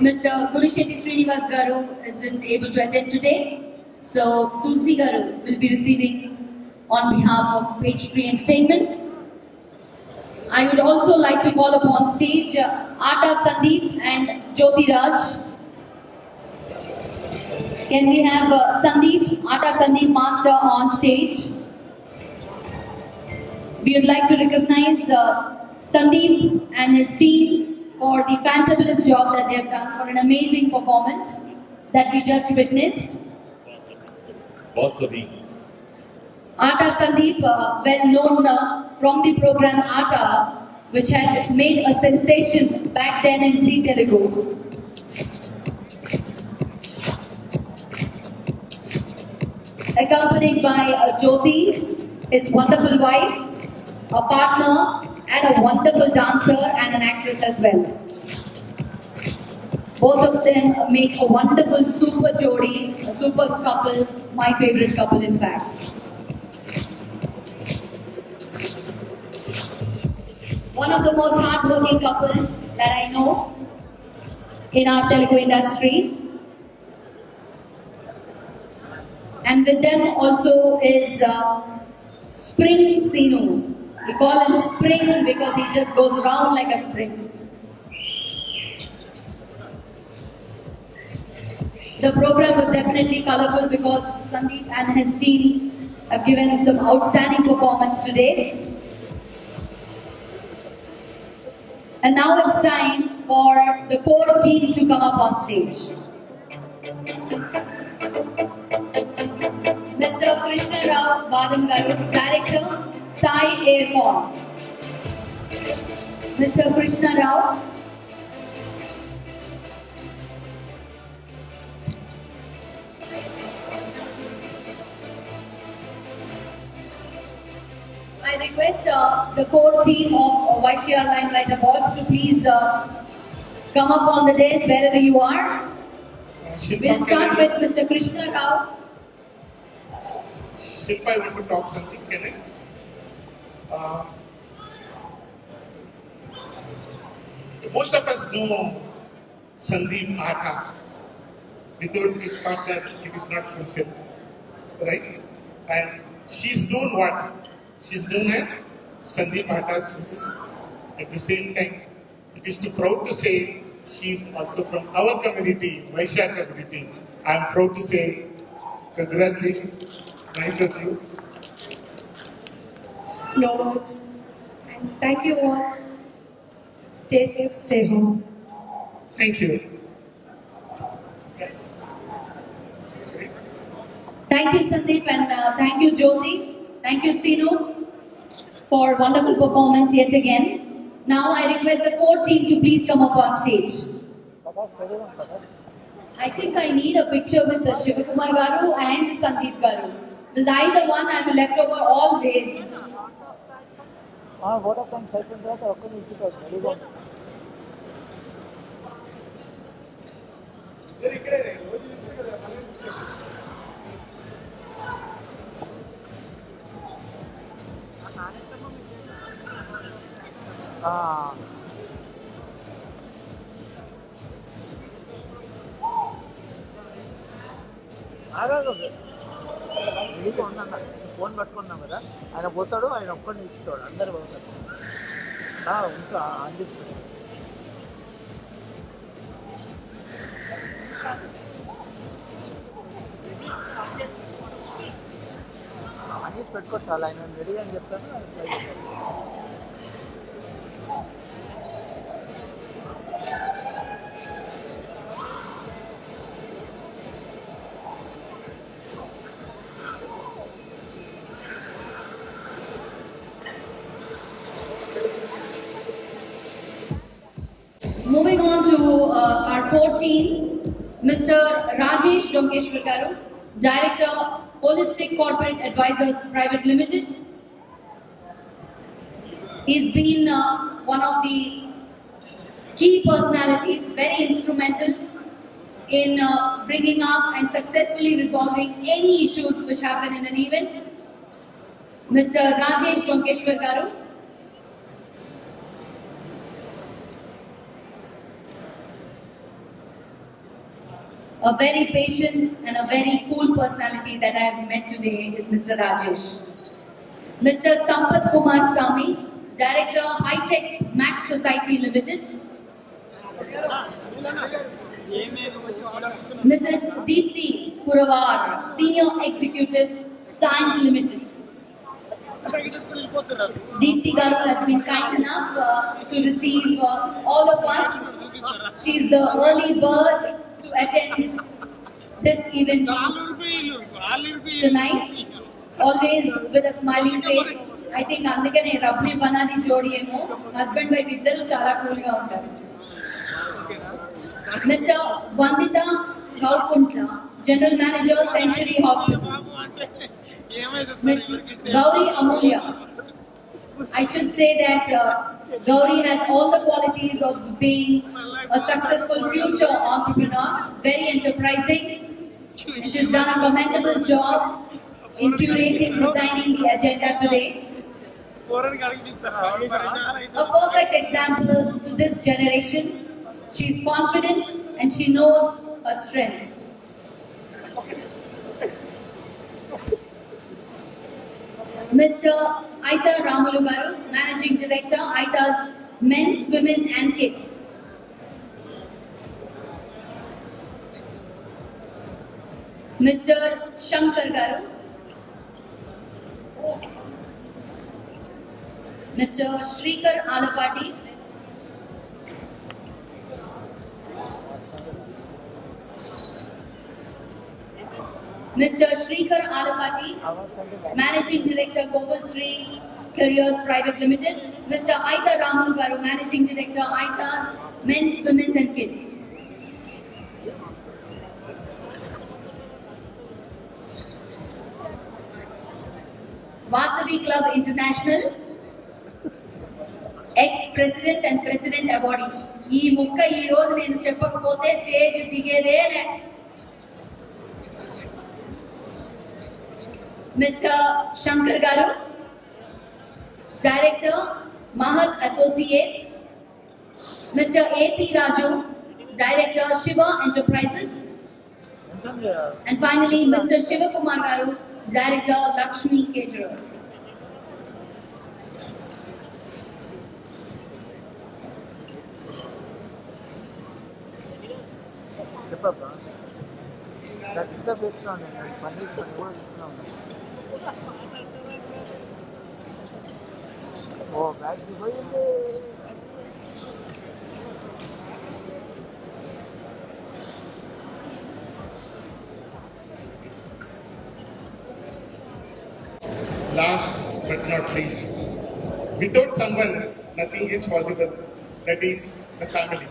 Mr. Gurusheti Srinivas Garu isn't able to attend today, so Tulsi Garu will be receiving on behalf of Page 3 Entertainments. I would also like to call upon stage Ata Sandeep and Jyoti Raj. Can we have Ata Sandeep Master on stage? We would like to recognize Sandeep and his team for the fantabulous job that they have done, for an amazing performance that we just witnessed. Ata Sandeep, well known from the program Ata, which had made a sensation back then in Zee Telugu. Accompanied by Jyoti, his wonderful wife, a partner, and a wonderful dancer and an actress as well. Both of them make a wonderful super jodi, a super couple, my favorite couple in fact. One of the most hardworking couples that I know in our Telugu industry. And with them also is Spring Sinu. We call him Spring because he just goes around like a spring. The program was definitely colorful because Sandeep and his team have given some outstanding performance today. And now it's time for the core team to come up on stage. Mr. Krishna Rao Badamgaru, Director, Sai Airport. Mr. Krishna Rao. I request the core team of Vysya Limelight Awards to please come up on the dais wherever you are. We'll start with Mr. Krishna Rao. Shilpa, I want to talk something, can I? Most of us know Sandeep Atha. Without his partner, it is not fulfilled, right? And she's known what? She's known as Sandeep Atha's Mrs. At the same time, it is too proud to say she's also from our community, Vysya community. I'm proud to say congratulations, nice of you. No words. And thank you all. Stay safe, stay home. Thank you. Thank you, Sandeep, and thank you, Jyoti. Thank you, Sinu, for wonderful performance yet again. Now I request the core team to please come up on stage. I think I need a picture with Shivakumar Garu and Sandeep Garu. Because either one I'm left over always. Phone పట్టుకున్నాం కదా ఆయన పోతాడు ఆయన ఒక్కడిని ఇస్తాడు అందరు పోతాడు ఇంకా అందిస్తాడు అని పెట్టుకోవచ్చు ఆయన రెడీ అని చెప్తాను ఆయన ట్రై చేస్తాను. Moving on to our core team, Mr. Rajesh Donkeshwar Garu, Director, Holistic Corporate Advisors Private Limited. He's been one of the key personalities, very instrumental in bringing up and successfully resolving any issues which happen in an event. Mr. Rajesh Donkeshwar Garu. A very patient and a very cool personality that I have met today is Mr. Rajesh. Mr. Sampath Kumar Sami, Director, High Tech Mac Society Limited. Mrs. Deepthi Kuravar, Senior Executive, Science Limited. Deepthi Garu has been kind enough to receive all of us. She is the early bird to attend this event tonight, always with a smiling face. I think andukane rabne banadi jodi emo husband wife iddaru chala cool ga untaru. Mr. Vandita Gaukuntla, General Manager, Century Hospital. Ms. Gauri Amulya. I should say that Gauri has all the qualities of being a successful future entrepreneur, very enterprising, and she's done a commendable job in curating, designing the agenda today. A perfect example to this generation. She's confident and she knows her strength. Mr. Aita Ramulu Garu, Managing Director, Aita's Men's, Women and Kids. Mr. Shankar Garu, Mr. Shrikar Alapati, Mr. Shrikar Alapati, Managing Director, Global Tree Careers Private Limited, Mr. Aita Ramanu Garu, Managing Director, Aita's Men's, Women's and Kids. Vasavi Club International, ex-president and president awardee. ఈ ముక్క ఈ రోజు నేను చెప్పకపోతే stage దిగేదేలే. Mr. Shankar Garu, Director, Mahat Associates, Mr. A.P. Raju, Director, Shiva Enterprises, and finally Mr. Shivakumar Garu, Director, Lakshmi Caterers. చెప్పబ్బా disturb చేస్తున్నాను నేను పని కూడా చూస్తున్నాను. ఓ బ్యాగ్ పోయింది. Last but not least, without someone, nothing is possible. That is the family.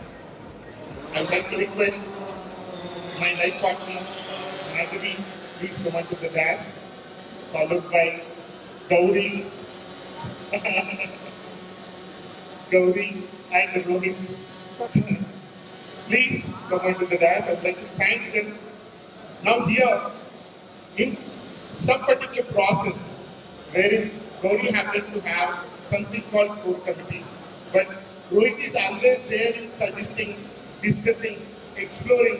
I would like to request my life partner, Nagari, please come onto the dais, followed by Gauri, Gauri and Rohit. Please come onto the dais. I would like to thank them. Now here, in some particular process, wherein Gauri happened to have something called core committee, but Rohit is always there in suggesting, discussing, exploring.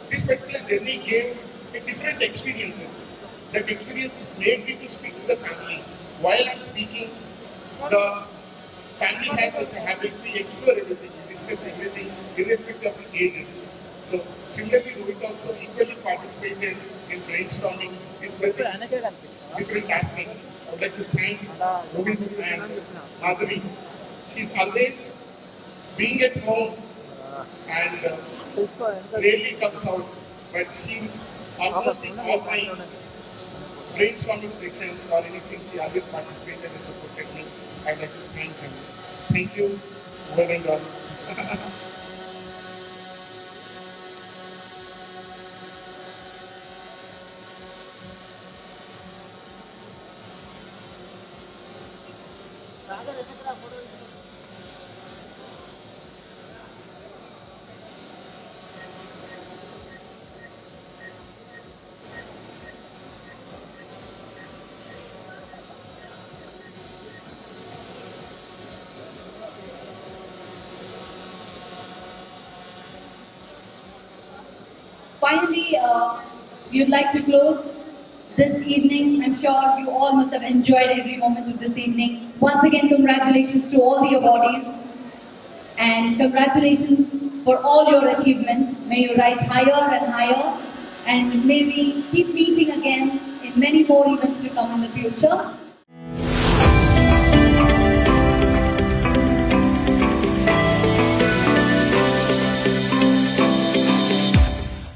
This particular journey gave a different experiences. That experience made me to speak to the family. While I'm speaking, the family has such a habit to explore everything, discuss everything, irrespective of the ages. So similarly, Rohit also equally participated in brainstorming, discussing different aspects. I would like to thank Rohit and Madhavi. She's always being at home and rarely comes out, but she's almost in all my brainstorming sessions or anything. She always participated and supported me. I'd like to thank her. Thank you, one and all. Finally, we would like to close this evening. I'm sure you all must have enjoyed every moment of this evening. Once again, congratulations to all the awardees and congratulations for all your achievements. May you rise higher and higher and may we keep meeting again in many more events to come in the future.